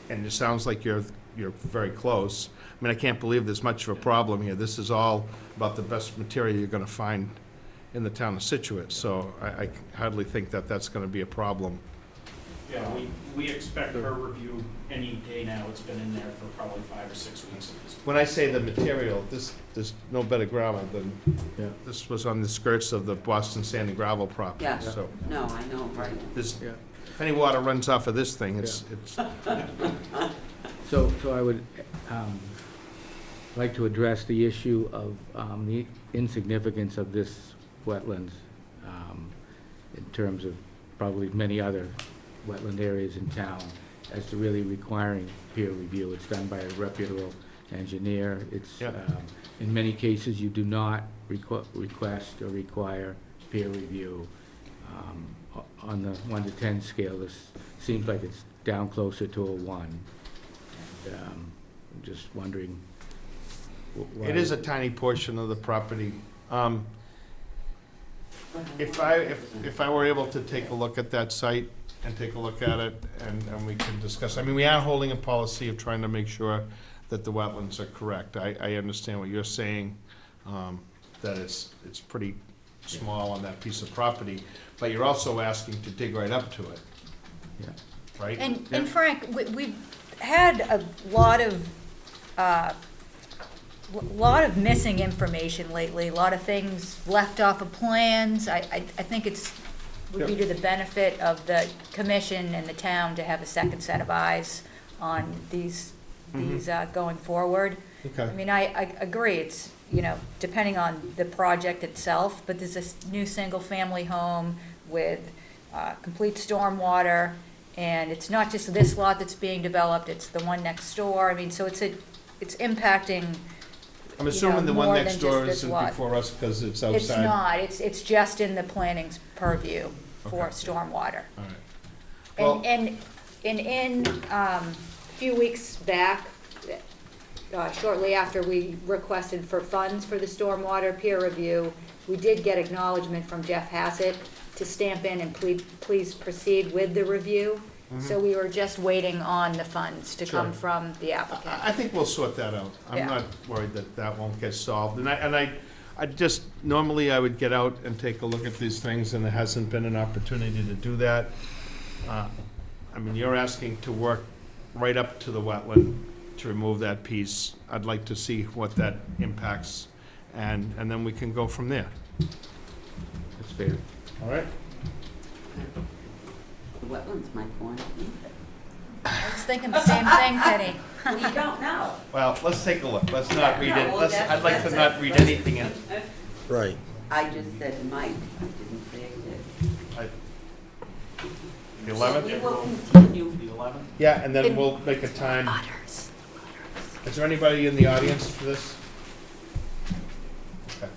it sounds like you're very close. I mean, I can't believe there's much of a problem here. This is all about the best material you're gonna find in the town of Scituate, so I hardly think that that's gonna be a problem. Yeah, we expect her review any day now. It's been in there for probably 5 or 6 weeks at this point. When I say the material, there's no better gravel than, this was on the skirts of the Boston Sand and Gravel property, Yeah, so. no, I know, right. If any water runs off of this thing, it's. So I would like to address the issue of the insignificance of this wetlands in terms of probably many other wetland areas in town as to really requiring peer review. It's done by a reputable engineer. It's, in many cases, you do not request or require peer review. On the 1 to 10 scale, this seems like it's down closer to a 1. And I'm just wondering why. It is a tiny portion of the property. If I were able to take a look at that site and take a look at it, and we can discuss, I mean, we are holding a policy of trying to make sure that the wetlands are correct. I understand what you're saying, that it's pretty small on that piece of property, but you're also asking to dig right up to it. Yeah. Right? And Frank, we've had a lot of missing information lately, a lot of things left off of plans. I think would be to the benefit of the commission and the town to have a second set of eyes on these going forward. Okay. I mean, I agree, it's, you know, depending on the project itself, but there's this new single-family home with complete stormwater, and it's not just this lot that's being developed, it's the one next door. I mean, so it's impacting, I'm assuming the one more next than door just this isn't lot. before us because it's outside. It's not, it's just in the planning's purview for Okay. stormwater. All right. Well- And in a few weeks back, shortly after we requested for funds for the stormwater peer review, we did get acknowledgement from Jeff Hassett to stamp in and please proceed with the review. So we were just waiting on the funds to come Sure. from the applicant. I think we'll sort that out. I'm Yeah. not worried that won't get solved. And I just, normally I would get out and take a look at these things, and there hasn't been an opportunity to do that. I mean, you're asking to work right up to the wetland to remove that piece. I'd like to see what that impacts, and then we can go from there. That's fair. All right? The wetlands might go on. I was thinking the same thing, Penny. Well, you don't know. Well, let's take a look. Let's not read it. No, well, I'd like to that's not it. read anything in. Right. I just said might, I didn't say it The did. 11th? We will continue. The 11th? Yeah, and then we'll make a time. Is there anybody in the audience for this? Okay.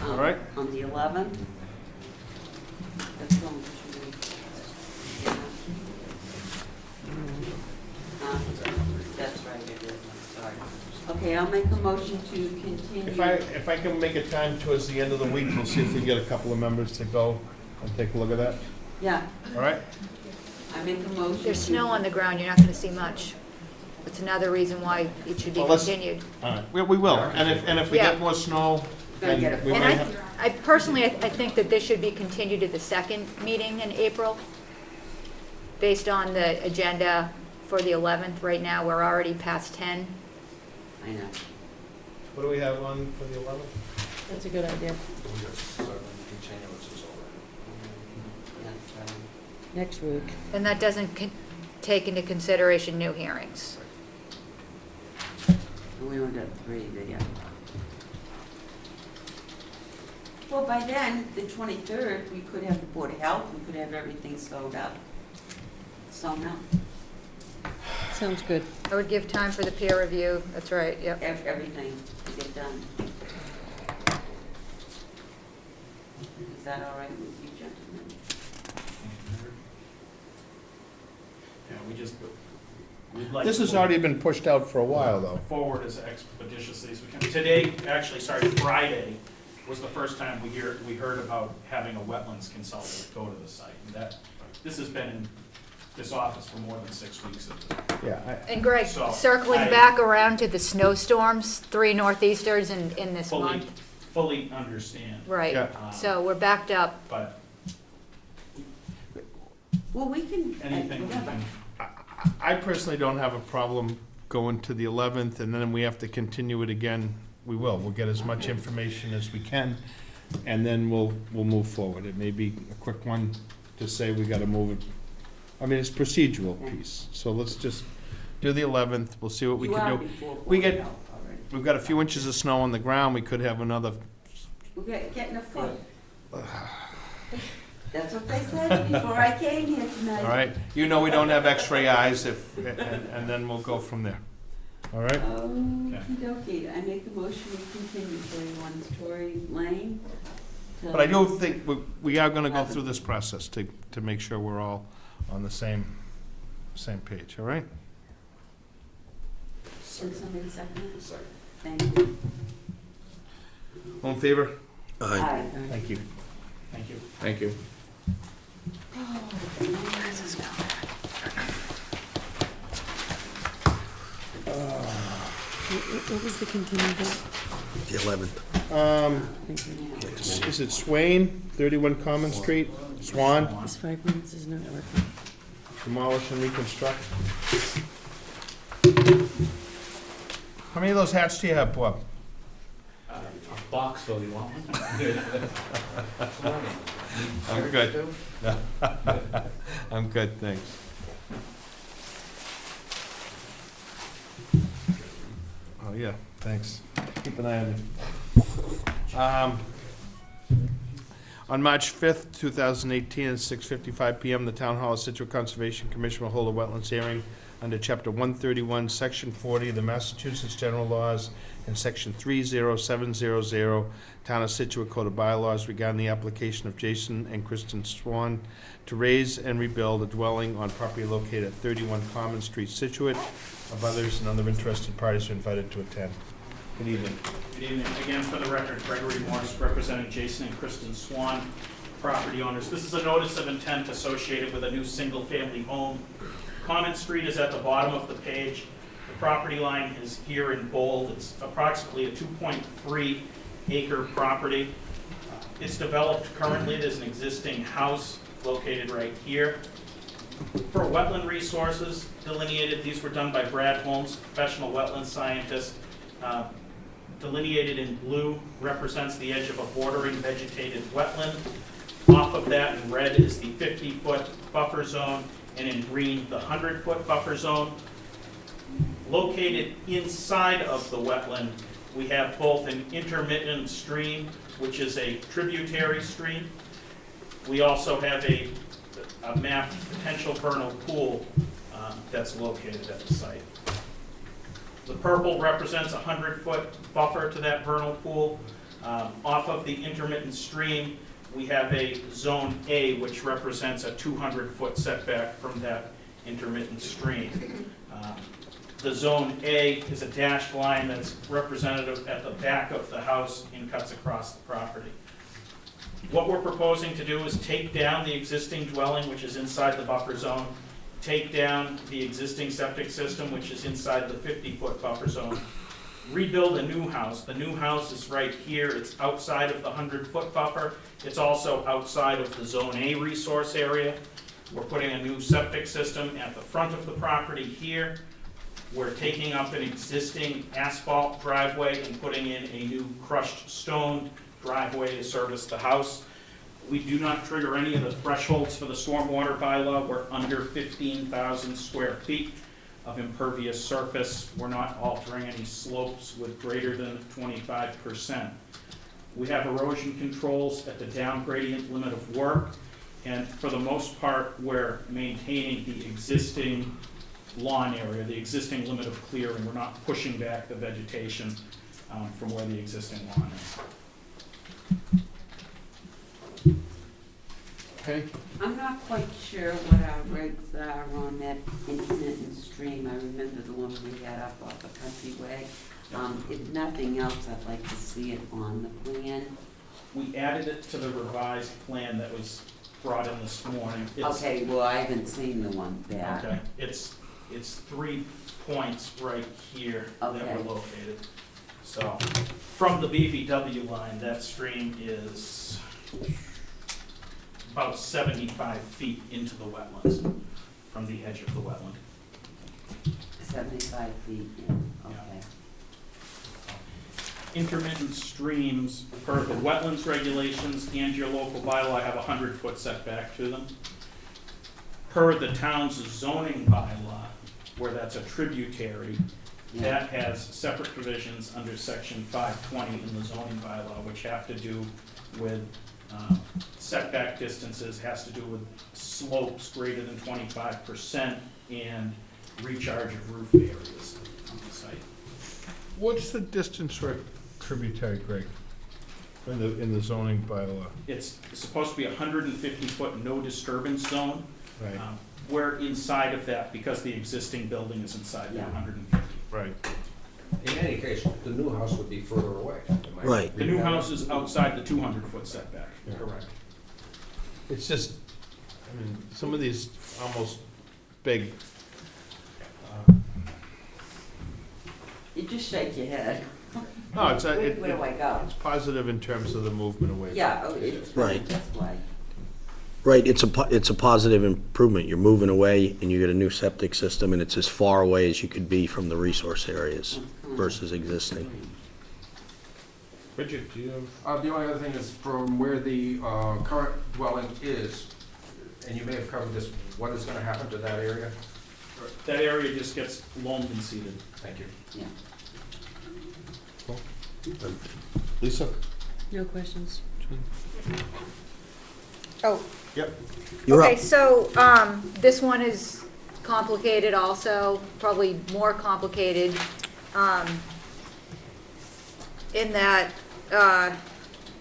All right. On the 11th? That's going to yeah. That's right, it is, I'm sorry. Okay, I'll make a motion to continue. If I can make a time towards the end of the week, we'll see if we get a couple of members to go and take a look at that. Yeah, All right? I make a motion. There's snow on the ground, you're not gonna see much. It's another reason why it should be Well, let's- continued. All right, we will. And if we Yeah. get more snow, then Gonna get it. we And might have. I personally, I think that this should be continued to the second meeting in April, based on the agenda for the 11th. Right now, we're already past 10. I know. What do we have on for the 11th? That's a good idea. That's right. Next week. And that doesn't take into consideration new hearings. We only got 3 there. Well, by then, the 23rd, we could have the Board of Health, we could have everything sewed up. Sewn up. sounds good. I would give time for the peer review, that's right, yep. Everything to get done. Is that all right with you, gentlemen? Yeah, we'd like This to has move already been pushed out for a while, though. forward as expeditiously as we can. Today, actually, sorry, Friday was the first time we heard about having a wetlands consultant go to the site. And this has been in this office for more than 6 weeks at this point. Yeah, And Greg, So, circling back around to the snowstorms, 3 northeasters in this month. Fully understand. Right, Yeah. so we're backed up. But Well, we can, anything we whatever. can, I personally don't have a problem going to the 11th, and then we have to continue it again. We will. We'll get as much information as we can, and then we'll move forward. It may be a quick one to say we gotta move it. I mean, it's procedural piece, so let's just do the 11th. We'll see what we You can are do. before We Board of get, Health already. we've got a few inches of snow on the ground. We could have another, We're getting a foot. That's what they said before I came here tonight. all right? You know we don't have x-ray eyes if, and then we'll go from there. All right? Okey dokey, I make the motion we continue 31 Story Lane. But I do think we are gonna go through this process to make sure we're all on the same page, all right? Can somebody second it? Second. Thank you. All in favor? Aye. Thank you. thank you. Thank you. What was the continued date? The 11th. Is it Swain, 31 Common Street, Swan, This 5 minutes is not working. demolish and reconstruct? How many of those hats do you have, Bob? Box, you want one? I'm good. I'm good, thanks. Oh, yeah, thanks. Keep an eye on it. On March 5th, 2018, at 6:55 PM, the Town Hall of Scituate Conservation Commission will hold a wetlands hearing under Chapter 131, Section 40 of the Massachusetts General Laws and Section 30700, Town of Scituate Code of Bylaws regarding the application of Jason and Kristen Swan to raise and rebuild a dwelling on property located at 31 Common Street, Scituate. Others and other interested parties are invited to attend. Good evening. Good evening. Again, for the record, Gregory Morse, representing Jason and Kristen Swan, property owners. This is a notice of intent associated with a new single-family home. Common Street is at the bottom of the page. The property line is here in bold. It's approximately a 2.3 acre property. It's developed currently. There's an existing house located right here. For wetland resources delineated, these were done by Brad Holmes, professional wetland scientist. Delineated in blue represents the edge of a bordering vegetated wetland. Off of that in red is the 50-foot buffer zone, and in green, the 100-foot buffer zone. Located inside of the wetland, we have both an intermittent stream, which is a tributary stream. We also have a mapped potential vernal pool that's located at the site. The purple represents a 100-foot buffer to that vernal pool. Off of the intermittent stream, we have a Zone A, which represents a 200-foot setback from that intermittent stream. The Zone A is a dashed line that's representative at the back of the house and cuts across the property. What we're proposing to do is take down the existing dwelling, which is inside the buffer zone, take down the existing septic system, which is inside the 50-foot buffer zone, rebuild a new house. The new house is right here. It's outside of the 100-foot buffer. It's also outside of the Zone A resource area. We're putting a new septic system at the front of the property here. We're taking up an existing asphalt driveway and putting in a new crushed stone driveway to service the house. We do not trigger any of the thresholds for the stormwater bylaw. We're under 15,000 square feet of impervious surface. We're not altering any slopes with greater than 25%. We have erosion controls at the down gradient limit of work, and for the most part, we're maintaining the existing lawn area, the existing limit of clearing. We're not pushing back the vegetation from where the existing lawn is. Okay, I'm not quite sure what our regs are on that intermittent stream. I remember the one we had up off the Country Way. If nothing else, I'd like to see it on the plan. We added it to the revised plan that was brought in this morning. Okay, well, I haven't seen the one back. Okay, it's 3 points right here that Okay. were located. So, from the BVW line, that stream is about 75 feet into the wetlands, from the edge of the wetland. 75 feet, yeah, okay. Intermittent streams, per the wetlands regulations and your local bylaw, have a 100-foot setback to them. Per the town's zoning bylaw, where that's a tributary, that has separate provisions under section 520 in the zoning bylaw, which have to do with setback distances, has to do with slopes greater than 25% and recharge of roof areas on the site. what's the distance for a tributary, Greg, in the zoning bylaw? It's supposed to be a 150-foot no disturbance zone. Right. We're inside of that because the existing building is inside the 150. Right. In any case, the new house would be further away. Am I Right. The new house is outside the 200-foot setback, Yeah. correct. It's just, I mean, some of these almost big, You just shake your head. no, it's, Where do I go? it's positive in terms of the movement away. Yeah, oh, it's Right. this way. Right, it's a positive improvement. You're moving away and you get a new septic system and it's as far away as you could be from the resource areas versus existing. Bridget, do you have? The only other thing is from where the current dwelling is, and you may have covered this, what is gonna happen to that area? That area just gets loamed and seeded. Thank you. Yeah. Lisa? No questions. Oh, Yep. You're okay, up. so, this one is complicated also, probably more complicated, in that,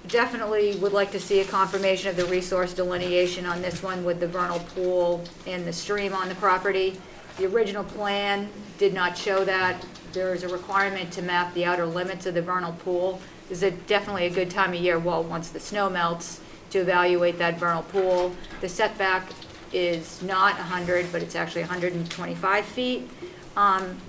definitely would like to see a confirmation of the resource delineation on this one with the vernal pool and the stream on the property. The original plan did not show that. There is a requirement to map the outer limits of the vernal pool. This is definitely a good time of year, well, once the snow melts, to evaluate that vernal pool. The setback is not 100, but it's actually 125 feet,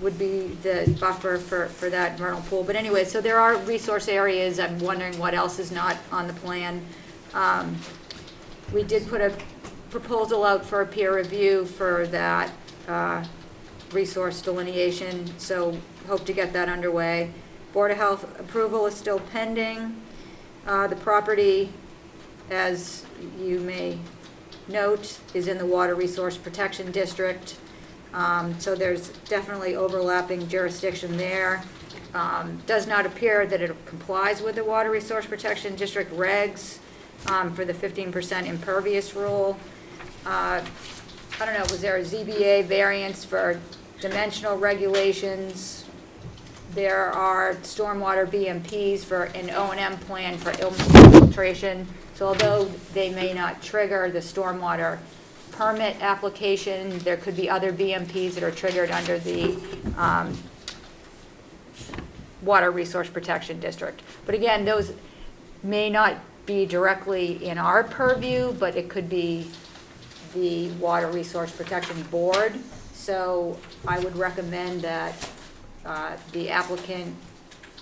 would be the buffer for that vernal pool. But anyway, so there are resource areas. I'm wondering what else is not on the plan. We did put a proposal out for a peer review for that resource delineation, so hope to get that underway. Board of Health approval is still pending. The property, as you may note, is in the Water Resource Protection District. So there's definitely overlapping jurisdiction there. Does not appear that it complies with the Water Resource Protection District regs for the 15% impervious rule. I don't know, was there a ZBA variance for dimensional regulations? There are stormwater BMPs for an O&M plan for infiltration. So although they may not trigger the stormwater permit application, there could be other BMPs that are triggered under the Water Resource Protection District. But again, those may not be directly in our purview, but it could be the Water Resource Protection Board. So I would recommend that the applicant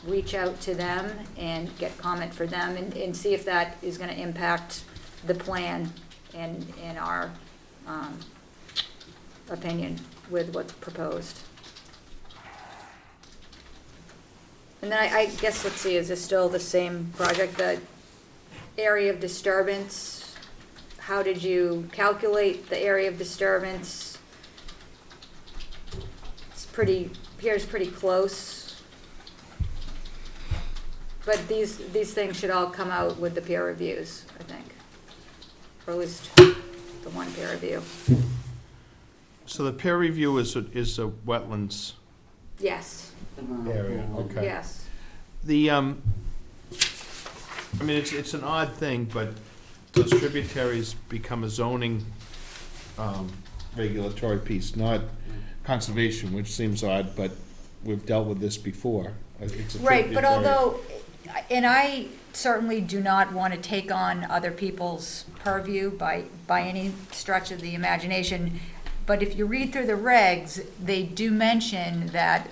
reach out to them and get comment for them and see if that is going to impact the plan and in our opinion with what's proposed. And then I guess, let's see, is this still the same project? The area of disturbance, how did you calculate the area of disturbance? It's appears pretty close. But these things should all come out with the peer reviews, I think. Or at least the one peer review. So the peer review is a wetlands Yes, area, okay. yes. The, I mean, it's an odd thing, but those tributaries become a zoning, regulatory piece, not conservation, which seems odd, but we've dealt with this before. It's a Right, but tributary. although, and I certainly do not want to take on other people's purview by any stretch of the imagination, but if you read through the regs, they do mention that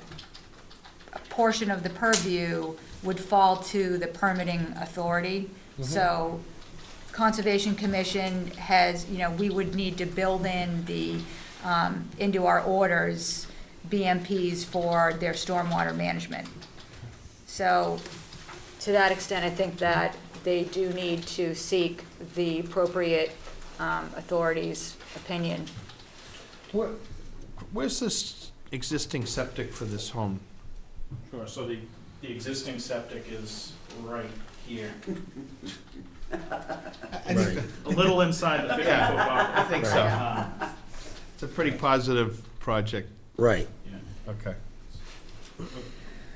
a portion of the purview would fall to the permitting authority. So Conservation Commission has, we would need to build in into our orders, BMPs for their stormwater management. So, to that extent, I think that they do need to seek the appropriate authority's opinion. Where's this existing septic for this home? Sure, so the existing septic is right here, a little inside the 50-foot buffer. I think so. It's a pretty positive project. Right. Okay.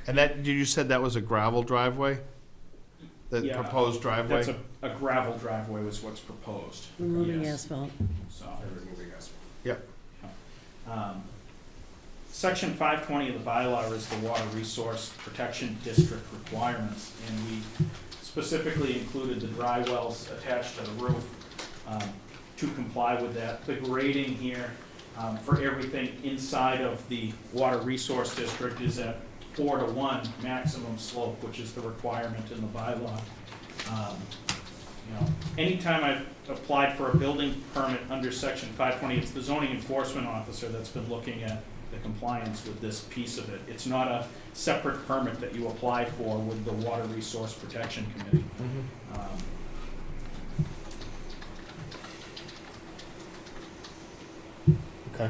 And that, you said that was a gravel driveway? The Yeah, proposed driveway? That's a gravel driveway was what's proposed. Removing Yes. asphalt. So, Yep. Section 520 of the bylaw is the water resource protection district requirements, and we specifically included the dry wells attached to the roof to comply with that. The grading here for everything inside of the water resource district is at 4:1 maximum slope, which is the requirement in the bylaw. Anytime I've applied for a building permit under section 520, it's the zoning enforcement officer that's been looking at the compliance with this piece of it. It's not a separate permit that you apply for with the Water Resource Protection Committee. Okay.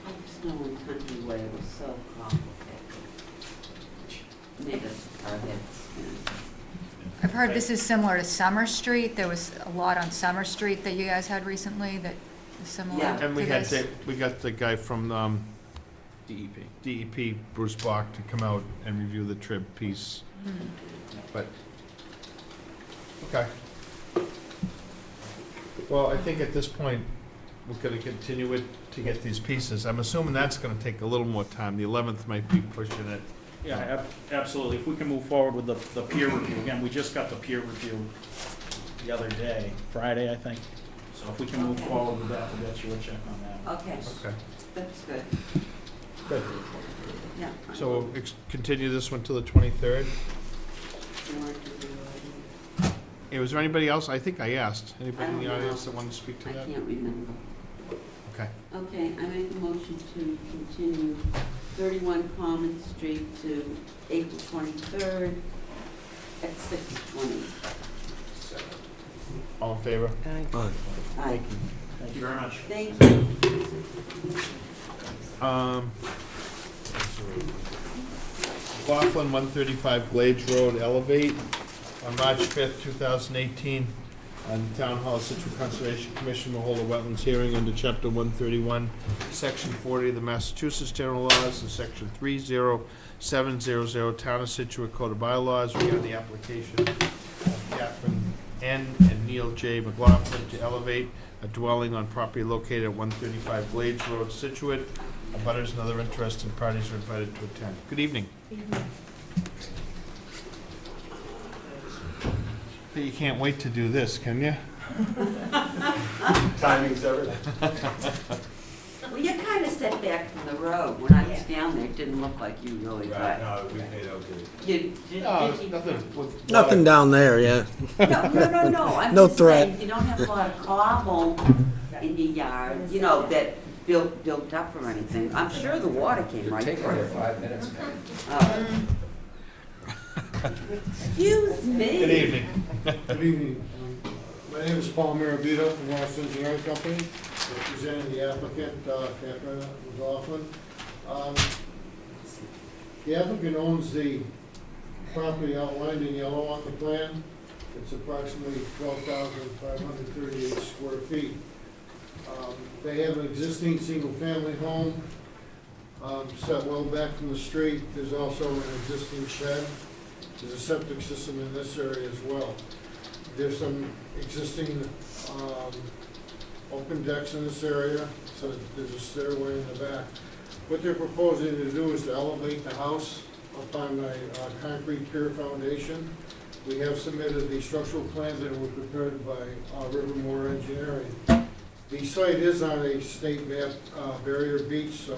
I just know in Country Way it was so complicated. Made us our heads spin. I've heard this is similar to Summer Street. There was a lot on Summer Street that you guys had recently that was similar Yeah. to And we this. got the guy from DEP, Bruce Bach, to come out and review the trib piece. But, okay. Well, I think at this point, we're gonna continue it to get these pieces. I'm assuming that's gonna take a little more time. The 11th might be pushing it. Yeah, absolutely. If we can move forward with the peer review, again, we just got the peer review the other day, Friday, I think. So if we can move forward with that, we'll get you a check on that. Okay, Okay, that's good. good. Yeah. So we'll continue this one till the 23rd? You want to do it? Hey, was there anybody else? I think I asked. I Anybody in don't the know. audience that wanted to speak to I that? can't remember. Okay. Okay, I make a motion to continue 31 Common Street to April 23rd at 6:20. All in favor? Aye. Thank you very much. Thank you. Laughlin, 135 Glades Road, Elevate, on March 5th, 2018, on the Town Hall, Scituate Conservation Commission will hold a wetlands hearing under Chapter 131, Section 40 of the Massachusetts General Laws, and Section 30700 Town of Scituate Code of Bylaws regarding the application of Catherine N. and Neil J. McLaughlin to elevate a dwelling on property located at 135 Glades Road, Scituate. Abutters and other interested parties are invited to attend. Good evening. You can't wait to do this, can you? Timing's everything. Well, you're kind of set back from the road. When I was down there, it didn't look like you really got. No, we paid okay. You, did No, you? Nothing down there, yeah. No. I'm No just threat. saying, you don't have a lot of cobble in your yard, that built up or anything. I'm sure the water came right through. 5 minutes, man. Excuse me. Good evening. Good evening. My name is Paul Marabito from Morris Engineering Company, representing the applicant, Catherine McLaughlin. The applicant owns the property outlined in yellow on the plan. It's approximately 12,538 square feet. They have an existing single-family home, set well back from the street. There's also an existing shed. There's a septic system in this area as well. There's some existing open decks in this area, so there's a stairway in the back. What they're proposing to do is to elevate the house up on a concrete pier foundation. We have submitted the structural plans that were prepared by Rivermore Engineering. The site is on a state map barrier beach, so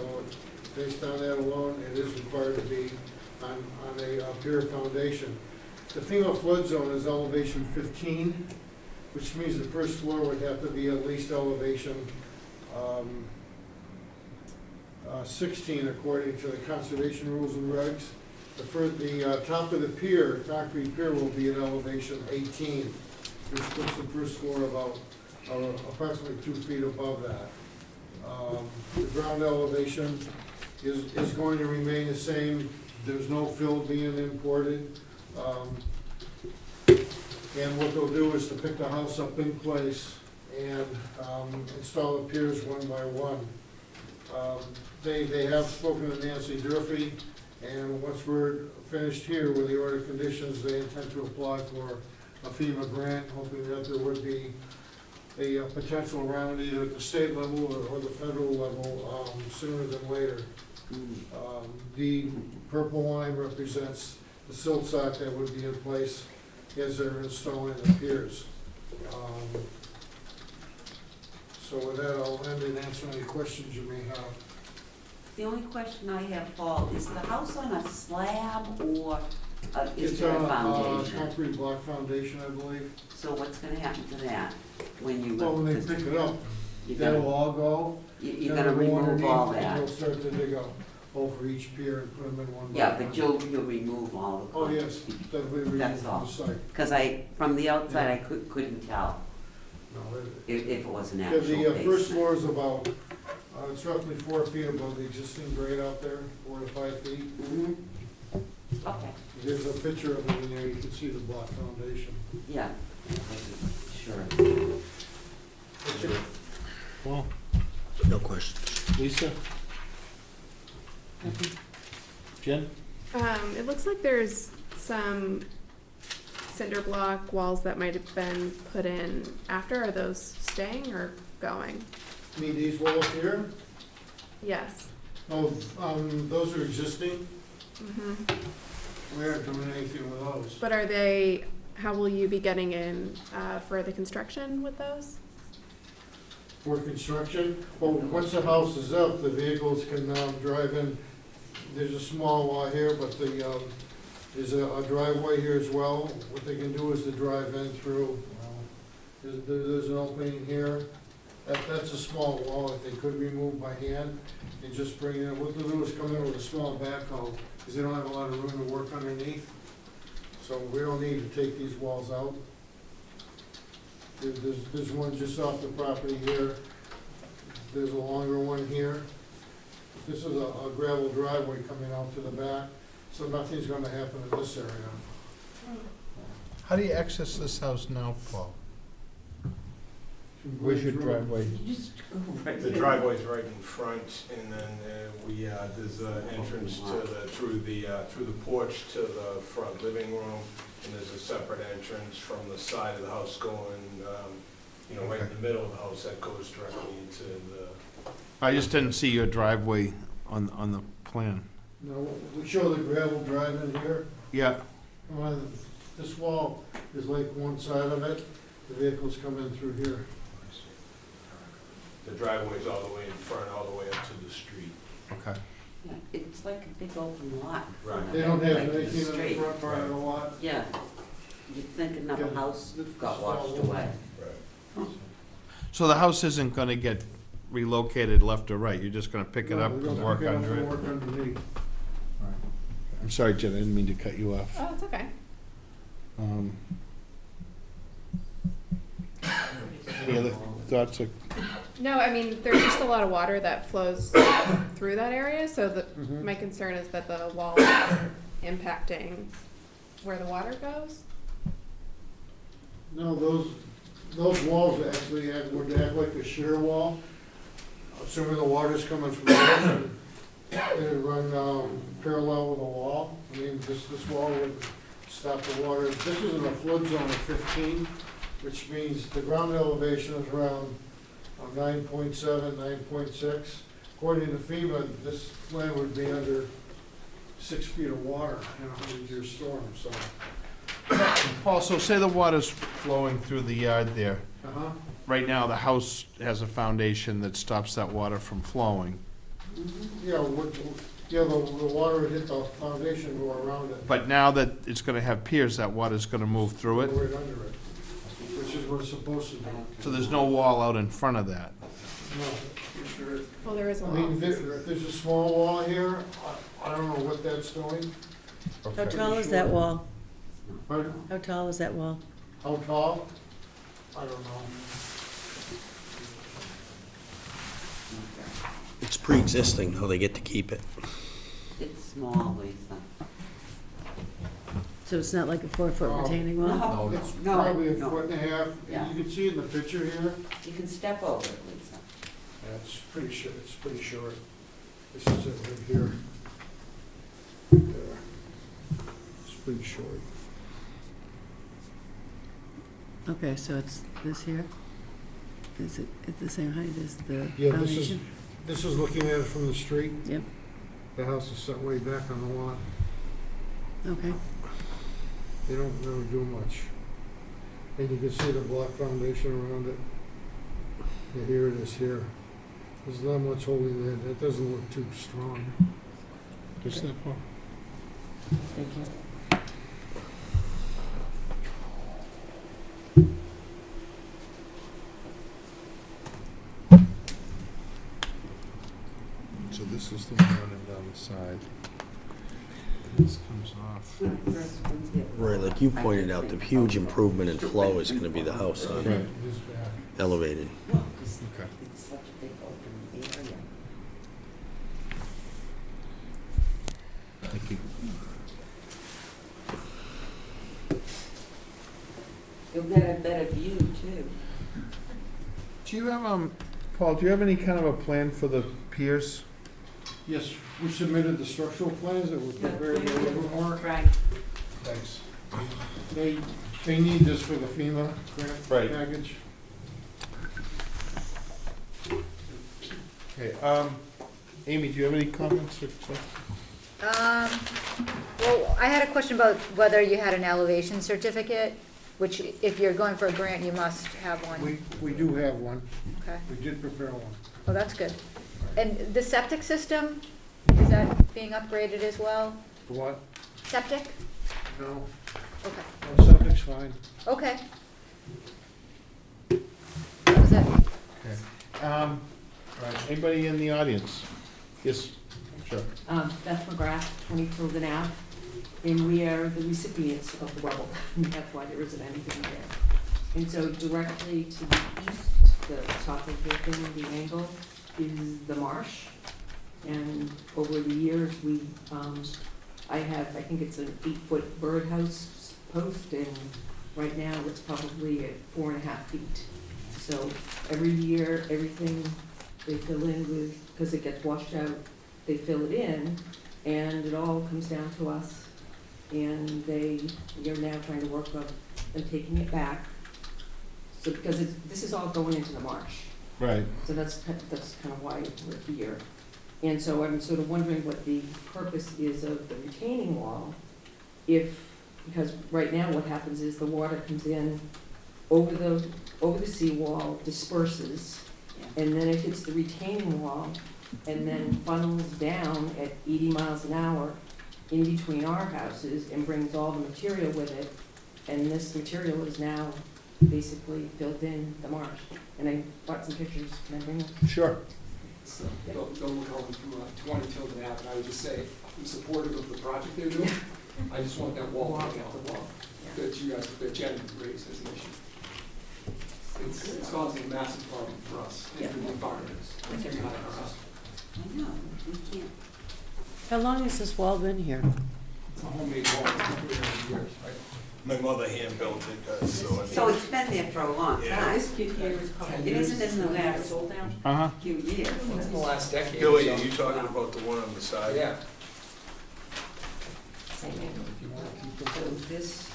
based on that alone, it is required to be on a pier foundation. The FEMA flood zone is elevation 15, which means the first floor would have to be at least elevation 16 according to the conservation rules and regs. The top of the pier, concrete pier, will be at elevation 18, which puts the first floor about approximately 2 feet above that. The ground elevation is going to remain the same. There's no fill being imported. And what they'll do is to pick the house up in place and install the piers one by one. They have spoken to Nancy Durfee, and once we're finished here with the order of conditions, they intend to apply for a FEMA grant, hoping that there would be a potential around either at the state level or the federal level sooner than later. The purple line represents the silt sock that would be in place as they're installing the piers. So with that, I'll end and answer any questions you may have. The only question I have, Paul, is the house on a slab or is It's there a a foundation? concrete block foundation, I believe. So what's gonna happen to that when you? Well, when they pick it up, You're that'll gonna- all go. You're Then gonna they'll go remove all underneath, and that? they'll start to dig up over each pier and put them in one by Yeah, one. but you'll remove all the. Oh, yes, definitely remove That's the all. site. Cause from the outside, Yeah. I couldn't tell No, if it was an yeah, actual the basement. first floor is about, it's roughly 4 feet above the existing grade out there, 4 to 5 feet. Mhm. Okay, There's a picture of it in there, you can see the block foundation. yeah, sure. Well, No questions. Lisa? Jen? It looks like there's some cinder block walls that might have been put in after. Are those staying or going? Need these walls here? Yes. Oh, those are existing. Mm-hmm. We aren't doing anything with those. But how will you be getting in for the construction with those? For construction, well, once the house is up, the vehicles can drive in. There's a small lot here, but there's a driveway here as well. What they can do is to drive in through, there's an opening here. That's a small wall that they could remove by hand and just bring in. What they'll do is come in with a small backhoe, because they don't have a lot of room to work underneath. So we don't need to take these walls out. There's one just off the property here. There's a longer one here. This is a gravel driveway coming out to the back, so nothing's gonna happen in this area. How do you access this house now, Paul? Where's your driveway? You just go right The there. driveway's right in front, and then there's an entrance through the porch to the front living room, and there's a separate entrance from the side of the house going, right in the middle of the house that goes directly into the. I just didn't see your driveway on the plan. Now, we show the gravel drive in here. Yeah, This wall is like one side of it. The vehicles come in through here. The driveway's all the way in front, all the way up to the street. okay. Yeah, it's like a big open lot. in front of They it, don't have like anything in the street. front part of the lot. Yeah, you'd think another Yeah, house this got is all washed open. away. So the house isn't gonna get relocated left or right, you're just gonna pick it No, up we're gonna and work pick it up under and it? Work underneath. I'm sorry, Jen, I didn't mean to cut you off. Oh, it's okay. Any other thoughts? No, I mean, there's just a lot of water that flows through that area, so my concern is that the walls are impacting where the water goes. No, those, those walls actually would act like a shear wall. Assuming the water's coming from the ocean, it'd run parallel with the wall. I mean, this wall would stop the water. This is in a flood zone of 15, which means the ground elevation is around 9.7, 9.6. According to FEMA, this land would be under 6 feet of water in a 100-year storm, so. Paul, so say the water's flowing through the yard there. Uh-huh. Right now, the house has a foundation that stops that water from flowing. Yeah, the water would hit the foundation, go around it. But now that it's gonna have piers, that water's gonna move through it. Go right under it, which is what it's supposed to do. So there's no wall out in front of that. No, for sure. Well, there is a I wall. mean, there's a small wall here. I don't know what that's doing. How tall is that wall? Pardon? How tall is that wall? How tall? I don't know. It's pre-existing, though, they get to keep it. It's small, Lisa. So it's not like a 4-foot retaining wall? No, It's no, probably a no. foot and a half. Yeah. You can see in the picture here. You can step over it, Lisa. Yeah, it's pretty short, it's pretty short. This is it right here. There. It's pretty short. Okay, so it's this here? Is it at the same height as the Yeah, foundation? this is looking at it from the street. Yep, The house is set way back on the lot. okay. They don't really do much. And you can see the block foundation around it. Yeah, here it is here. There's not much holding there. That doesn't look too strong. Just that part. Thank you. So this is the one running down the side. This comes off. Right, like you pointed out, the huge improvement in flow is gonna be the house on Right. This back. elevated. Well, 'cause Okay. it's such a big open area. Thank you. You'll get a better view too. Do you have, Paul, do you have any kind of a plan for the piers? Yes, we submitted the structural plans that were prepared by Livermore. Right. Thanks. They need this for the FEMA Right. grant package. Okay, Amy, do you have any comments or questions? Well, I had a question about whether you had an elevation certificate, which if you're going for a grant, you must have one. We do have one. Okay. We did prepare one. Oh, that's good. And the septic system, is that being upgraded as well? What? Septic? No, Okay. no, septic's fine. Okay. That was it. Okay. All right, anybody in the audience? Yes, sure. Beth McGrath, 20 Tilden Ave, and we are the recipients of the rubble. That's why there isn't anything there. And so directly to the east, the top of the thing, the angle, is the marsh. And over the years, I think it's an 8-foot birdhouse post, and right now it's probably at 4.5 feet. So every year, everything they fill in with, because it gets washed out, they fill it in, and it all comes down to us. And they're now trying to work on taking it back. So because this is all going into the marsh. Right. So that's kind of why we're here. And so I'm sort of wondering what the purpose is of the retaining wall, because right now what happens is the water comes in over the seawall, disperses, and then it hits the retaining wall, and then funnels down at 80 miles an hour in between our houses and brings all the material with it. And this material is now basically filled in the marsh. And I brought some pictures. Can I bring them? Sure. Bill McCollum from 20 Tilden Ave, and I would just say, I'm supportive of the project they're doing. I just want that wall to get out the wall that you guys, that Jen raised as an issue. It's causing a massive problem for us and for the environment. It's not our house. I know, we can't. How long has this wall been here? It's a homemade wall, it's been here for years, right? My mother hand built it, so. So it's been there for a long Yeah. time. This kid here is probably. It isn't in the last Sold down? Uh-huh. few years. It's in the last decade. Billy, are so- you talking about the one on the side? Yeah. Same angle. If you want to keep it. So this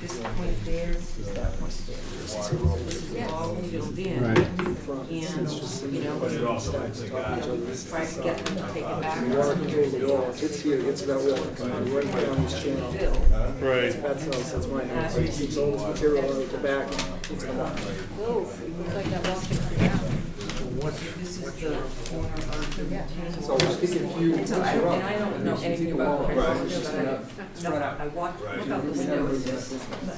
This point there is that point there. This is all filled in. Right. And, you know, But it also has a guy. try to get them to take it back. It's here, it's that wall, it's right down this channel. Right. That's my house, it keeps all this material out the back. It's come up. Oh, it looks like that wall sticks down. This is the corner of the retaining So wall. if you. And so I don't, and I don't know anything about the Right. but I walked, look out the window, it's just,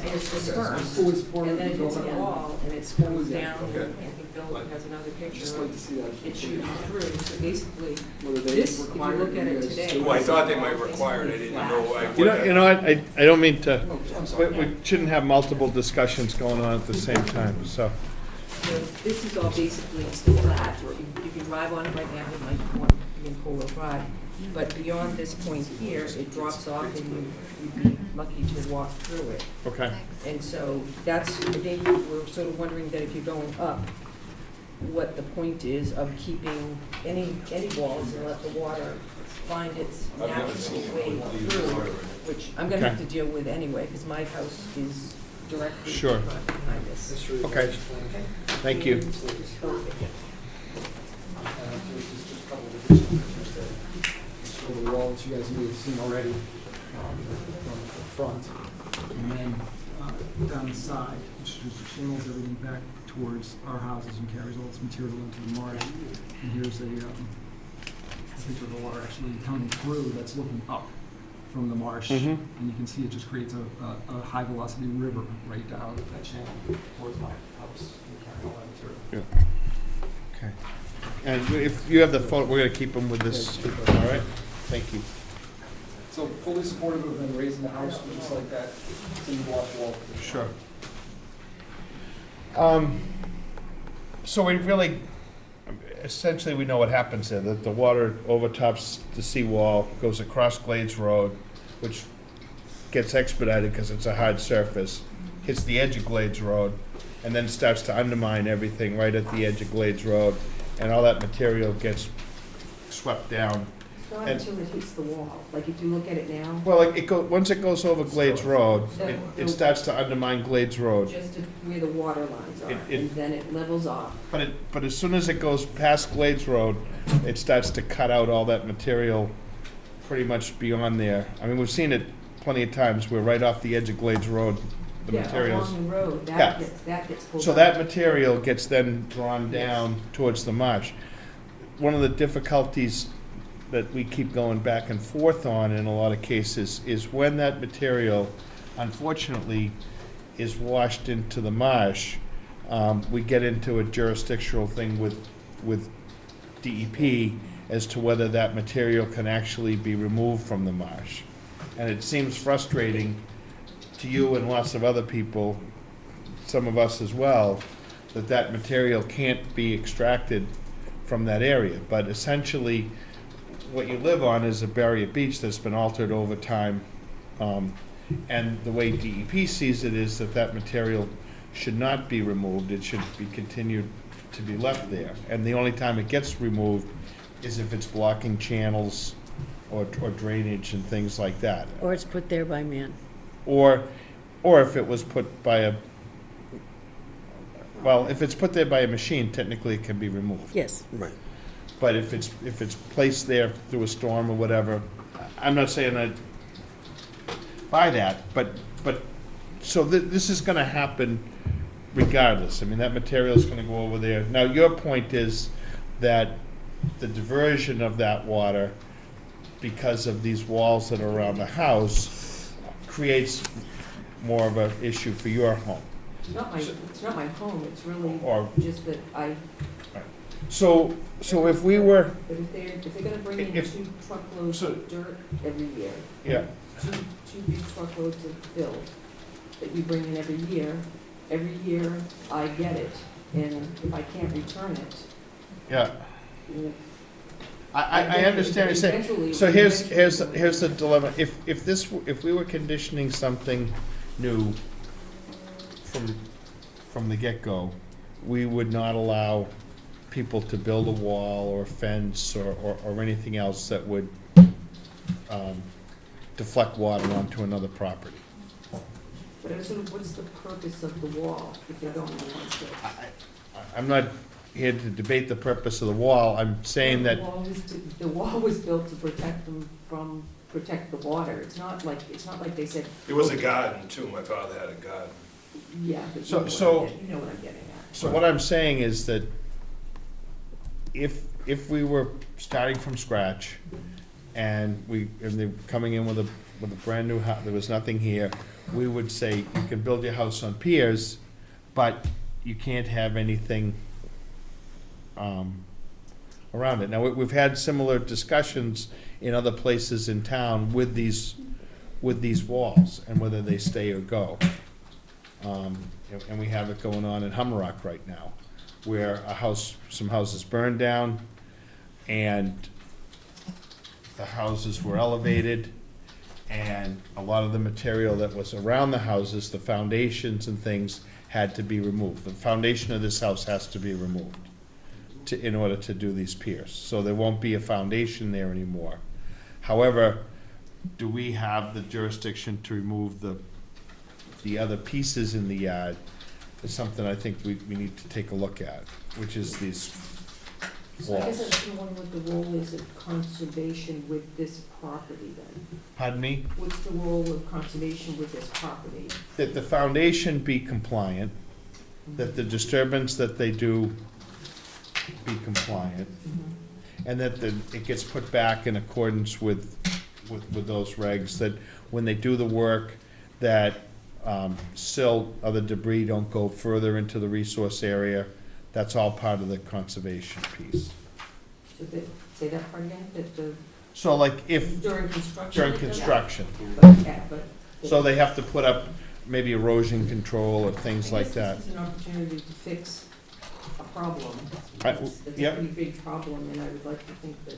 it's dispersed. Fully supported. And then it hits a wall, and it spools down, Okay. and I think Bill has another picture Just like to of see that. it shooting through. So basically, Whether they this, if you require look at you it guys today. to- Well, I thought they might require it, I didn't know. You know what, I don't mean to, Oh, I'm we sorry. shouldn't have multiple discussions going on at the same time, so. So this is all basically flat, or you can drive on it right now, it might want to be in four-wheel drive. But beyond this point here, it drops off and you'd be lucky to walk through it. Okay. And so that's, I think we're sort of wondering that if you're going up, what the point is of keeping any walls and let the water find its I've never natural seen it way with through, these. which I'm gonna have Okay. to deal with anyway, because my house is directly Sure. behind this. Okay. Thank you. Okay. Just a couple of additional pictures that show the wall that you guys may have seen already, from the front. And then, down the side, which just channels everything back towards our houses and carries all this material into the marsh. And here's a picture of the water actually coming through that's looking up from the marsh. Mhm. And you can see it just creates a high velocity river right down that channel towards my house and carrying all that material. Okay. And if you have the photo, we're gonna keep them with this, all right? Thank you. So fully supportive of them raising the house just like that, so you watch wall. Sure. So we really, essentially, we know what happens there, that the water overtops the seawall, goes across Glades Road, which gets expedited because it's a hard surface, hits the edge of Glades Road, and then starts to undermine everything right at the edge of Glades Road, and all that material gets swept down. It's not And- until it hits the wall, like if you look at it now, Well, once it goes over Glades Road, it starts to undermine Glades Road. just where the water lines are, It- and then it levels off. But as soon as it goes past Glades Road, it starts to cut out all that material pretty much beyond there. I mean, we've seen it plenty of times, we're right off the edge of Glades Road, the materials. Yeah, along the road, Yeah. that gets pulled out. So that material gets then drawn down towards the marsh. One of the difficulties that we keep going back and forth on in a lot of cases is when that material, unfortunately, is washed into the marsh, we get into a jurisdictional thing with DEP as to whether that material can actually be removed from the marsh. And it seems frustrating to you and lots of other people, some of us as well, that that material can't be extracted from that area. But essentially, what you live on is a barrier beach that's been altered over time. And the way DEP sees it is that that material should not be removed, it should be continued to be left there. And the only time it gets removed is if it's blocking channels or drainage and things like that. Or it's put there by man. Or if it was put by a, well, if it's put there by a machine, technically it can be removed. Yes. Right. But if it's placed there through a storm or whatever, I'm not saying I buy that, but, so this is gonna happen regardless. I mean, that material's gonna go over there. Now, your point is that the diversion of that water, because of these walls that are around the house, creates more of an issue for your home. It's not my home, it's really Or- just that So if we were, if they're gonna bring in If- 2 truckloads of dirt every year, yeah, two big truckloads of fill that we bring in every year I get it, and if I can't return it, yeah. you know, I understand what you're Eventually, saying. So eventually here's the dilemma. If we were conditioning something new from the get-go, we would not allow people to build a wall or a fence or anything else that would deflect water onto another property. But I'm sort of, what's the purpose of the wall if you don't want to? I'm not here to debate the purpose of the wall. I'm saying that, The wall was built to protect the water. It's not like they said. It was a garden too, my father had a garden. Yeah, but you So- know what so- you know what I'm getting at. so what I'm saying is that if we were starting from scratch and they're coming in with a brand new house, there was nothing here, we would say, you can build your house on piers, but you can't have anything around it. Now, we've had similar discussions in other places in town with these walls and whether they stay or go. And we have it going on in Hummerock right now, where some houses burned down, and the houses were elevated, and a lot of the material that was around the houses, the foundations and things, had to be removed. The foundation of this house has to be removed in order to do these piers. So there won't be a foundation there anymore. However, do we have the jurisdiction to remove the other pieces in the yard? Is something I think we need to take a look at, which is these So I guess walls. I'm wondering what the role is of conservation with this property then? Pardon me? What's the role of conservation with this property? That the foundation be compliant, that the disturbance that they do be compliant, and that it gets put back in accordance with those regs, that when they do the work, that silt, other debris don't go further into the resource area. That's all part of the conservation piece. So say that part again, that the. So like if. During construction? During construction. But. So they have to put up maybe erosion control or things like that. I guess this is an opportunity to fix a problem. Right, It's a yep. pretty big problem, and I would like to think that.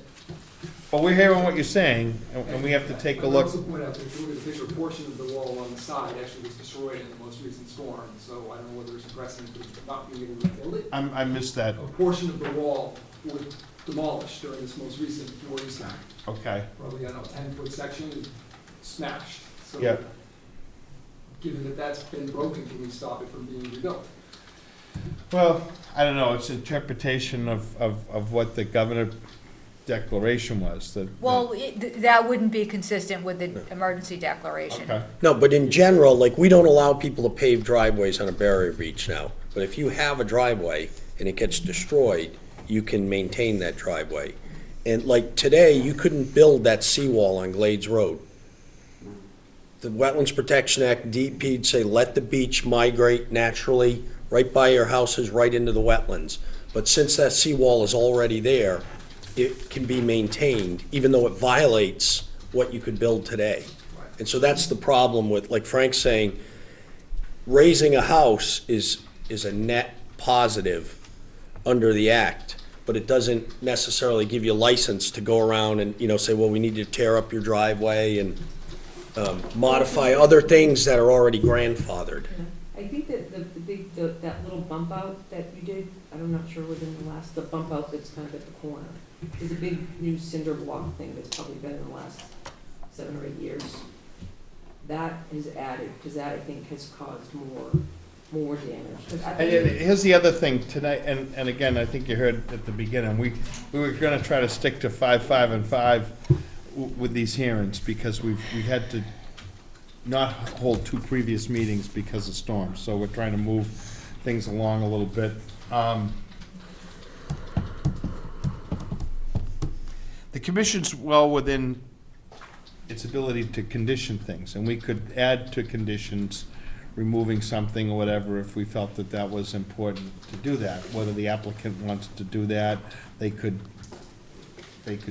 But we're hearing what you're saying, and we have to take a I would look. also point out that if you look at the picture, a portion of the wall on the side actually was destroyed in the most recent storm, so I don't know whether there's a precedent for not being able to rebuild it. I missed that. A portion of the wall was demolished during this most recent warning. Okay. Probably, I don't know, 10-foot section is smashed. So Yeah. given that that's been broken, can we stop it from being rebuilt? Well, I don't know, it's interpretation of what the governor declaration was, that. Well, that wouldn't be consistent with the emergency declaration. Okay. No, but in general, like, we don't allow people to pave driveways on a barrier beach now. But if you have a driveway and it gets destroyed, you can maintain that driveway. And like today, you couldn't build that seawall on Glades Road. The Wetlands Protection Act, DEP'd say, let the beach migrate naturally right by your houses, right into the wetlands. But since that seawall is already there, it can be maintained, even though it violates what you could build today. And so that's the problem with, like Frank's saying, raising a house is a net positive under the act, but it doesn't necessarily give you a license to go around and, say, well, we need to tear up your driveway and modify other things that are already grandfathered. I think that that little bump out that you did, I'm not sure within the bump out that's kind of at the corner, is a big new cinder block thing that's probably been in the last 7 or 8 years. That is added, because that, I think, has caused more damage. 'Cause And here's the other thing tonight, and again, I think you heard at the beginning, we were gonna try to stick to 5, 5, and 5 with these hearings, because we had to not hold 2 previous meetings because of storms, so we're trying to move things along a little bit. The commission's well within its ability to condition things, and we could add to conditions removing something or whatever if we felt that that was important to do that. Whether the applicant wants to do that, they could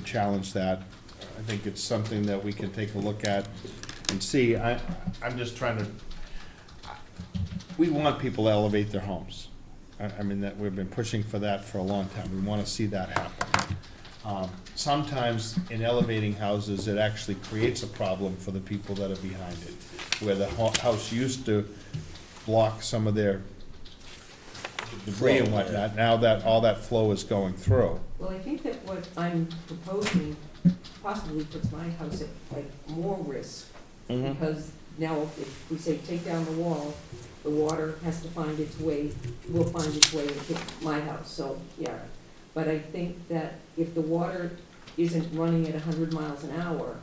challenge that. I think it's something that we can take a look at and see. I'm just trying to, we want people to elevate their homes. I mean, that we've been pushing for that for a long time. We want to see that happen. Sometimes in elevating houses, it actually creates a problem for the people that are behind it, where the house used to block some of their debris and whatnot, now that all that flow is going through. Well, I think that what I'm proposing possibly puts my house at more risk, because now if we say take down the wall, the water has to find its way, will find its way into my house, so, yeah. But I think that if the water isn't running at 100 miles an hour,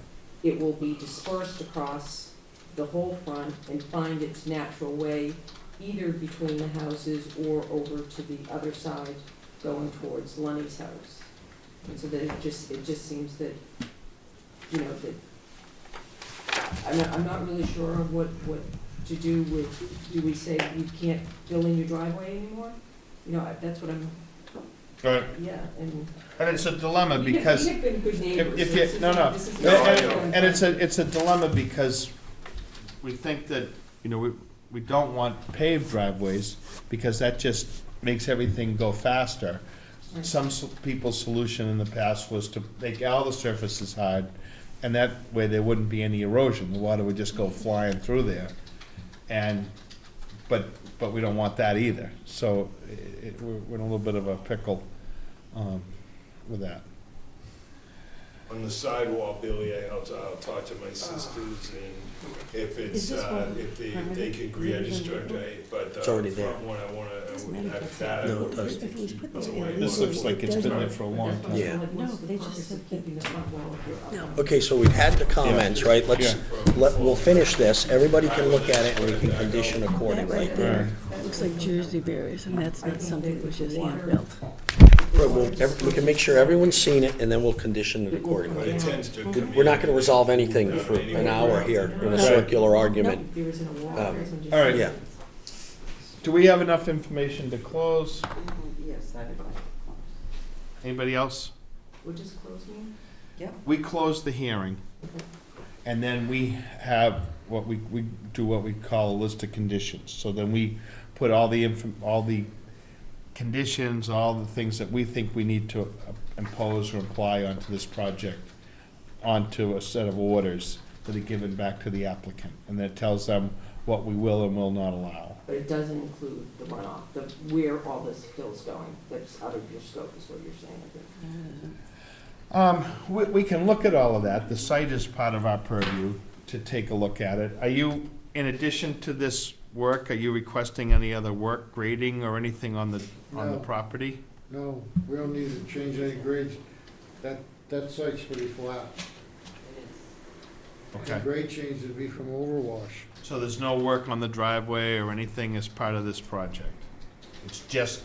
it will be dispersed across the whole front and find its natural way either between the houses or over to the other side going towards Lenny's house. And so that it just seems that, you know, that, I'm not really sure of what to do with, do we say you can't fill in your driveway anymore? You know, that's what I'm, Right. yeah, and. And it's a dilemma We because. have been good neighbors. If so this you, is no, not- no, this is and not- it's a dilemma because we think that, you know, we don't want paved driveways because that just makes everything go faster. Right. Some people's solution in the past was to make all the surfaces hard, and that way there wouldn't be any erosion, the water would just go flying through there. And, but we don't want that either, so we're in a little bit of a pickle with that. On the sidewalk, Billy, I'll talk to my sisters, and if it's, Is this one if they permanent? can Is it register permanent? it, but It's already there. front one, I wanna, matter have if that. it's- No, it doesn't. If it was put this Otherwise, way, This looks like it's been there for a long time. Yeah. No, they just said keeping the front wall of your. No. Okay, so we've had the comments, right? We'll finish this, everybody can look at it and we can condition That accordingly. right there looks like Jersey berries, and that's not something that was just hand-built. Right, we can make sure everyone's seen it and then we'll condition it accordingly. It tends to. We're not gonna resolve anything for an hour here in a circular argument. There isn't a wall. Um, there isn't just- all right. Yeah. Do we have enough information to close? Yes, that is. Anybody else? We're just closing? We close the hearing, and then we have what we do what we call a list of conditions. So then we put all the conditions, all the things that we think we need to impose or apply onto this project, onto a set of orders that are given back to the applicant, and that tells them what we will and will not allow. But it doesn't include the runoff, where all this fill's going, that's out of your scope, is what you're saying, I think. We can look at all of that. The site is part of our purview to take a look at it. Are you, in addition to this work, are you requesting any other work, grading or anything on the No. property? No, we don't need to change any grades. That site's pretty flat. Okay. The grade change would be from overwash. So there's no work on the driveway or anything as part of this project? It's just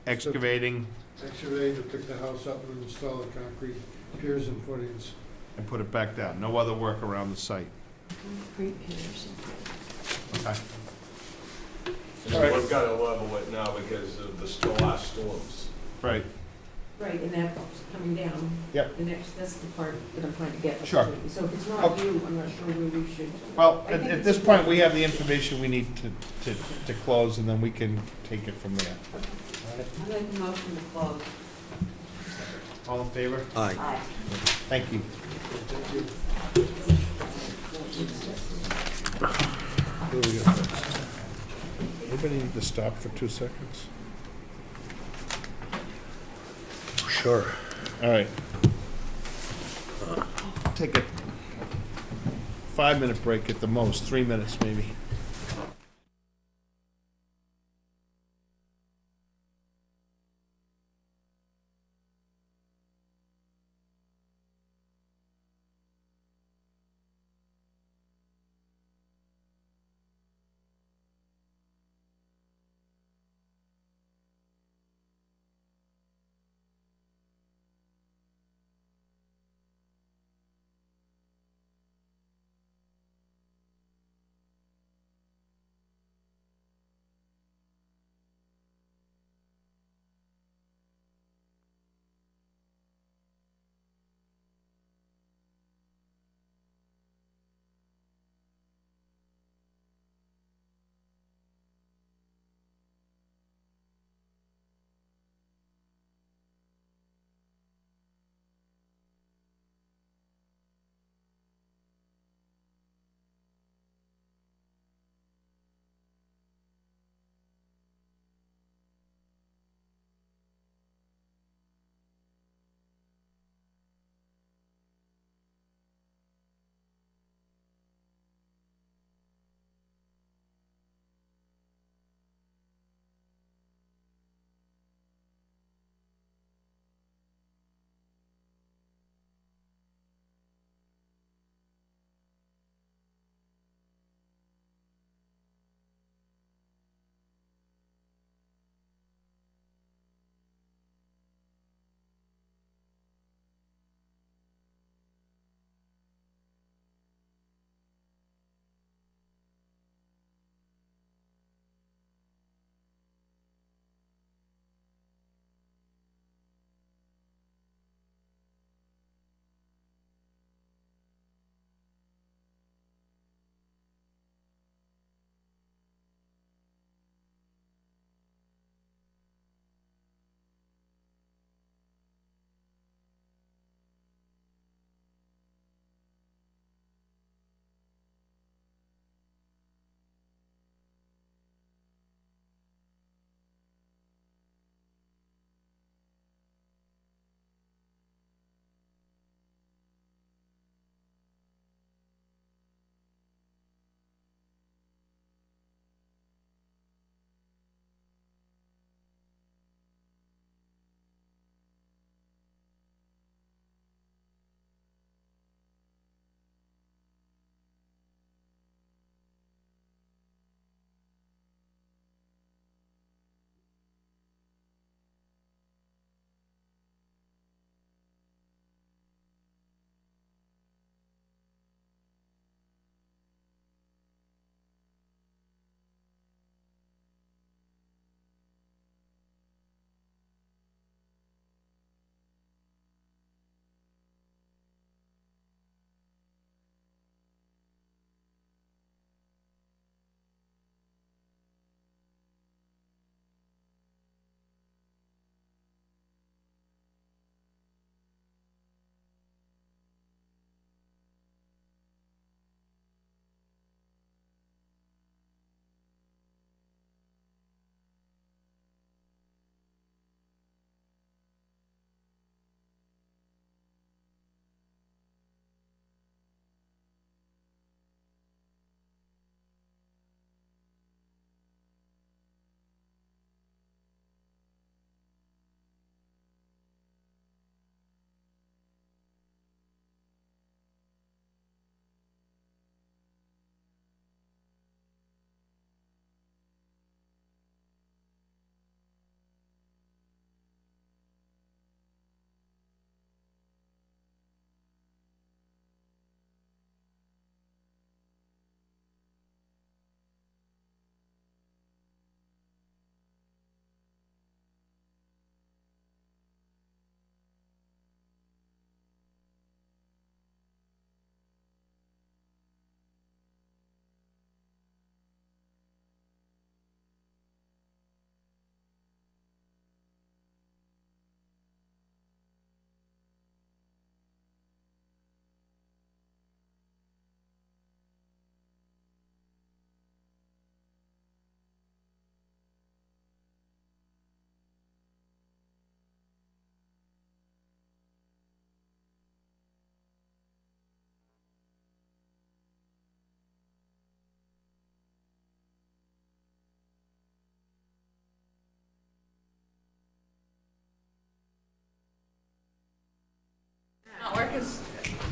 excavating Excavated, took the house up and installed the concrete piers and footings. and put it back down? No other work around the site? Great piers. Okay. And All right. we've got to level it now because of the last storms. Right. Right, and that's coming down. Yep. That's the part that I'm trying to get. Sure. to. So if it's not Okay. you, I'm not sure where we should. Well, I think at it's this point, important. we have the information we need to close, and then we can take it from there. I make a motion to close. All in favor? Aye. Aye. Thank you. What do we got next? Anybody need to stop for 2 seconds? Sure. All right. Take a 5-minute break at the most, 3 minutes maybe.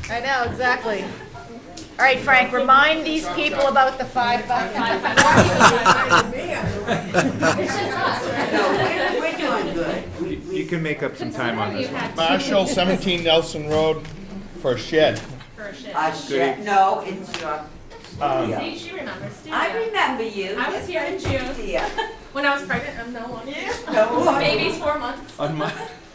I know, exactly. All right, Frank, remind these people about the 5-by-5. No, we're doing good. You can make up some time on this one. Marshall, 17 Nelson Road, for a shed. Shit, no, it's your. See, she remembers. I remember you. I was here in June. Yeah. When I was pregnant, I'm no longer. No longer. Baby's 4 months.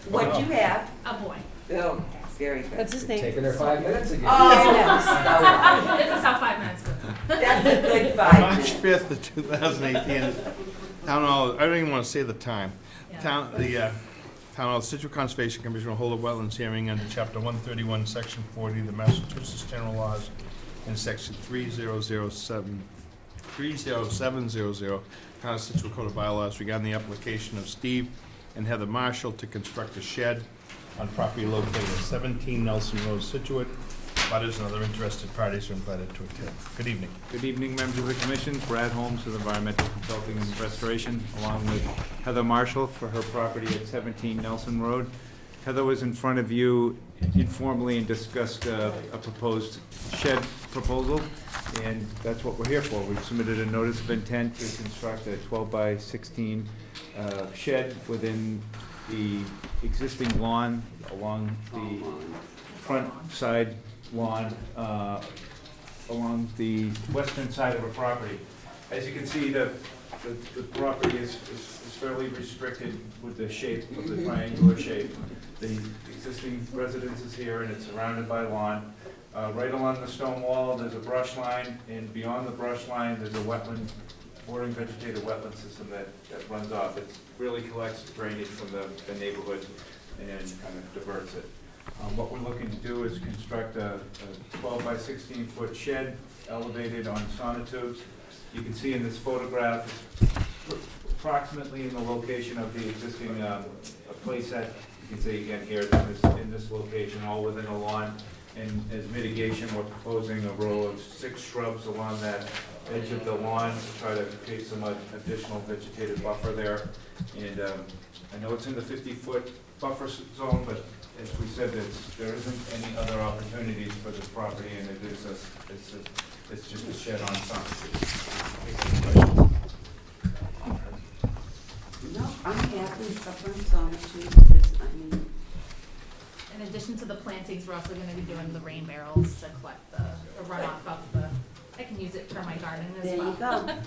What'd you have? A boy. Oh, very good. What's his name? Taking her 5 minutes again. Oh, This is how 5 minutes go. that's a good 5 March minutes. 5th of 2018, Town Hall, I don't even want to say the time. Town Hall, Situate Conservation Commission will hold a wetlands hearing under Chapter 131, Section 40 of the Massachusetts General Laws and Section 30700, Town of Situate Code of Bylaws regarding the application of Steve and Heather Marshall to construct a shed on property located at 17 Nelson Road, Scituate. Butters and other interested parties are invited to attend. Good evening. Good evening, members of the commission. Brad Holmes with Environmental Consulting and Restoration, along with Heather Marshall for her property at 17 Nelson Road. Heather was in front of you informally and discussed a proposed shed proposal, and that's what we're here for. We've submitted a notice of intent to construct a 12-by-16 shed within the existing lawn along the front side lawn along the western side of the property. As you can see, the property is fairly restricted with the shape of the triangular shape. The existing residence is here and it's surrounded by lawn. Right along the stone wall, there's a brush line, and beyond the brush line, there's a wetland, bordering vegetated wetland system that runs off. It really collects drainage from the neighborhood and kind of diverts it. What we're looking to do is construct a 12-by-16 foot shed elevated on sonotubes. You can see in this photograph approximately in the location of the existing playset. You can see again here in this location, all within a lawn. And as mitigation, we're proposing a row of 6 shrubs along that edge of the lawn to try to create some additional vegetative buffer there. And I know it's in the 50-foot buffer zone, but as we said, there isn't any other opportunities for this property, and it's just a shed on something. No, I'm happy suffering solitude because, I mean. In addition to the plantings, we're also gonna be doing the rain barrels to collect the runoff of the, I can use it for my garden as There well. you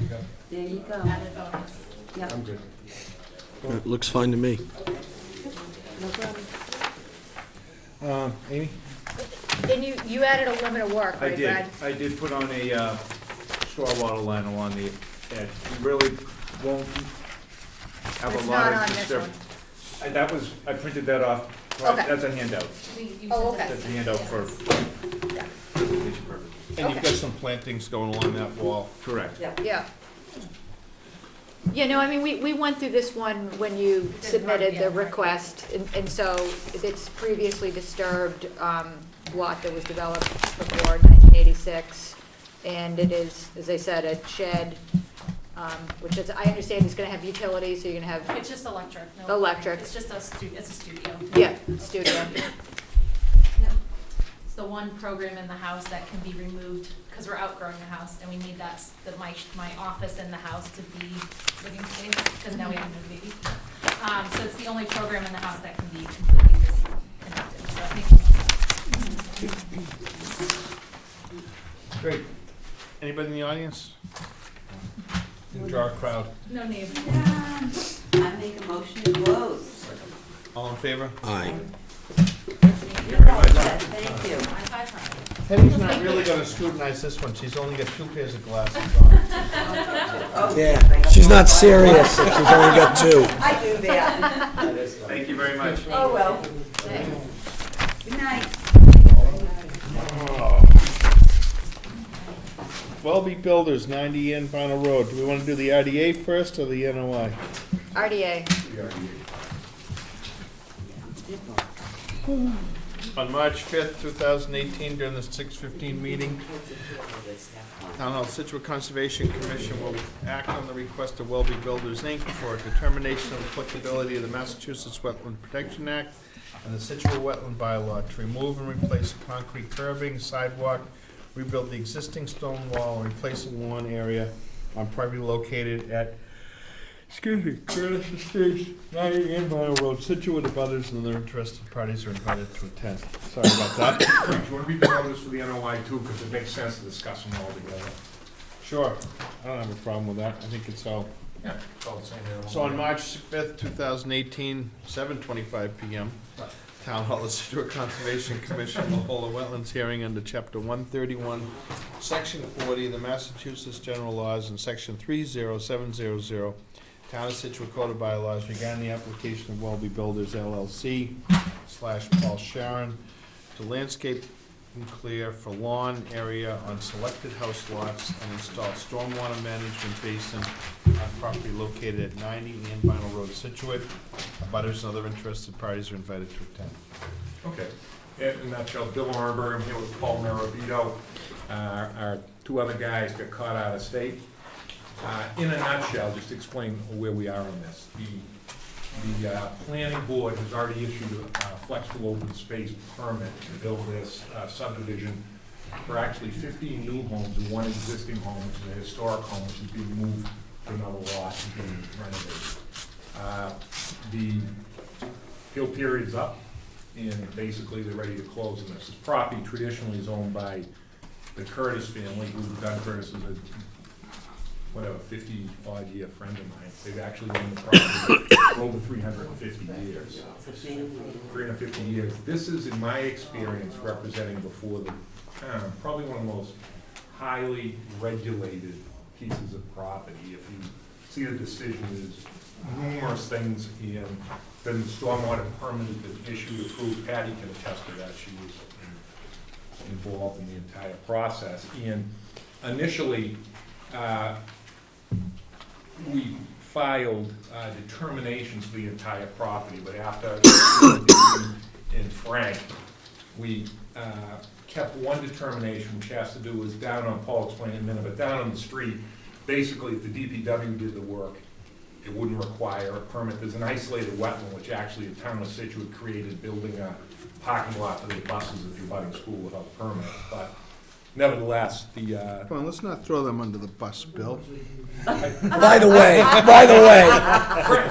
go. There you go. Added bonus. Yep. I'm good. It looks fine to me. No problem. Amy? And you added a limit of work, right, Brad? I did put on a straw water line along the edge. You really won't have It's a lot not of on this disturbance. I printed that off. Okay. That's a handout. Oh, okay. That's a handout for presentation purposes. And you've got some plantings going along that wall. Correct. Yeah. Yeah, no, I mean, we went through this one when you submitted the request, and so it's previously disturbed lot that was developed before 1986, and it is, as I said, a shed, which is, I understand is gonna have utilities, so you're gonna have. It's just electric. No Electric. It's just it's a studio. Yeah, studio. It's the one program in the house that can be removed because we're outgrowing the house and we need my office in the house to be living space because now we have no baby. So it's the only program in the house that can be completely disconnected. So it makes Great. Anybody in the audience? Draw a crowd. no need. I make a motion to close. All in favor? Aye. You're all set, thank you. Hetty's not really gonna scrutinize this one. She's only got 2 pairs of glasses on. Yeah, she's not serious if she's only got 2. I do that. Thank you very much. Oh, well. Good night. Welby Builders, 90 N Final Road. Do we want to do the RDA first or the NOI? RDA. On March 5th, 2018, during the 6:15 meeting, Town Hall Scituate Conservation Commission will act on the request of Welby Builders, Inc. for a determination of applicability of the Massachusetts Wetland Protection Act and the Scituate wetland bylaw to remove and replace concrete curbing, sidewalk, rebuild the existing stone wall, and replace a lawn area on property located at, Curtis Estates, 90 Ann Vinyl Road, Scituate. Abutters and other interested parties are invited to attend. Sorry about that. Do you want to read the notice for the NOI too, because it makes sense to discuss them all together? Sure, I don't have a problem with that. I think it's all. Yeah, it's all the same. So on March 5th, 2018, 7:25 PM, Town Hall, the Scituate Conservation Commission will hold a wetlands hearing under Chapter 131, Section 40, the Massachusetts General Laws, and Section 30700, Town of Scituate Code of Bylaws regarding the application of Welby Builders LLC / Paul Sharon to landscape and clear for lawn area on selected house lots and install stormwater management basin on property located at 90 Ann Vinyl Road, Scituate. Abutters and other interested parties are invited to attend. Okay. In a nutshell, Bill Ornberg, I'm here with Paul Maravito. Our two other guys got caught out of state. In a nutshell, just to explain where we are on this. The planning board has already issued a flexible open space permit to build this subdivision for actually 15 new homes and one existing home, which is a historic home, which is being moved to another lot and being renovated. The appeal period's up, and basically they're ready to close on this. This property traditionally is owned by the Curtis family, who Doug Curtis is a 50-odd-year friend of mine. They've actually owned the property for over 350 years. 350 years. This is, in my experience, representing before the town, probably one of the most highly regulated pieces of property. If you see the decision, there's numerous things in the stormwater permit that's issued, approved. Patty can attest to that. She was involved in the entire process. And initially, we filed determinations for the entire property, but after in Frank, we kept one determination, which has to do with down on, Paul explained in a minute, but down on the street, basically if the DPW did the work, it wouldn't require a permit. There's an isolated wetland, which actually the town of Scituate created, building a parking lot for their buses if you're budding school without a permit. But nevertheless, Come on, let's not throw them under the bus, Bill. By the way,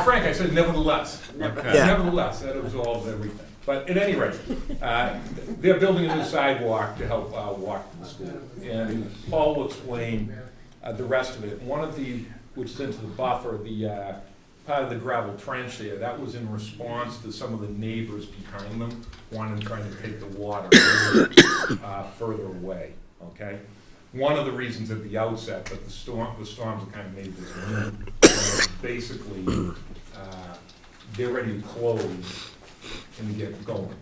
Frank, I said nevertheless. Okay. Yeah. Nevertheless, that absolves everything. But at any rate, they're building a new sidewalk to help walk to the school. And Paul will explain the rest of it. One of the, which is into the buffer, the part of the gravel trench there, that was in response to some of the neighbors behind them trying to take the water further away, okay? One of the reasons at the outset that the storms have kind of made this move. Basically, they're ready to close and to get going.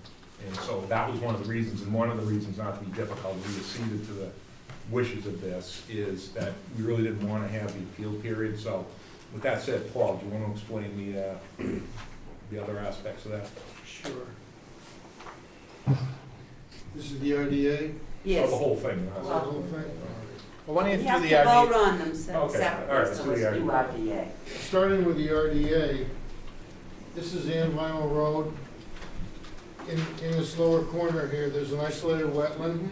And so that was one of the reasons, and one of the reasons, not to be difficult, we acceded to the wishes of this, is that we really didn't want to have the appeal period. So with that said, Paul, do you want to explain the other aspects of that? Sure. This is the RDA? Yes. Oh, the whole thing. Is that the whole thing? Well, why don't We you have do to the vote RDA? on them Okay, all right, separately, let's so do let's the do RDA. Starting with the RDA, this is Ann Vinyl Road. In this lower corner here, there's an isolated wetland.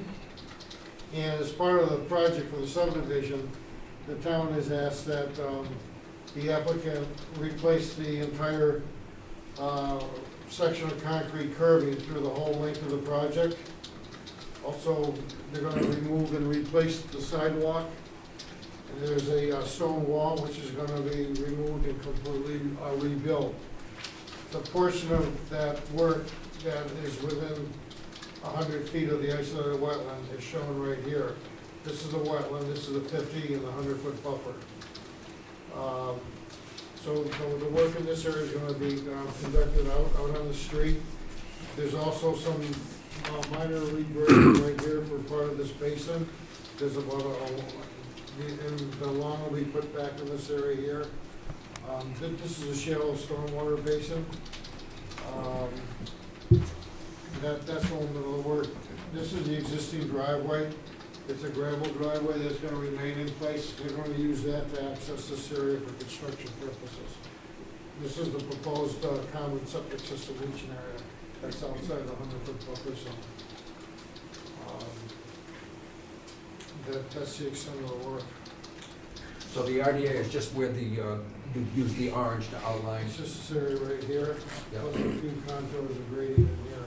And as part of the project for the subdivision, the town has asked that the applicant replace the entire section of concrete curbing through the whole length of the project. Also, they're gonna remove and replace the sidewalk. And there's a stone wall which is gonna be removed and completely rebuilt. The portion of that work that is within 100 feet of the isolated wetland is shown right here. This is the wetland, this is the 50 and the 100-foot buffer. So the work in this area is gonna be conducted out on the street. There's also some minor rebuilding right here for part of this basin. There's about and the lawn will be put back in this area here. This is a shallow stormwater basin. That's one of the work. This is the existing driveway. It's a gravel driveway that's gonna remain in place. They're gonna use that to access this area for construction purposes. This is the proposed common septic system leaching area. that's outside the 100-foot buffer zone. That's the extent of the work. So the RDA is just where the, you use the orange to outline. It's just this area right here, Yep. plus a few contours of grading in here.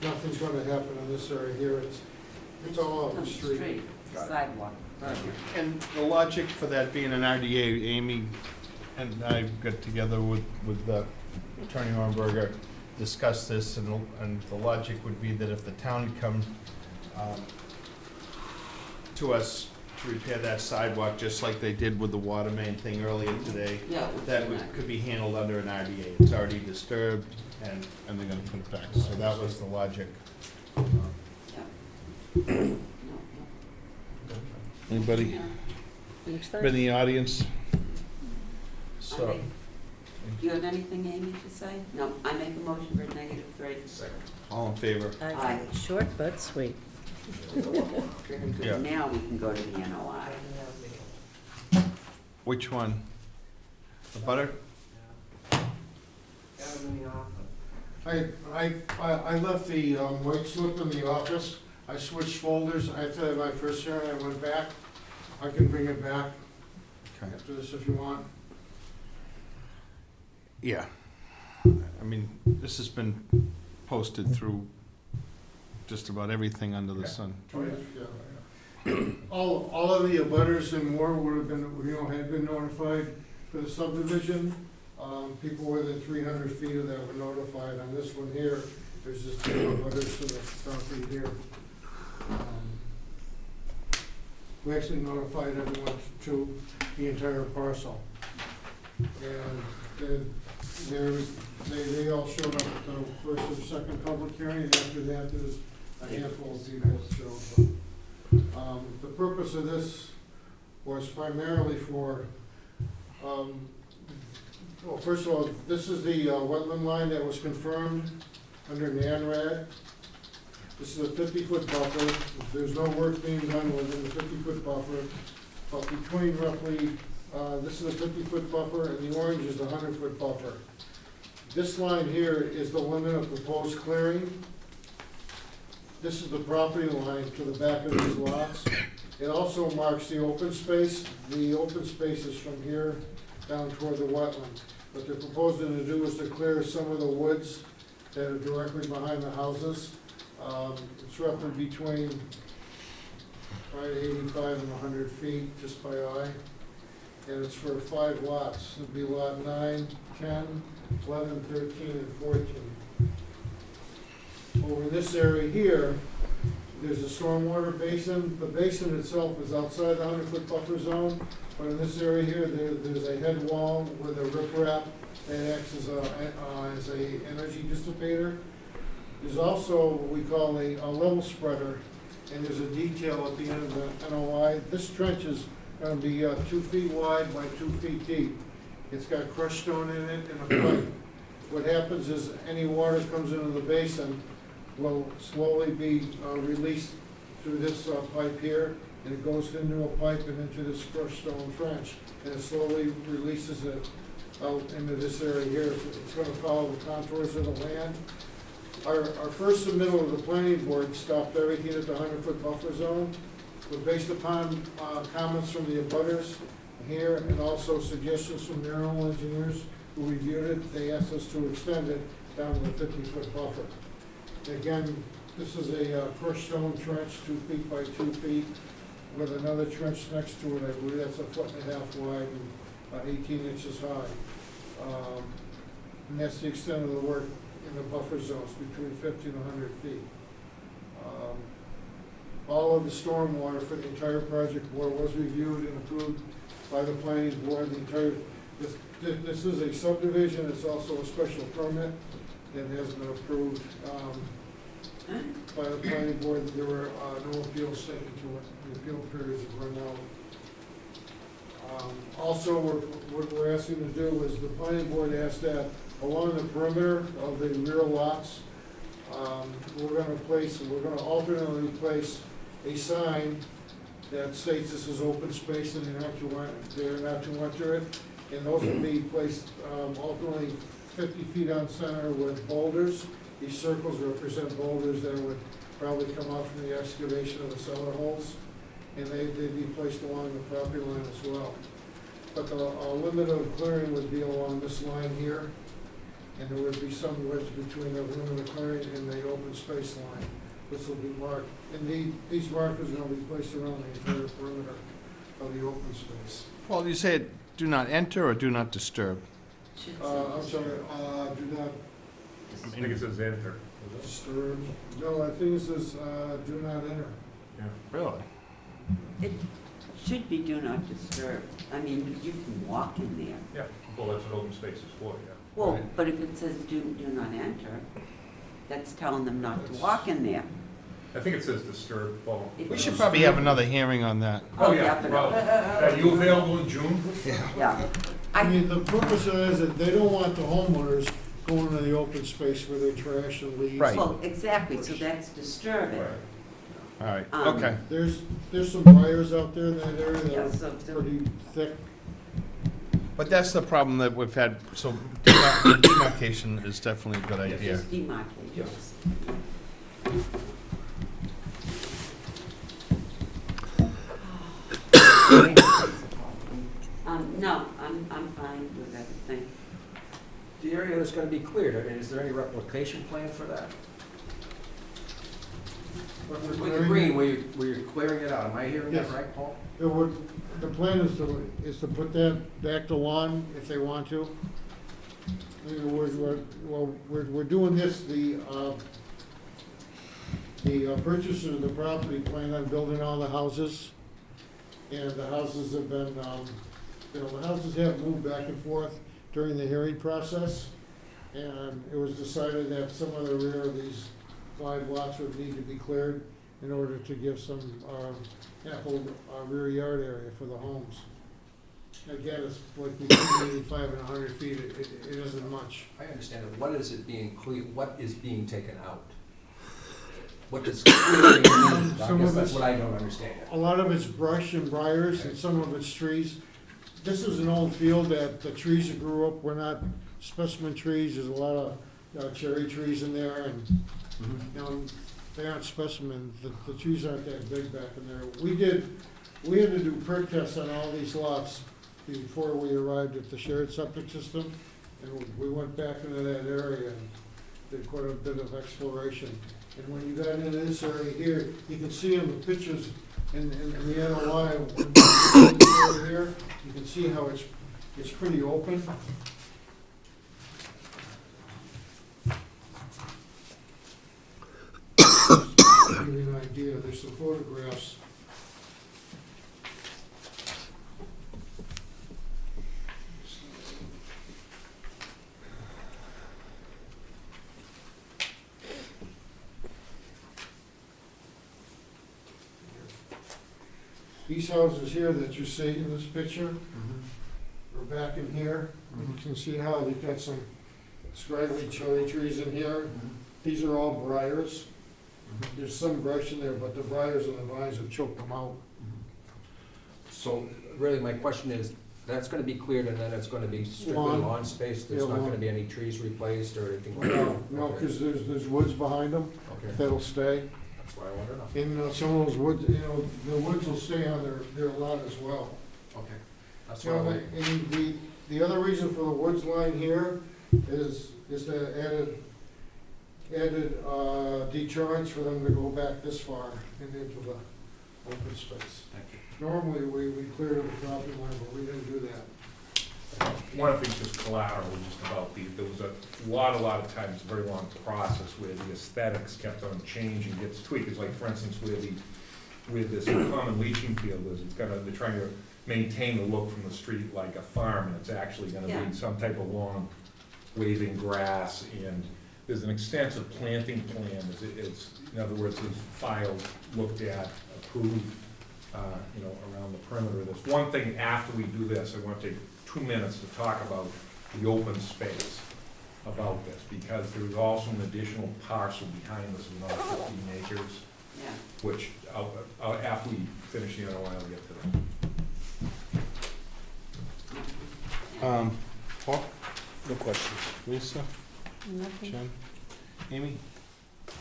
Nothing's gonna happen in this area here, it's all off the street. Sidewalk. And the logic for that being an RDA, Amy and I got together with Attorney Hornberger, discussed this, and the logic would be that if the town comes to us to repair that sidewalk, just like they did with the water main thing earlier today, Yeah. could be handled under an RDA. It's already disturbed, and they're gonna put it back. So that was the logic. Anybody in the audience? So, Do you have anything, Amy, to say? No, I make a motion for -3. second. All in favor? Aye. Short but sweet. Yeah. Now we can go to the NOI. Which one? The butter? I left the white slip in the office. I switched folders. After my first hearing, I went back. I can bring it back after this if you want. Yeah. I mean, this has been posted through just about everything under the sun. All of the abutters and more would have been, had been notified for the subdivision. People within 300 feet of that were notified. On this one here, there's just abutters to the property here. We actually notified everyone to the entire parcel. And they all showed up at the first or second public hearing, and after that, there's a handful of people that showed up. The purpose of this was primarily for, well, first of all, this is the wetland line that was confirmed under NANRAD. This is a 50-foot buffer. There's no work being done within the 50-foot buffer, but between roughly, this is a 50-foot buffer, and the orange is the 100-foot buffer. This line here is the limit of proposed clearing. This is the property line to the back of these lots. It also marks the open space. The open space is from here down toward the wetland. What they're proposing to do is to clear some of the woods that are directly behind the houses. It's roughly between probably 85 and 100 feet, just by eye. And it's for 5 lots. It'd be lot 9, 10, 11, 13, and 14. Over in this area here, there's a stormwater basin. The basin itself is outside the 100-foot buffer zone, but in this area here, there's a head wall with a riprap that acts as a energy dissipator. There's also what we call a level spreader, and there's a detail at the end of the NOI. This trench is going to be 2 feet wide by 2 feet deep. It's got crushed stone in it and a pipe. What happens is any water that comes into the basin will slowly be released through this pipe here, and it goes into a pipe and into this crushed stone trench, and it slowly releases it out into this area here. It's going to follow the contours of the land. Our first submittal of the planning board stopped everything at the 100-foot buffer zone, but based upon comments from the abutters here and also suggestions from their own engineers who reviewed it, they asked us to extend it down to the 50-foot buffer. Again, this is a crushed stone trench, 2 feet by 2 feet, with another trench next to it. I believe that's 1.5 feet wide and about 18 inches high. And that's the extent of the work in the buffer zones, between 50 and 100 feet. All of the stormwater for the entire project was reviewed and approved by the planning board. This is a subdivision. It's also a special permit that has been approved by the planning board. There were no appeals taken to it. The appeal periods have run out. Also, what we're asking to do is the planning board asked that along the perimeter of the rear lots, we're going to alternately place a sign that states this is open space and they're not to enter it. And those will be placed alternately 50 feet on center with boulders These circles represent boulders that would probably come out from the excavation of the cellar holes, and they'd be placed along the property line as well. But the limit of clearing would be along this line here, and there would be some wedge between the limit of clearing and the open space line. This will be marked, and these markers are going to be placed around the entire perimeter of the open space. Well, you say do not enter or do not disturb? I'm sorry, do not I think it says enter. disturb. No, I think it says, do not enter. Really? It should be do not disturb. I mean, you can walk in there. Yeah, well, that's what open space is for, yeah. Well, but if it says do not enter, that's telling them not to walk in there. I think it says disturb, well. We should probably have another hearing on that. Oh, yeah, definitely. well, are you available in June? Yeah. I mean, the purpose of it is that they don't want the homeowners going to the open space where they trash and leaves. Right. Well, exactly, so that's disturbing. All right, Um, okay. There's some briars out there in that area that Yeah, so are pretty thick. But that's the problem that we've had, so demarcation is definitely a good idea. Just demarcate, yes. No, I'm fine with everything. The area that's gonna be cleared, I mean, is there any replication plan for that? With the green, where you're clearing it out, am I hearing that Yes. right, Paul? The plan is to put that back to lawn if they want to. We're doing this, the purchaser of the property plan on building all the houses. And the houses have been, the houses have moved back and forth during the hearing process. And it was decided that some of the rear of these 5 lots would need to be cleared in order to give some ample rear yard area for the homes. Again, it's like between 85 and 100 feet, it isn't much. I understand it. What is it being what is being taken out? What does clearing mean? I guess that's what I don't understand. A lot of it's brush and briars and some of it's trees. This is an old field that the trees that grew up were not specimen trees. There's a lot of cherry trees in there, and you know, they aren't specimen. The trees aren't that big back in there. We had to do perk tests on all these lots before we arrived at the shared septic system, and we went back into that area and did quite a bit of exploration. And when you got into this area here, you can see in the pictures in the NOI, here, you can see how it's pretty open. To give you an idea, there's some photographs. These houses here that you see in this picture are back in here. You can see how they've got some scraggly cherry trees in here. These are all briars. There's some brush in there, but the briars and the vines have choked them out. So really, my question is, that's gonna be cleared and then it's gonna be strictly lawn space? There's Yeah, not lawn. gonna be any trees replaced or anything like that? No, Okay. because there's woods behind them Okay, that'll stay. that's what I wanted to know. And some of those woods, the woods will stay on their lot as well. Okay, that's You what I know, wanted. and the other reason for the woods line here is the added deterrence for them to go back this far and into the open space. Thank you. Normally, we clear to the property line, but we didn't do that. One of the things just collateral, just about there was a lot of times, a very long process where the aesthetics kept on changing, gets tweaked. It's like, for instance, where this common leaching field is, they're trying to maintain the look from the street like a farm, and it's actually gonna Yeah. be some type of long waving grass, and there's an extensive planting plan. It's, in other words, it's filed, looked at, approved, around the perimeter of this. One thing after we do this, I want to take 2 minutes to talk about the open space about this, because there is also an additional parcel behind this of another 15 acres, Yeah. which, after we finish the NOI, I'll get to that. Paul? No questions. Lisa? Nothing. Jen? Amy?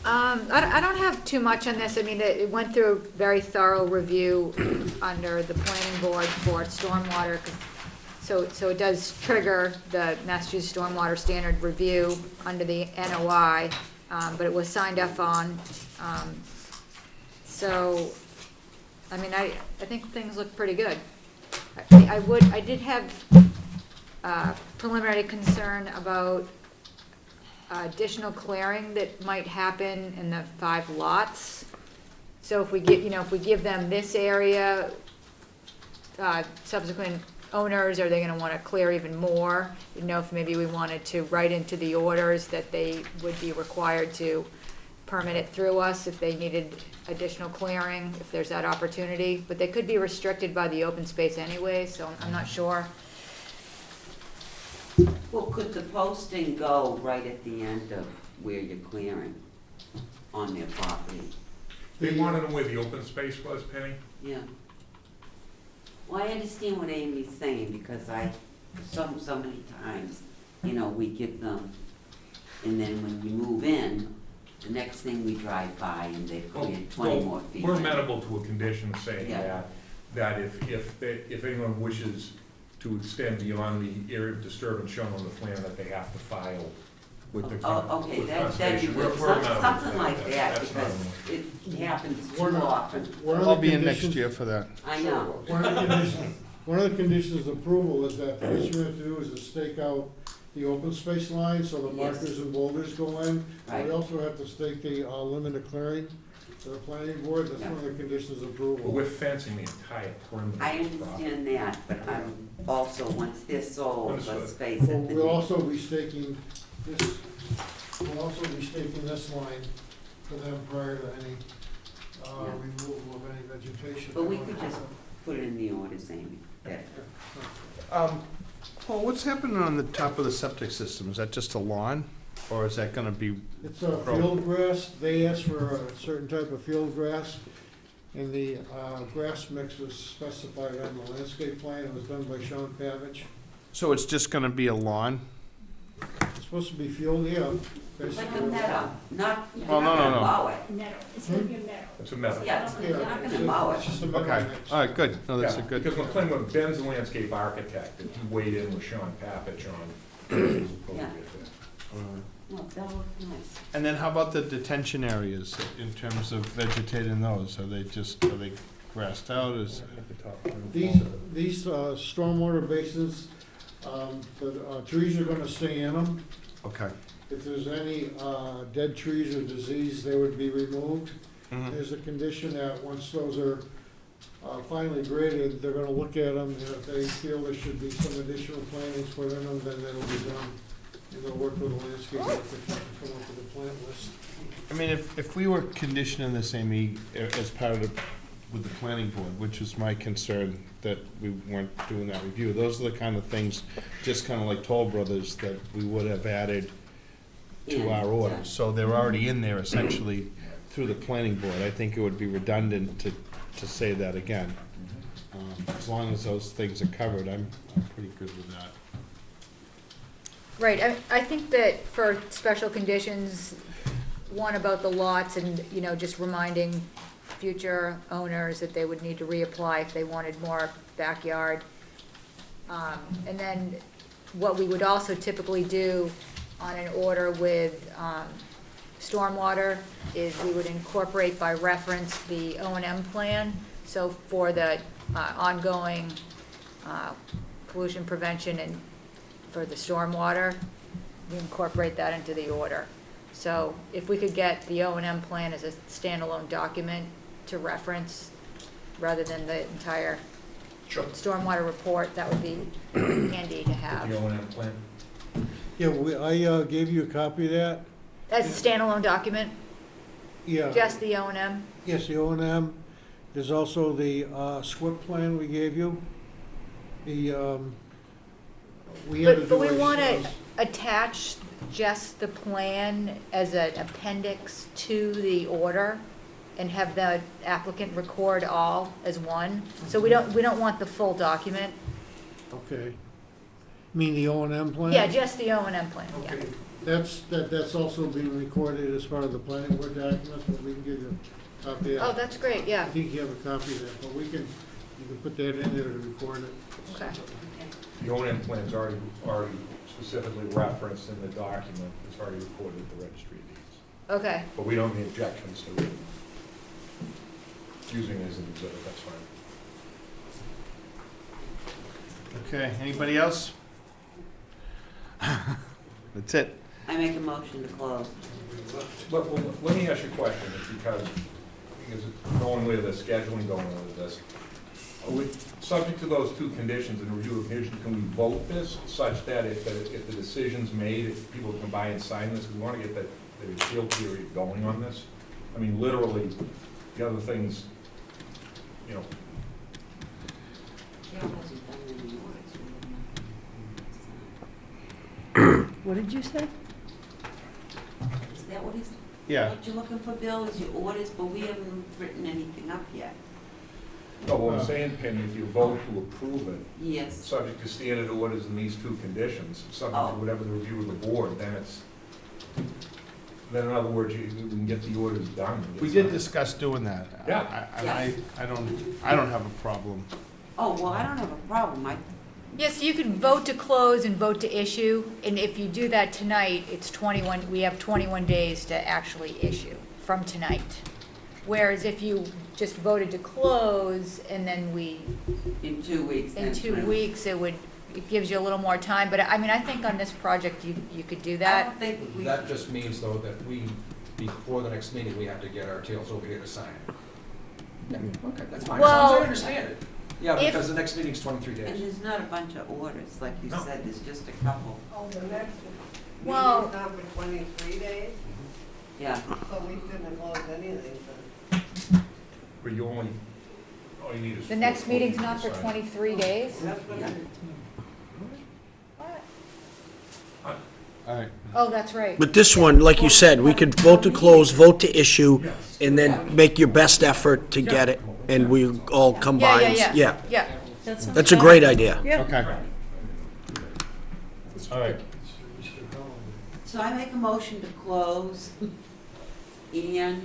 I don't have too much on this. I mean, it went through a very thorough review under the planning board for stormwater. So it does trigger the Massachusetts Stormwater Standard Review under the NOI, but it was signed up on. So, I mean, I think things look pretty good. I did have preliminary concern about additional clearing that might happen in the 5 lots. So if we give them this area, subsequent owners, are they gonna wanna clear even more? You know, if maybe we wanted to write into the orders that they would be required to permit it through us if they needed additional clearing, if there's that opportunity. But they could be restricted by the open space anyway, so I'm not sure. Well, could the posting go right at the end of where you're clearing on their property? They wanted to know where the open space was, Penny? Yeah. Well, I understand what Amy's saying, because so many times, you know, we give them, and then when we move in, the next thing we drive by and they've cleared 20 more feet. We're amenable to a condition saying Yeah. that if anyone wishes to extend beyond the area of disturbance shown on the plan, that they have to file with the Okay, with that'd be conservation. good, We're amenable to something like that, That's not because it happens One too of- often. one of I'll the be in next conditions- year for that. I know. One of the conditions of approval is that the first thing we have to do is to stake out the open space line, so the Yes. markers and boulders go in. Right. We also have to stake the limit of clearing to the planning board, that's one of the conditions of approval. We're fencing the entire perimeter. I of the property. understand that, but I'm also, once they're sold, let's Understood. face it. We'll also be staking this, we'll also be staking this line for them prior to any, removal of any vegetation. But we could just put it in the orders, Amy, that Paul, what's happening on the top of the septic system? Is that just a lawn, or is that gonna be? It's a field grass, they asked for a certain type of field grass, and the grass mix was specified on the landscape plan, it was done by Sean Pavich. So it's just gonna be a lawn? It's supposed to be field, yeah. like basically. a meadow, not, you're Oh, not no, gonna no. mow it. Meadow, it's gonna be a meadow. It's a meadow. Yeah, you're not gonna mow It's it. just a meadow Okay, mix. all right, good. No, that's a Yeah, good. because McLean, when Ben's the landscape architect, and he weighed in with Sean Papich on. Yeah. Well, that looked nice. And then how about the detention areas in terms of vegetating those? Are they grassed out? These stormwater basins, the trees are gonna stay in them. Okay. If there's any dead trees or disease, they would be removed. Mhm. There's a condition that once those are finally graded, they're gonna look at them, and if they feel there should be some additional plantings put in them, then that'll be done. And they'll work with the landscape architect to come up with a plant list. I mean, if we were conditioning this, Amy, as part of with the planning board, which was my concern, that we weren't doing that review, those are the kind of things, just kind of like Toll Brothers, that we would have added to our orders. So they're already in there essentially through the planning board. I think it would be redundant to say that again. As long as those things are covered, I'm pretty good with that. Right, I think that for special conditions, one about the lots and, you know, just reminding future owners that they would need to reapply if they wanted more backyard. And then what we would also typically do on an order with stormwater is we would incorporate by reference the O&M plan. So for the ongoing pollution prevention and for the stormwater, we incorporate that into the order. So if we could get the O&M plan as a standalone document to reference, rather than the entire stormwater report, that would be handy to have. The O&M plan? Yeah, I gave you a copy of that. As a standalone document, Yeah. just the O&M? Yes, the O&M. There's also the SWIP plan we gave you. The, we had to do. But we want a- to attach just the plan as an appendix to the order and have the applicant record all as one. So we don't want the full document. Okay. Mean the O and M plan? Yeah, just the O and M plan, yeah. Okay, that's also being recorded as part of the planning board documents, but we can give you a copy of that. Oh, that's great, I yeah, think you have a copy of that, but you can put that in there to record it. okay. The O&M plan's already specifically referenced in the document, it's already recorded at the registry of deeds. Okay, But we don't have any objections to it. Using it as an exhibit, that's fine. Okay, anybody else? That's it. I make a motion to close. Let me ask you a question, because knowing where the scheduling going on with this, are we, subject to those two conditions and review of conditions, can we vote this such that if the decision's made, if people can buy and sign this, we want to get the appeal period going on this? I mean, literally, the other things, you know, What did you say? Is that what he's, Yeah. what you're looking for, Bill, is your orders, but we haven't written anything up yet. no, what I'm saying, Penny, if you vote to approve it, Yes. subject to standard orders in these two conditions, subject to Oh. whatever the review of the board, then in other words, we can get the orders done. and get We did signed. discuss doing that. Yeah. And I don't have a problem. Oh, well, I don't have a problem. yes, you can vote to close and vote to issue, and if you do that tonight, it's 21, we have 21 days to actually issue from tonight. Whereas if you just voted to close and then In 2 weeks. in then 2 through. weeks, it gives you a little more time, but I mean, I think on this project, you could do I that. don't think we. That just means, though, that we, before the next meeting, we have to get our tails over here to sign it. Yeah, okay, that's fine, as long as Well, I understand it. Yeah, if- because the next meeting's 23 And days. there's not a bunch of orders, like you No. said, there's just a couple. Oh, the next Well- meeting's not for 23 days, Yeah. so we shouldn't have closed anything then. Where you only, all you need is. The next 4 meeting's people not to for sign. 23 days? That's what Yeah. All right. Oh, that's right. But this one, like you said, we could vote to close, vote to issue, and then make your best effort to get it, and we all combine. Yeah. That's a great idea. Yeah. Okay. All right. So I make a motion to close and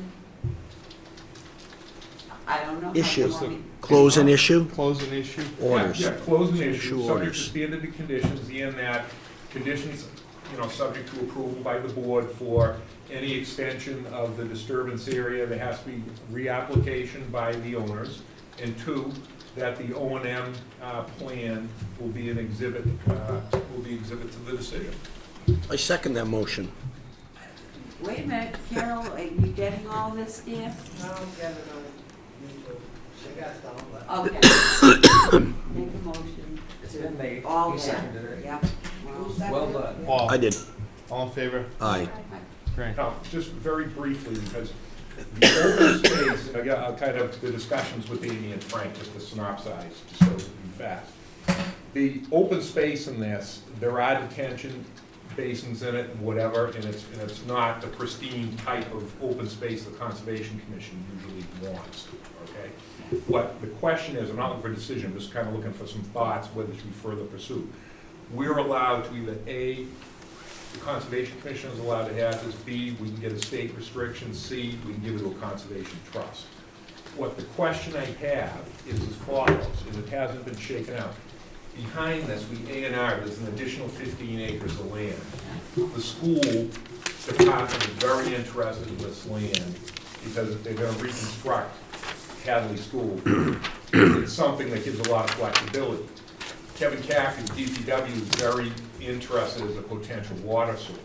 I don't know. how you Issue. want me- Close and issue, Close an issue. orders. Yeah, close an issue, Issue subject to orders. standard conditions, in that conditions, subject to approval by the board for any extension of the disturbance area, there has to be reapplication by the owners. And 2, that the O and M plan will be an exhibit, to the decision. I second that motion. Wait a minute, Carol, are you getting all this, dear? I don't get it on YouTube. I got some, but. Okay. Make a motion. It's been made. All He that. seconded it. Yeah. Who seconded Well it? done. Paul, I did. all in favor? Aye. Great. Now, just very briefly, because the open space, I got kind of the discussions with Amy and Frank, just to synopsize, just so we can be fast. The open space in this, there are detention basins in it and whatever, and it's not the pristine type of open space the Conservation Commission usually wants, okay? What the question is, I'm not looking for a decision, I'm just kind of looking for some thoughts, whether to be further pursued. We're allowed to either A, the Conservation Commission is allowed to have this, B, we can get a state restriction, C, we can give it to a conservation trust. What the question I have is as follows, and it hasn't been shaken out. Behind this, we A&R, there's an additional 15 acres of land. The school department is very interested in this land because if they're gonna reconstruct Hadley School, it's something that gives a lot of flexibility. Kevin Caffey, DPW, is very interested as a potential water source.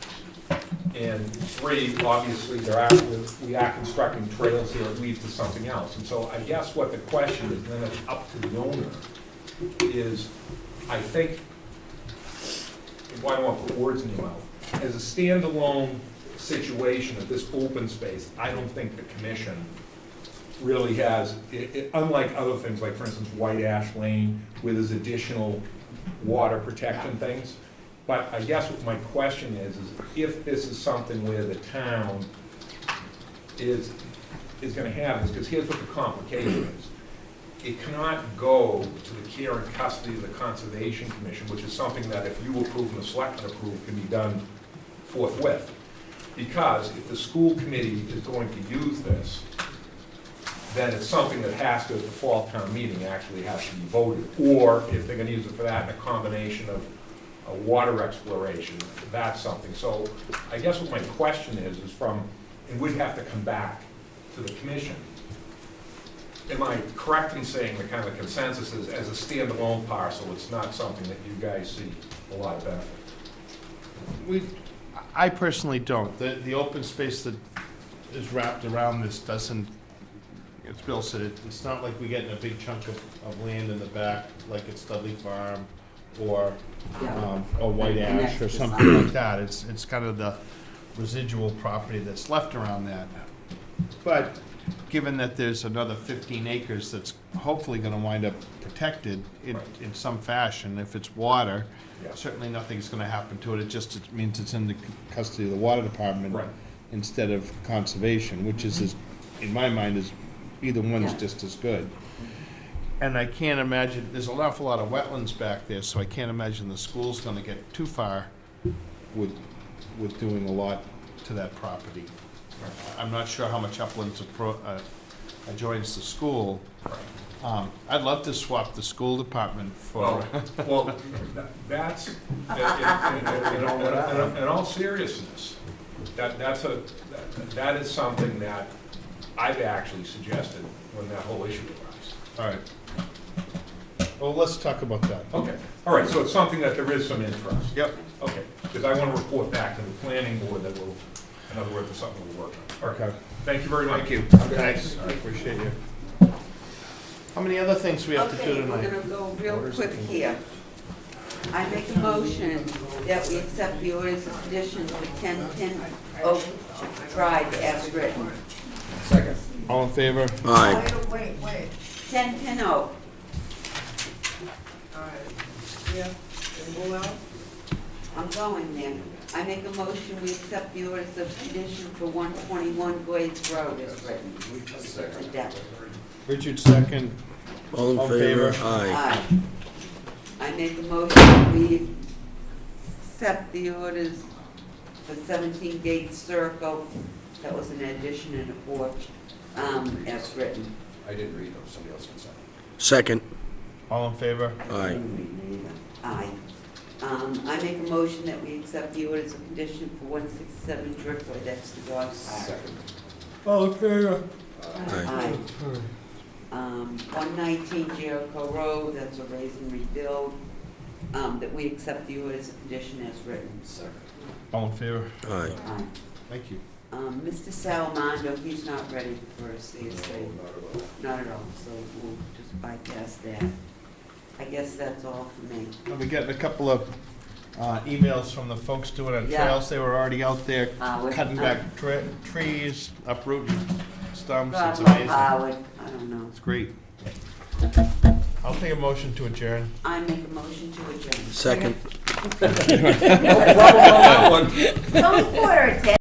And 3, obviously, we are constructing trails here that lead to something else. And so I guess what the question is, and then it's up to the owner, is, I think, why don't I put words in your mouth? As a standalone situation of this open space, I don't think the commission really has, unlike other things, like for instance, White Ash Lane, where there's additional water protection things. But I guess what my question is if this is something where the town is gonna have this, because here's what the complication is. it cannot go to the care and custody of the Conservation Commission, which is something that if you approve and the selectmen approve, can be done forthwith. Because if the school committee is going to use this, then it's something that has to, at the fall town meeting, actually has to be voted. Or if they're gonna use it for that, in a combination of a water exploration, that's something. So I guess what my question is from, and we'd have to come back to the commission. Am I correct in saying the kind of consensus is, as a standalone parcel, it's not something that you guys see a lot of benefit? I personally don't. The open space that is wrapped around this doesn't, as Bill said, it's not like we're getting a big chunk of land in the back, like it's Dudley Farm or White Ash or something like that. It's kind of the residual property that's left around that. But given that there's another 15 acres that's hopefully gonna wind up protected in some fashion, if it's water, certainly nothing's gonna happen to it. It means it's in the custody of the water department instead of conservation, which is, in my mind, is either one's just as good. And I can't imagine, there's an awful lot of wetlands back there, so I can't imagine the school's gonna get too far with doing a lot to that property. I'm not sure how much uplands adjoins the school. I'd love to swap the school department for. Well, that's, in all seriousness, that is something that I've actually suggested when that whole issue arose. All right. Well, let's talk about that. Okay. All right, so it's something that there is some interest. Yep. Okay, because I want to report back to the planning board that we'll, in other words, it's something we'll work on. All right. Okay. Thank you very much. Thank you. Thanks. I appreciate you. How many other things we have to do tonight? Okay, we're gonna go real quick here. I make a motion that we accept the orders of conditions for 1010 Oak Drive as written. Second. All in favor? Aye. Wait. 1010 Oak. All right, yeah, and go out. I'm going there. I make a motion, we accept the orders of condition for 121 Glades Road as written. Second. Richard, second. All in favor? Aye. Aye. I make a motion, we accept the orders for 17 Gate Circle, that was an addition and a porch, as written. I didn't read those, somebody else can say. Second. All in favor? Aye. Aye. I make a motion that we accept the orders of condition for 167 Driftway, that's the dog park. Second. All in favor? Aye. 119 Jericho Road, that's a raise and rebuild, that we accept the orders of condition as written. Second. All in favor? Aye. Aye. Thank you. Mr. Salamando, he's not ready for a CSA. Not at all, so we'll just bypass that. I guess that's all for me. I'll be getting a couple of emails from the folks doing our trails. They were already out there cutting back trees, uprooting stumps. God It's love amazing. Howard, I don't know. It's great. I'll take a motion to adjourn. I make a motion to adjourn. Second. Don't order it, Ted.